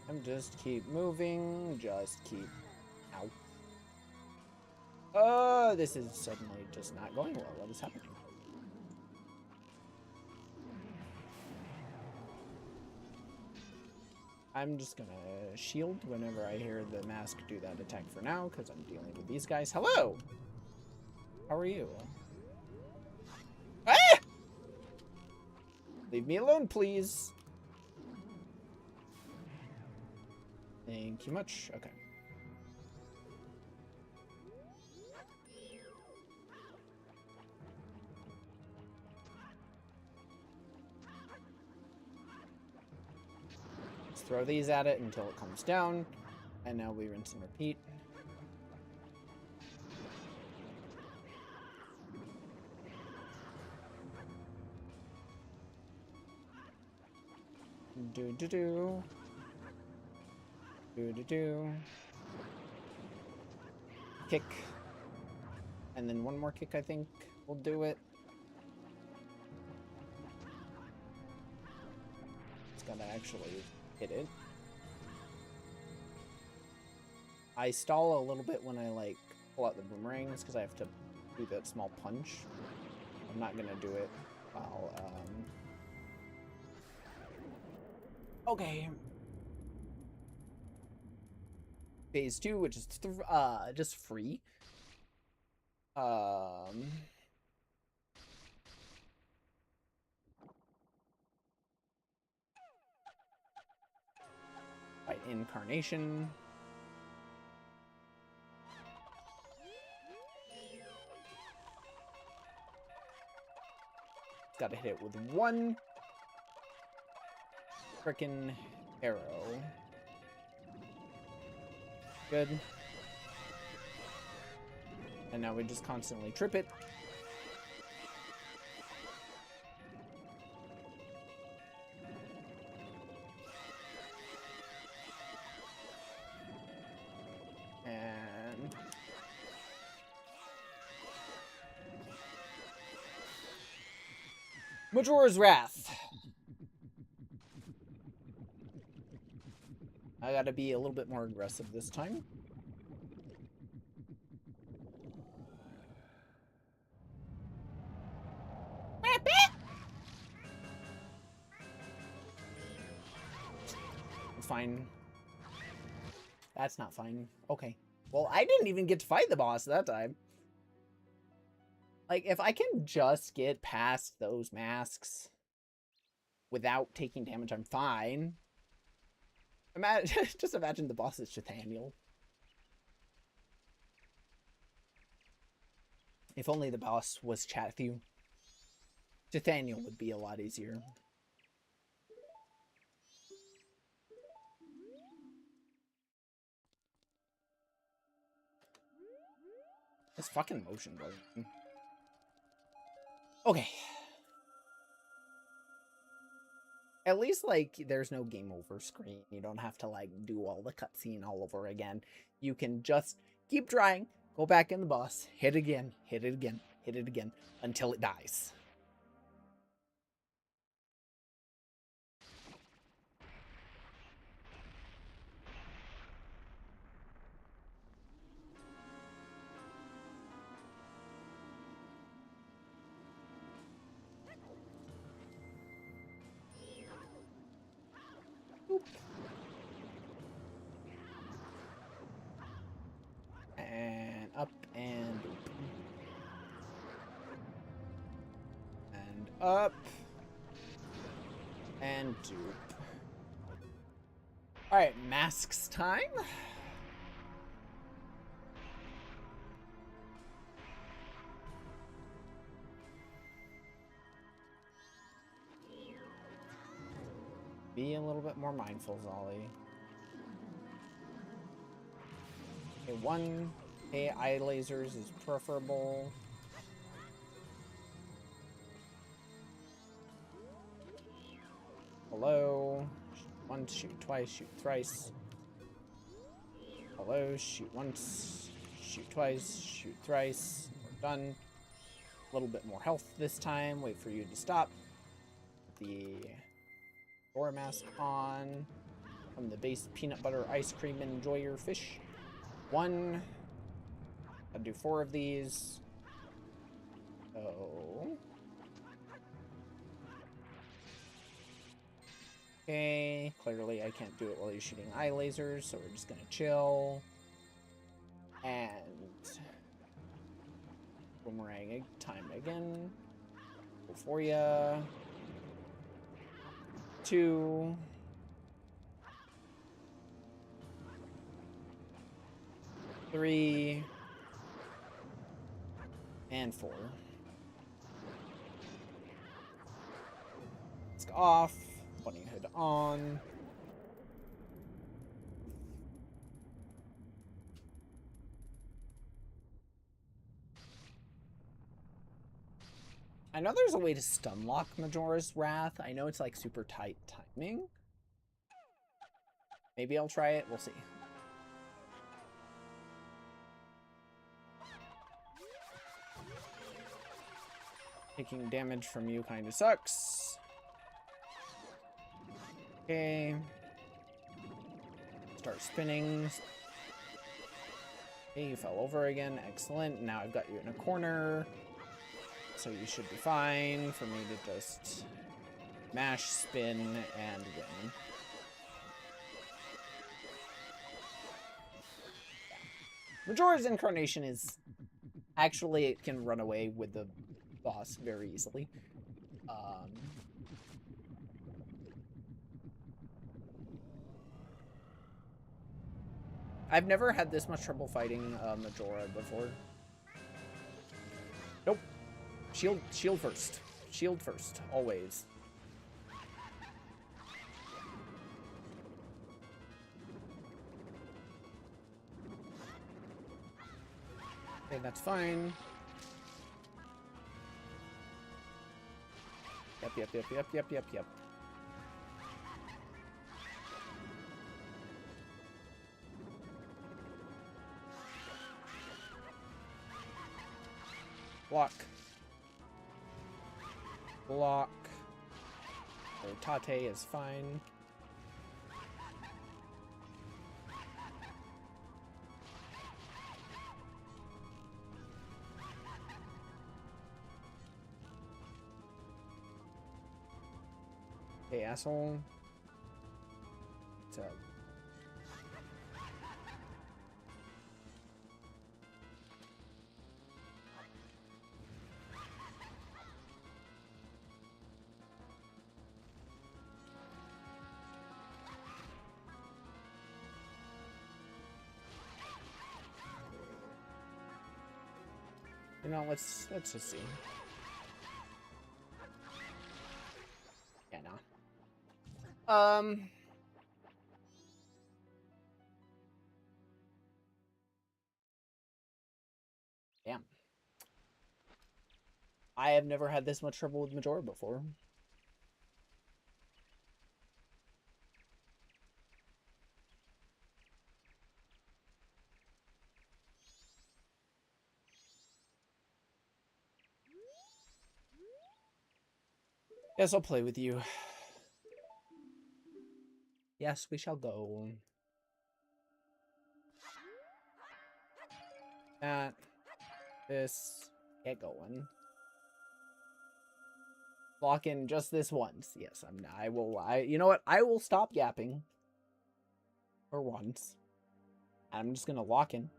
And just keep moving. Just keep. Ow. This is suddenly just not going well. What is happening? I'm just gonna shield whenever I hear the mask do that attack for now, because I'm dealing with these guys. Hello! How are you? Ah! Leave me alone, please. Thank you much. Okay. Throw these at it until it comes down, and now we rinse and repeat. Do. Kick. And then one more kick, I think, will do it. Gotta actually hit it. I stall a little bit when I like pull out the boomerangs because I have to do that small punch. I'm not gonna do it while okay. Phase 2, which is just free. By incarnation. Gotta hit it with one frickin' arrow. Good. And now we just constantly trip it. And Majora's Wrath. I gotta be a little bit more aggressive this time. Fine. That's not fine. Okay. Well, I didn't even get to fight the boss that time. Like, if I can just get past those masks without taking damage, I'm fine. Just imagine the boss is Nathaniel. If only the boss was Chatthew. Nathaniel would be a lot easier. This fucking motion broken. Okay. At least, like, there's no game over screen. You don't have to, like, do all the cutscene all over again. You can just keep trying, go back in the boss, hit it again, hit it again, hit it again, until it dies. Boop. And up and boop. And up. And dupe. Alright, masks time. Be a little bit more mindful, Zolly. Okay, one eye lasers is preferable. Hello. Shoot once, shoot twice, shoot thrice. Hello, shoot once, shoot twice, shoot thrice. We're done. A little bit more health this time. Wait for you to stop. The Majora mask on. From the base peanut butter ice cream enjoyer fish. One. I'll do 4 of these. Oh. Okay, clearly I can't do it while you're shooting eye lasers, so we're just gonna chill. And boomerang time again. Go for ya. 2. 3. And 4. Mask off. Bunny hood on. I know there's a way to stun lock Majora's Wrath. I know it's like super tight timing. Maybe I'll try it. We'll see. Taking damage from you kind of sucks. Okay. Start spinning. Okay, you fell over again. Excellent. Now I've got you in a corner. So you should be fine for me to just mash, spin, and win. Majora's Incarnation is... Actually, it can run away with the boss very easily. I've never had this much trouble fighting Majora before. Nope. Shield first. Shield first, always. Okay, that's fine. Yep. Block. Block. So Tate is fine. Hey, asshole. What's up? You know, let's just see. Yeah, no. Damn. I have never had this much trouble with Majora before. Yes, I'll play with you. Yes, we shall go. That. This. Get going. Lock in just this once. Yes, you know what? I will stop yapping. For once. I'm just gonna lock in.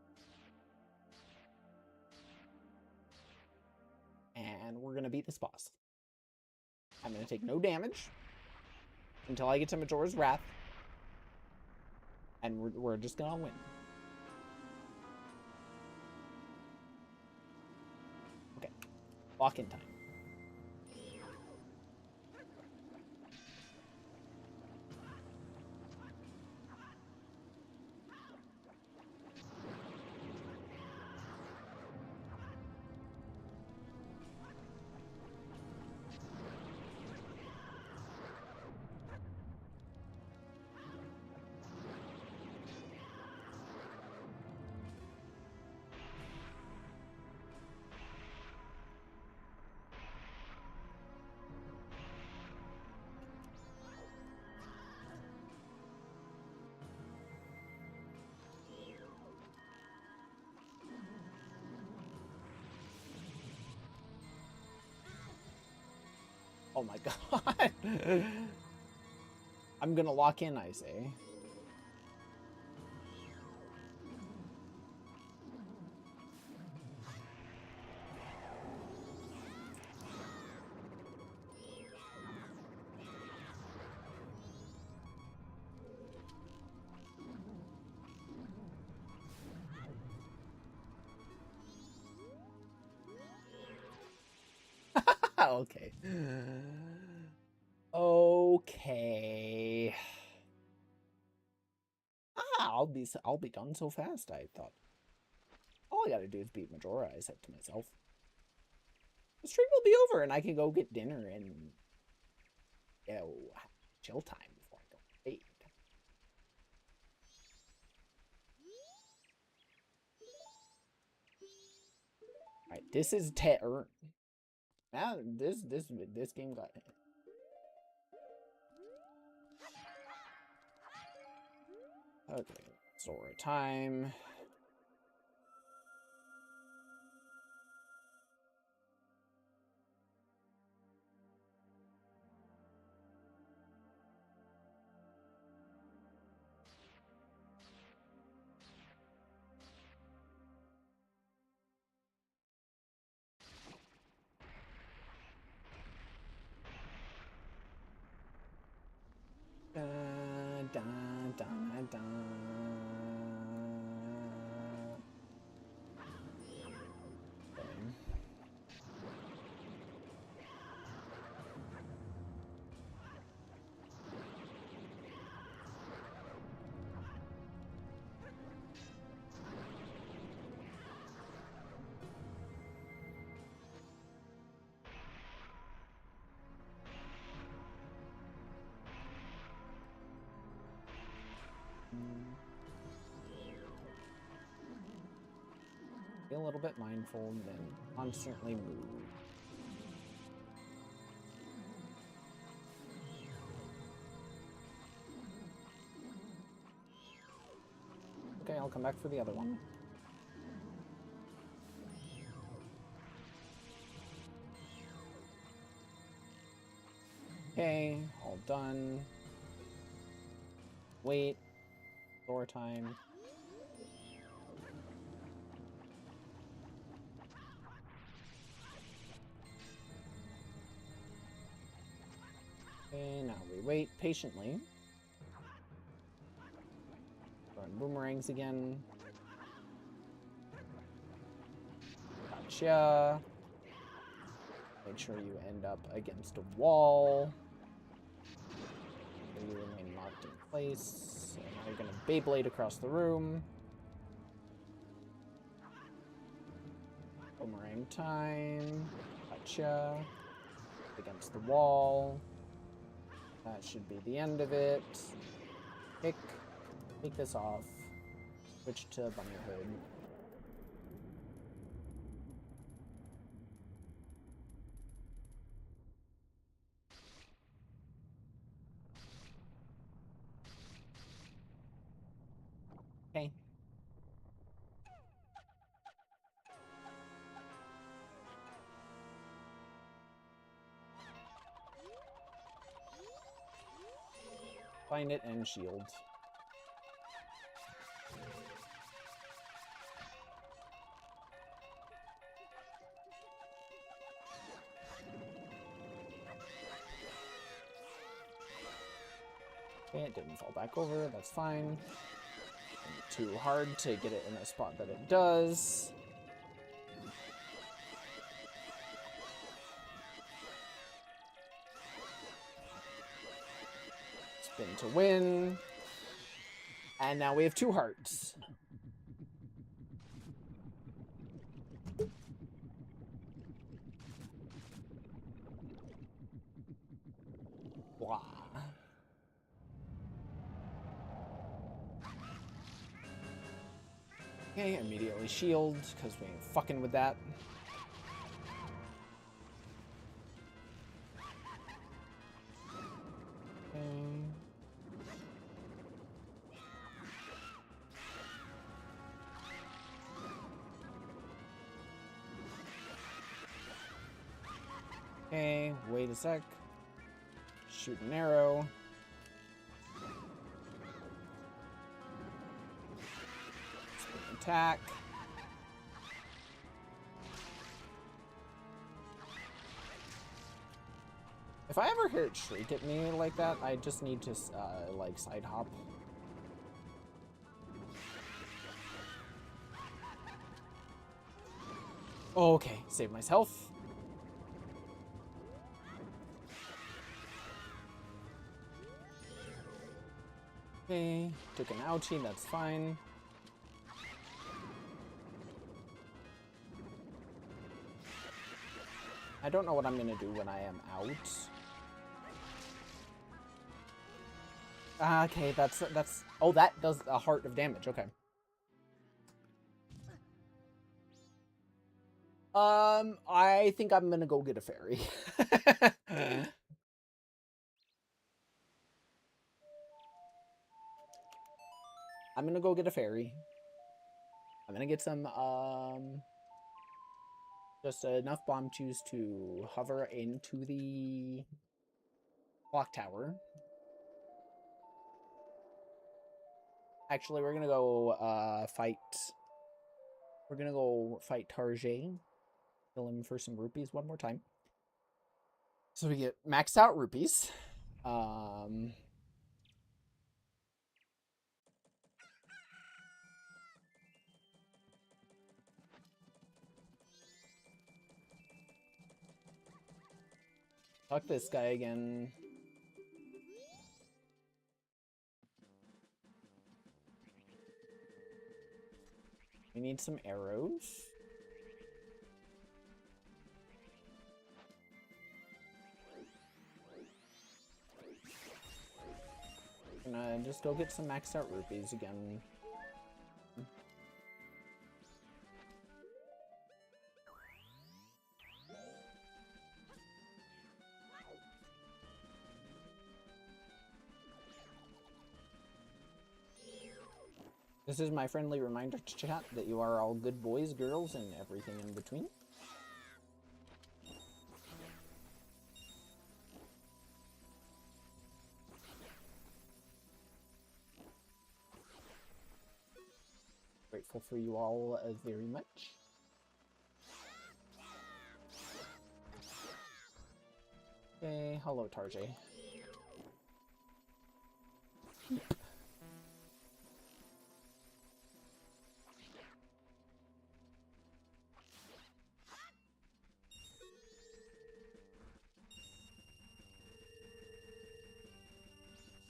And we're gonna beat this boss. I'm gonna take no damage until I get to Majora's Wrath. And we're just gonna win. Okay. Lock in time. Oh my god. I'm gonna lock in, I say. Okay. Okay. I'll be done so fast, I thought. All I gotta do is beat Majora, I said to myself. The stream will be over and I can go get dinner and chill time before I go to bed. Alright, this is now this game got Okay, Zora time. Dun, dun, dun, dun. Okay. Be a little bit mindful and then constantly move. Okay, I'll come back for the other one. Okay, all done. Wait. Door time. Okay, now we wait patiently. Throwing boomerangs again. Gotcha. Make sure you end up against a wall. So you remain locked in place. So now you're gonna Beyblade across the room. Boomerang time. Gotcha. Against the wall. That should be the end of it. Take this off. Switch to Bunny Hood. Okay. Find it and shield. Okay, it didn't fall back over, that's fine. Too hard to get it in a spot that it does. Spin to win. And now we have 2 hearts. Blah. Okay, immediately shield, because we ain't fucking with that. Okay. Okay, wait a sec. Shoot an arrow. Spin attack. If I ever hear it shriek at me like that, I just need to, like, side hop. Oh, okay, save myself. Okay, took an ouchie, that's fine. I don't know what I'm gonna do when I am out. Okay, that's, oh, that does a heart of damage, okay. I think I'm gonna go get a fairy. I'm gonna go get a fairy. I'm gonna get some, just enough bomb chews to hover into the clock tower. Actually, we're gonna go, fight... We're gonna go fight Tarjay. Kill him for some rupees one more time. So we get maxed out rupees. Fuck this guy again. We need some arrows. Gonna just go get some maxed out rupees again. This is my friendly reminder to chat that you are all good boys, girls, and everything in between. Grateful for you all very much. Okay, hello Tarjay.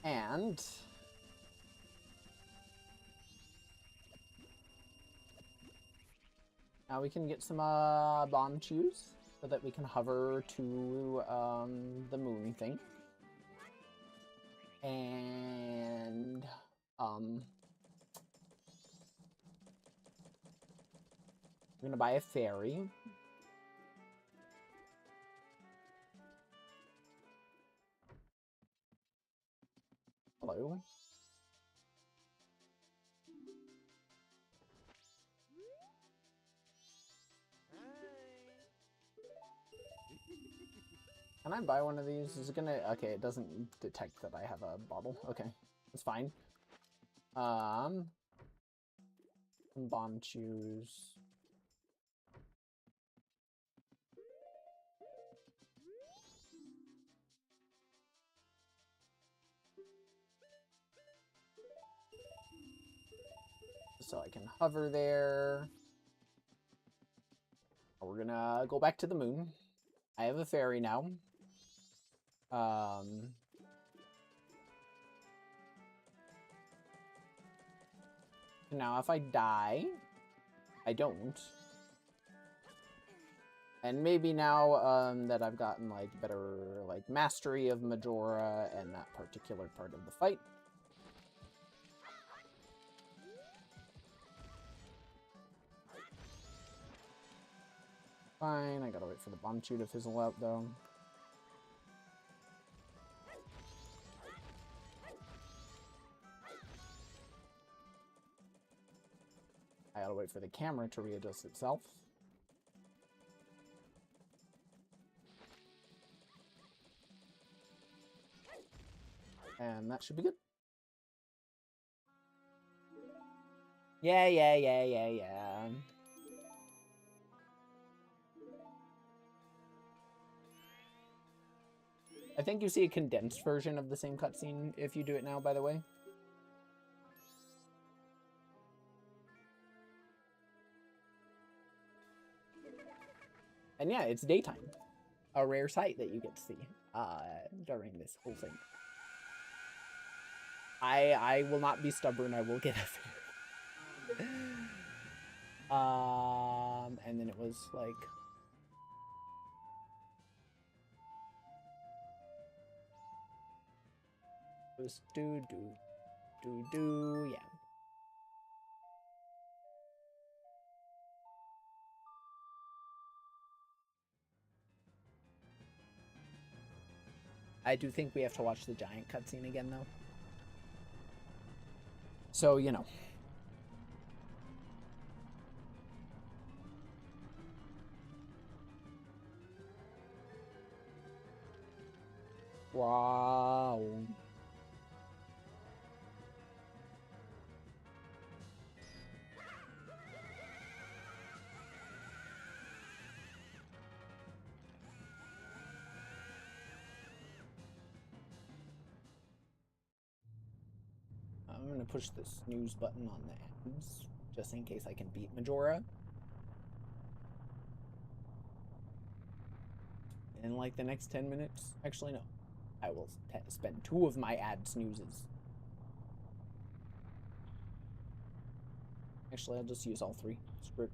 And now we can get some bomb chews so that we can hover to the moon thing. And I'm gonna buy a fairy. Hello. Can I buy one of these? Is it gonna... Okay, it doesn't detect that I have a bottle. Okay, that's fine. Some bomb chews. So I can hover there. We're gonna go back to the moon. I have a fairy now. Now if I die, I don't. And maybe now that I've gotten like better like mastery of Majora and that particular part of the fight, fine, I gotta wait for the bomb chew to fizzle out though. I gotta wait for the camera to readjust itself. And that should be good. Yeah. I think you see a condensed version of the same cutscene if you do it now, by the way. And yeah, it's daytime. A rare sight that you get to see during this whole thing. I will not be stubborn. I will get a fairy. And then it was like... It was do, yeah. I do think we have to watch the giant cutscene again, though. So, you know. Wow. I'm gonna push the snooze button on the ends, just in case I can beat Majora. In like the next 10 minutes. Actually, no. I will spend 2 of my ad snoozes. Actually, I'll just use all 3. Screw it.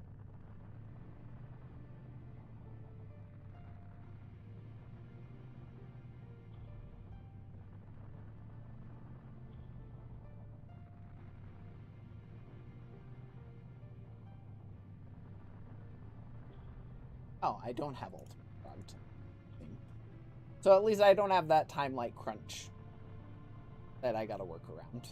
Oh, I don't have ultimate front thing. So at least I don't have that time like crunch that I gotta work around.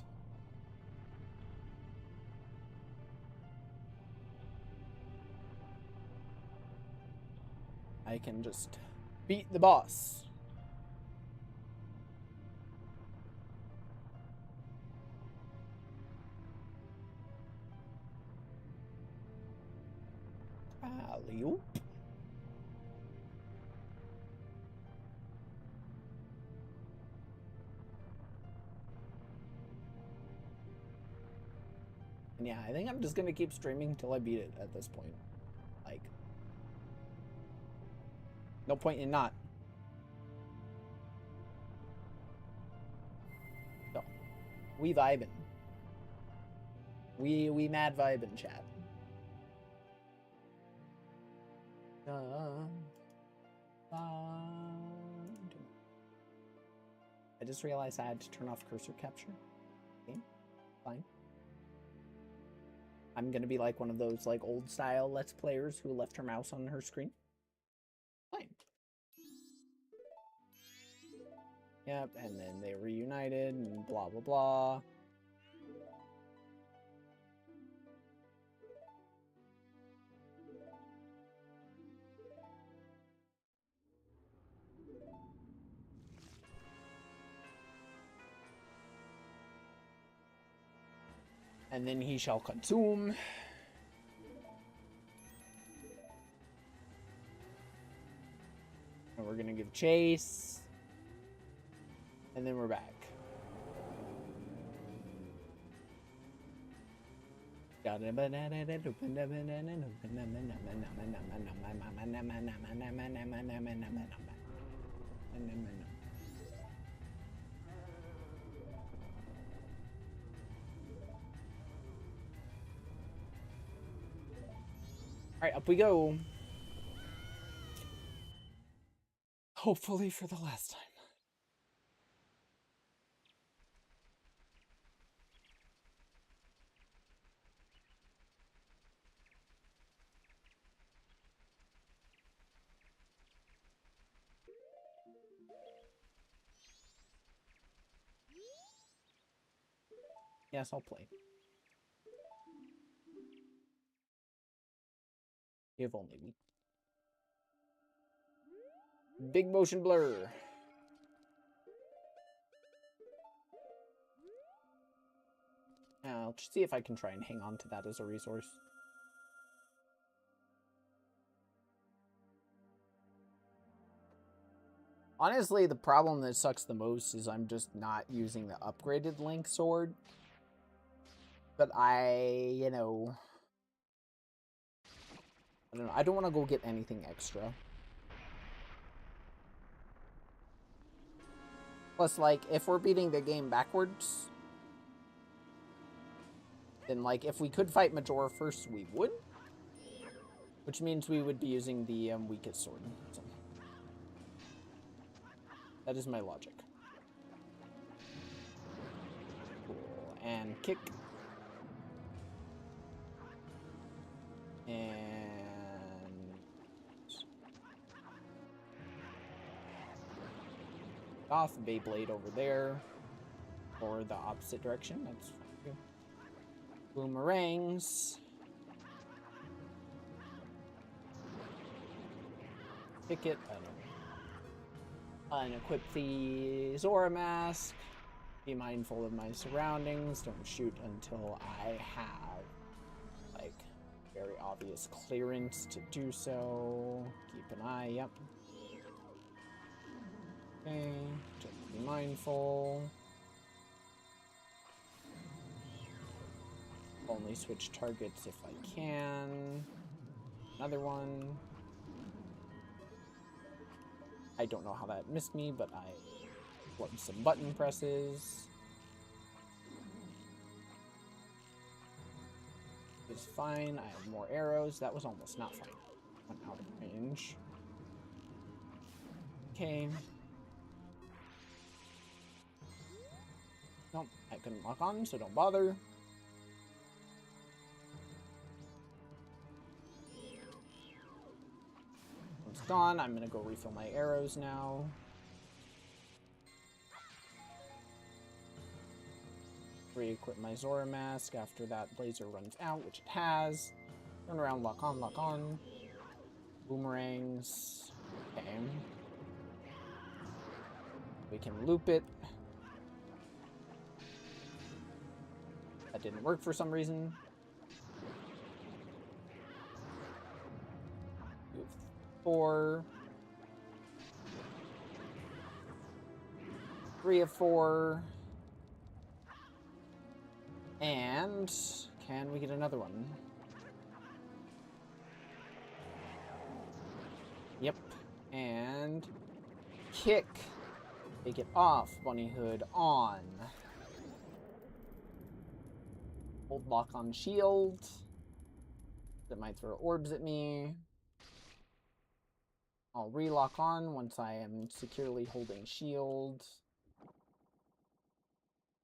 I can just beat the boss. Alley-oop. And yeah, I think I'm just gonna keep streaming until I beat it at this point. Like, no point in not. So, we vibin'. We mad vibin', chat. I just realized I had to turn off cursor capture. Okay, fine. I'm gonna be like one of those like old style Let's Players who left her mouse on her screen. Fine. Yep, and then they reunited and blah blah blah. And then he shall consume. And we're gonna give chase. And then we're back. Alright, up we go. Hopefully for the last time. Yes, I'll play. If only me. Big motion blur. I'll just see if I can try and hang on to that as a resource. Honestly, the problem that sucks the most is I'm just not using the upgraded Link sword. But I don't know, I don't want to go get anything extra. Plus, like, if we're beating the game backwards, then, like, if we could fight Majora first, we would. Which means we would be using the weakest sword. So, that is my logic. Cool. And kick. And off Beyblade over there, or the opposite direction. That's fine. Boomerangs. Pick it. Unequip the Zora mask. Be mindful of my surroundings. Don't shoot until I have, like, very obvious clearance to do so. Keep an eye. Yep. Okay. Just be mindful. Only switch targets if I can. Another one. I don't know how that missed me, but I want some button presses. It's fine. I have more arrows. That was almost not fine. Went out of range. Okay. Nope, I couldn't lock on, so don't bother. It's gone. I'm gonna go refill my arrows now. Re-equip my Zora mask after that blazer runs out, which it has. Turn around, lock on, lock on. Boomerangs. Okay. We can loop it. That didn't work for some reason. 4. 3 of 4. And can we get another one? Yep. And kick. Take it off. Bunny hood on. Hold lock on shield. That might throw orbs at me. I'll relock on once I am securely holding shield.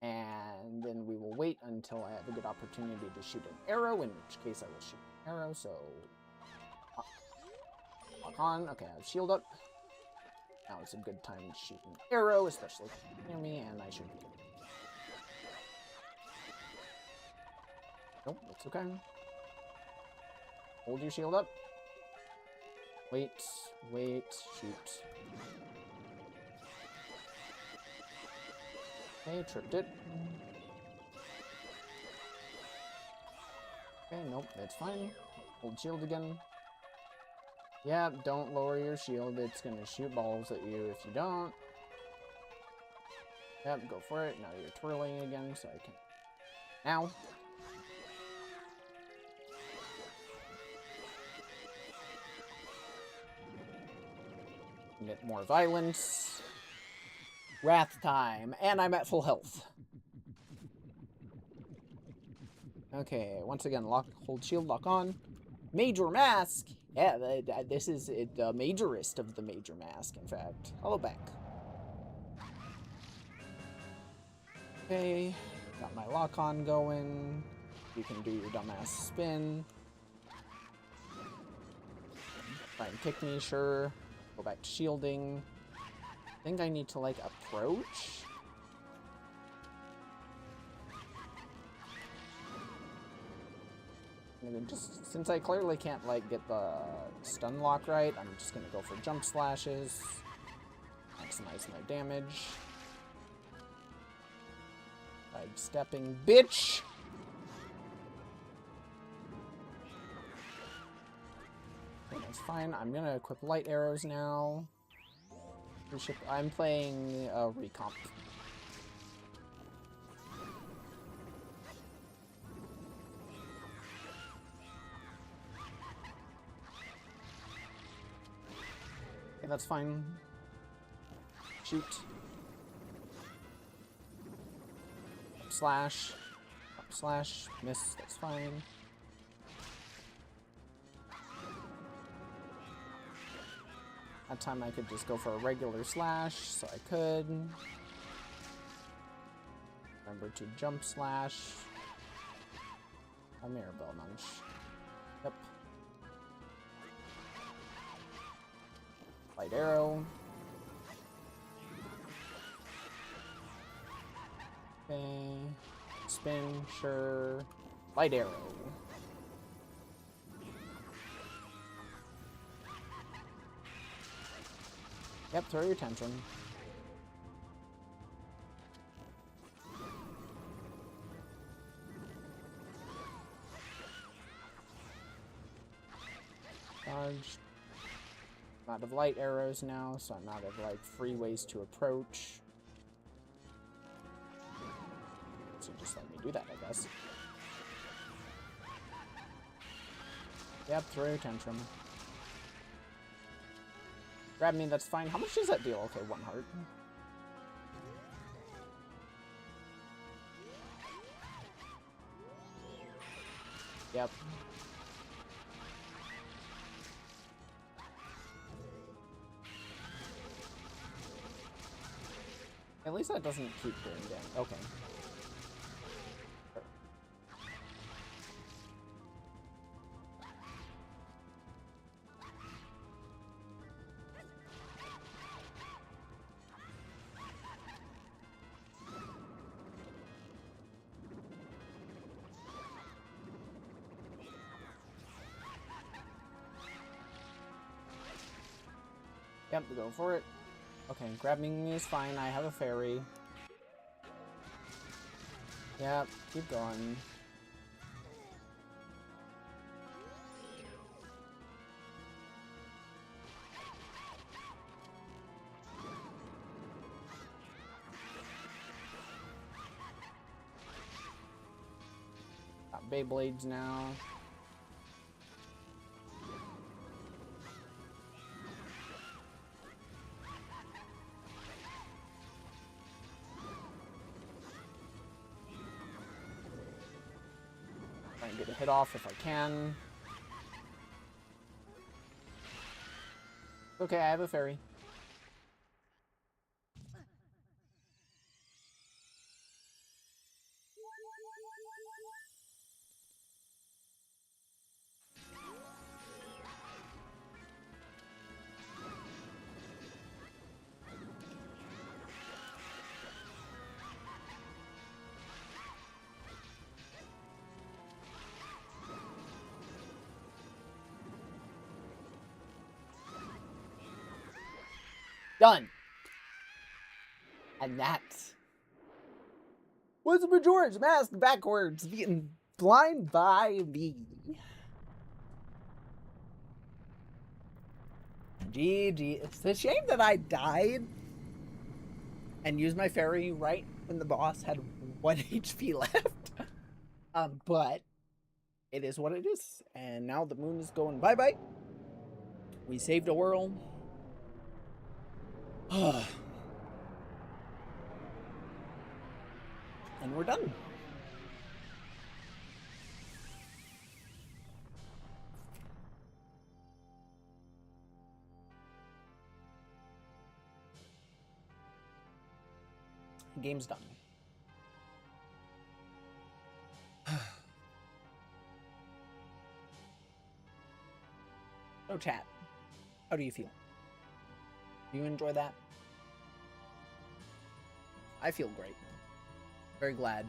And then we will wait until I have a good opportunity to shoot an arrow, in which case I will shoot an arrow, so... Lock on. Okay, I have shield up. Now it's a good time to shoot an arrow, especially near me, and I should be good. Nope, that's okay. Hold your shield up. Wait, wait, shoot. Okay, tripped it. Okay, nope, that's fine. Hold shield again. Yeah, don't lower your shield. It's gonna shoot balls at you if you don't. Yep, go for it. Now you're twirling again, so I can... Now. Get more violence. Wrath time. And I'm at full health. Okay, once again, lock, hold shield, lock on. Major mask! Yeah, this is the majorist of the major mask, in fact. Hello back. Okay, got my lock on going. You can do your dumbass spin. Try and kick me, sure. Go back to shielding. I think I need to, like, approach. Just since I clearly can't, like, get the stun lock right, I'm just gonna go for jump slashes. Maximize my damage. Sidestepping, bitch! Okay, that's fine. I'm gonna equip light arrows now. I'm playing recomp. Okay, that's fine. Shoot. Up slash. Up slash. Miss. That's fine. That time I could just go for a regular slash, so I could. Remember to jump slash. A Mirabelle Munch. Yep. Light arrow. Okay. Spin, sure. Light arrow. Yep, throw your tantrum. Charged. I'm out of light arrows now, so I'm out of like free ways to approach. So just let me do that, I guess. Yep, throw your tantrum. Grab me, that's fine. How much does that deal? Okay, 1 heart. Yep. At least that doesn't keep doing damage. Okay. Yep, go for it. Okay, grabbing me is fine. I have a fairy. Yep, keep going. Got Beyblades now. Try and get a hit off if I can. Okay, I have a fairy. Done. And that was Majora's Mask backwards, being blind by me. GG. It's a shame that I died and used my fairy right when the boss had 1 HP left. But it is what it is. And now the moon is going bye-bye. We saved a world. And we're done. Game's done. So chat, how do you feel? Do you enjoy that? I feel great. Very glad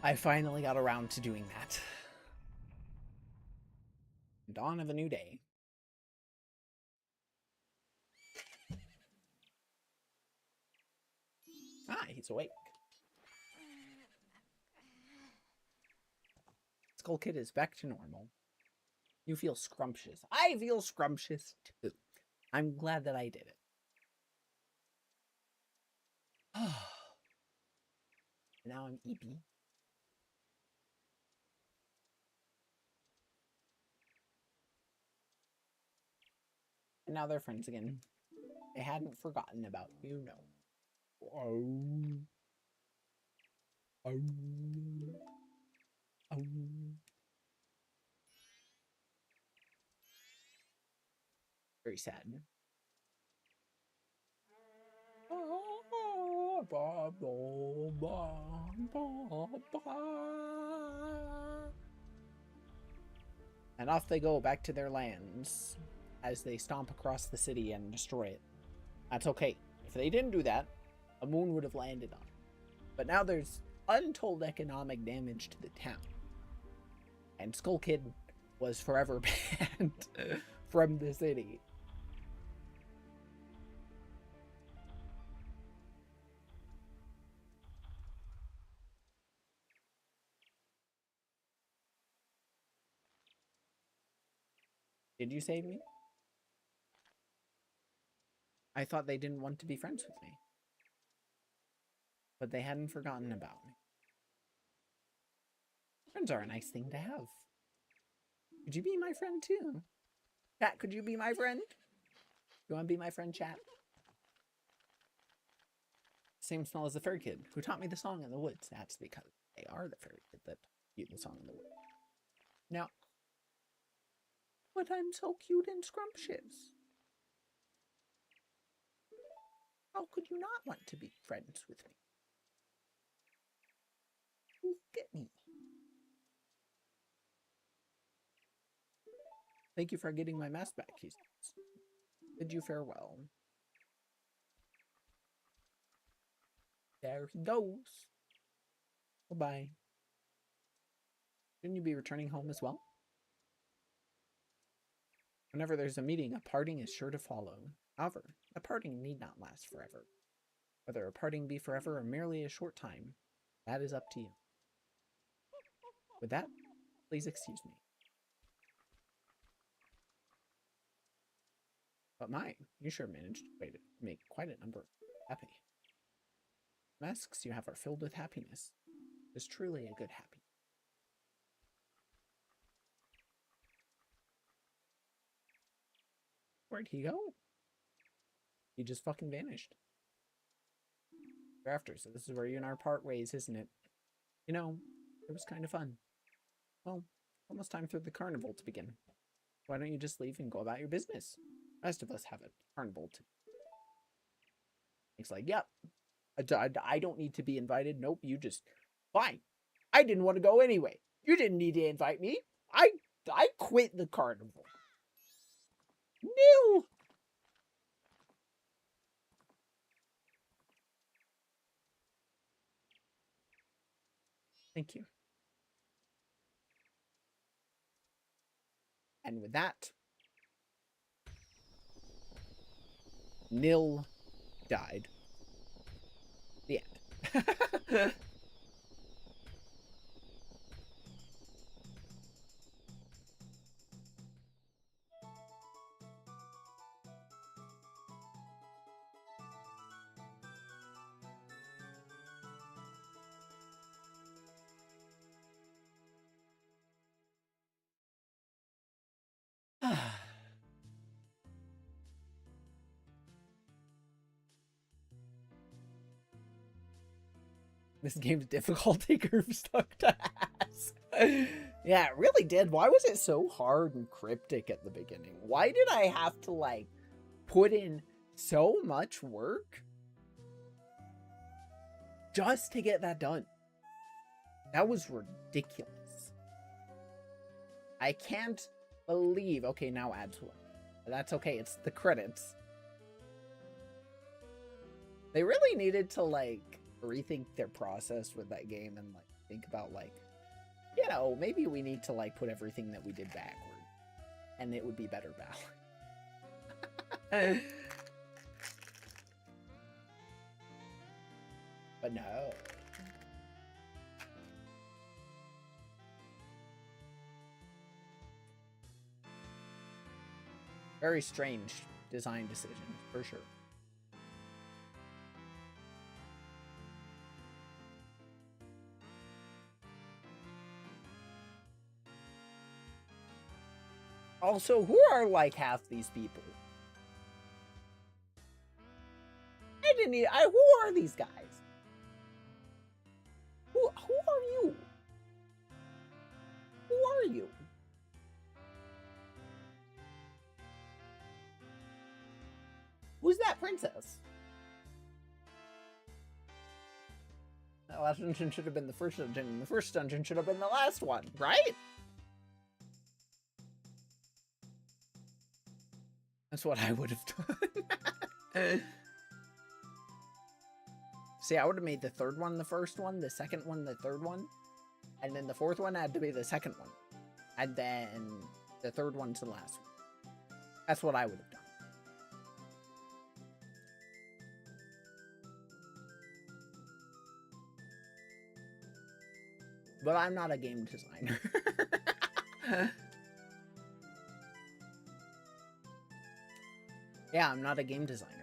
I finally got around to doing that. Dawn of a new day. Ah, he's awake. Skull Kid is back to normal. You feel scrumptious. I feel scrumptious too. I'm glad that I did it. Now I'm eepy. And now they're friends again. They hadn't forgotten about you, no. Oh. Oh. Oh. Very sad. And off they go back to their lands as they stomp across the city and destroy it. That's okay. If they didn't do that, a moon would have landed on it. But now there's untold economic damage to the town. And Skull Kid was forever banned from the city. Did you save me? I thought they didn't want to be friends with me. But they hadn't forgotten about me. Friends are a nice thing to have. Could you be my friend too? Chat, could you be my friend? You want to be my friend, chat? Same smell as the fairy kid who taught me the song in the woods. That's because they are the fairy kid that taught you the song in the woods. Now, but I'm so cute and scrumptious. How could you not want to be friends with me? Look at me. Thank you for getting my mask back, he says. Bid you farewell. There he goes. Bye-bye. Shouldn't you be returning home as well? Whenever there's a meeting, a parting is sure to follow. However, a parting need not last forever. Whether a parting be forever or merely a short time, that is up to you. With that, please excuse me. But my, you sure managed to make quite a number happy. Masks you have are filled with happiness. It is truly a good happy. Where'd he go? He just fucking vanished. After, so this is where you and I part ways, isn't it? You know, it was kind of fun. Well, almost time for the carnival to begin. Why don't you just leave and go about your business? The rest of us have a carnival to. It's like, yep. I don't need to be invited. Nope, you just... Fine. I didn't want to go anyway. You didn't need to invite me. I quit the carnival. No! Thank you. And with that, Nil died. The end. This game's difficulty curve stuck to ass. Yeah, it really did. Why was it so hard and cryptic at the beginning? Why did I have to, like, put in so much work just to get that done? That was ridiculous. I can't believe... Okay, now add to it. That's okay. It's the credits. They really needed to, like, rethink their process with that game and, like, think about, like, you know, maybe we need to, like, put everything that we did backward and it would be better balance. But no. Very strange design decision, for sure. Also, who are, like, half these people? Who are these guys? Who are you? Who are you? Who's that princess? That last dungeon should have been the first dungeon, and the first dungeon should have been the last one, right? That's what I would have done. See, I would have made the third one the first one, the second one the third one, and then the fourth one had to be the second one, and then the third one's the last one. That's what I would have done. But I'm not a game designer. Yeah, I'm not a game designer.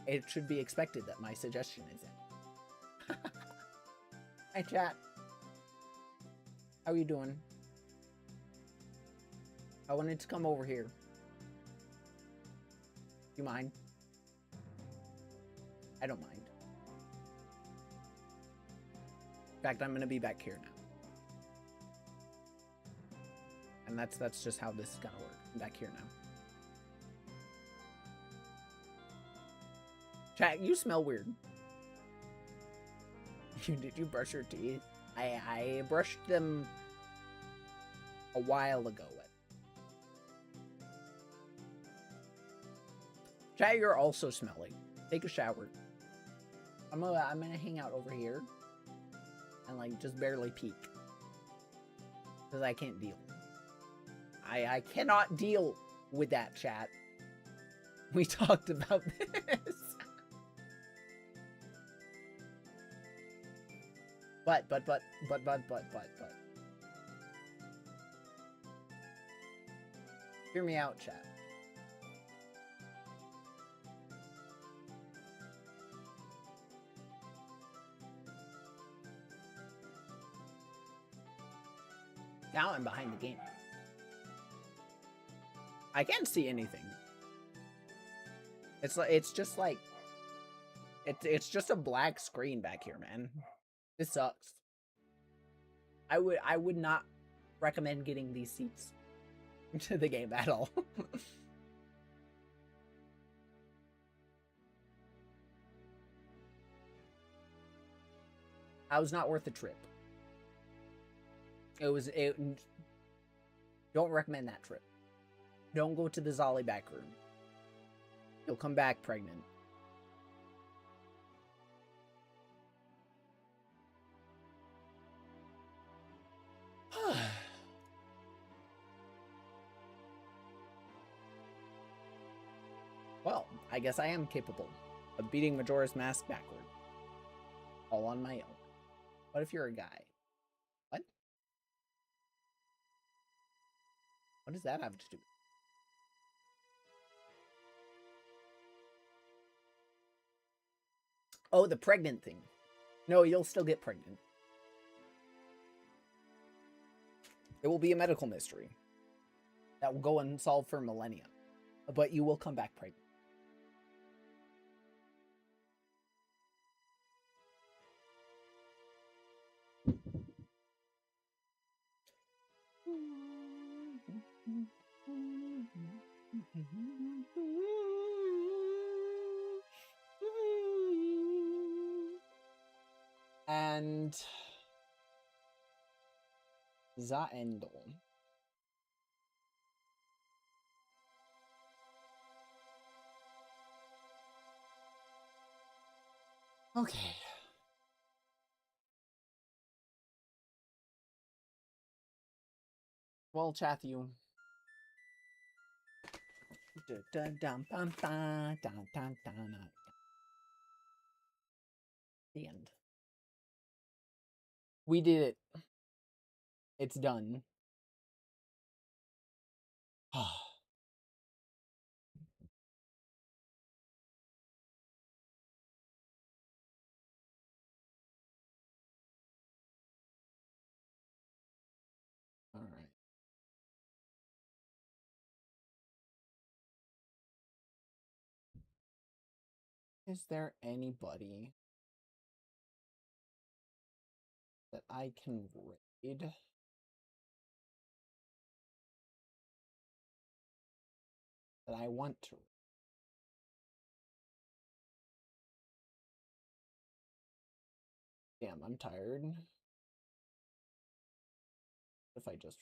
It should be expected that my suggestion is in. Hi, chat. How are you doing? I wanted to come over here. You mind? I don't mind. In fact, I'm gonna be back here now. And that's just how this is gonna work. I'm back here now. Chat, you smell weird. Did you brush your teeth? I brushed them a while ago. Chat, you're also smelly. Take a shower. I'm gonna hang out over here and like just barely peek because I can't deal. I cannot deal with that, chat. We talked about this. But. Hear me out, chat. Now I'm behind the game. I can't see anything. It's just like it's just a black screen back here, man. This sucks. I would not recommend getting these seats to the game at all. I was not worth the trip. Don't recommend that trip. Don't go to the Zolly back room. You'll come back pregnant. Well, I guess I am capable of beating Majora's Mask backward. All on my own. What if you're a guy? What? What does that have to do? Oh, the pregnant thing. No, you'll still get pregnant. It will be a medical mystery that will go unsolved for millennia. But you will come back pregnant. And Zaendel. Okay. Well, Chathu. The end. We did it. It's done. All right. Is there anybody that I can raid? That I want to? Damn, I'm tired. If I just...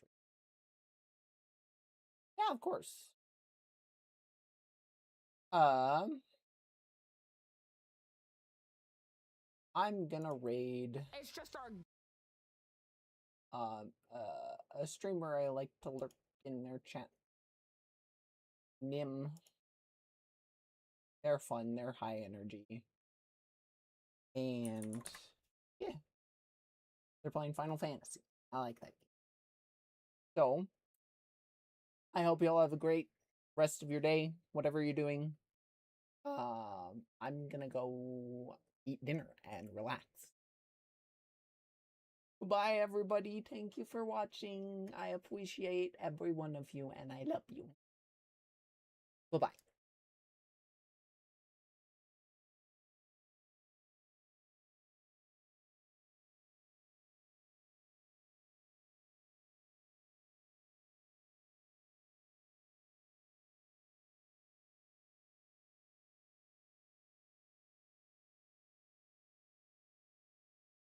Yeah, of course. I'm gonna raid It's just our a streamer I like to lurk in their chat. Nim. They're fun, they're high energy. And yeah. They're playing Final Fantasy. I like that game. So I hope you all have a great rest of your day, whatever you're doing. I'm gonna go eat dinner and relax. Goodbye, everybody. Thank you for watching. I appreciate every one of you, and I love you. Bye-bye.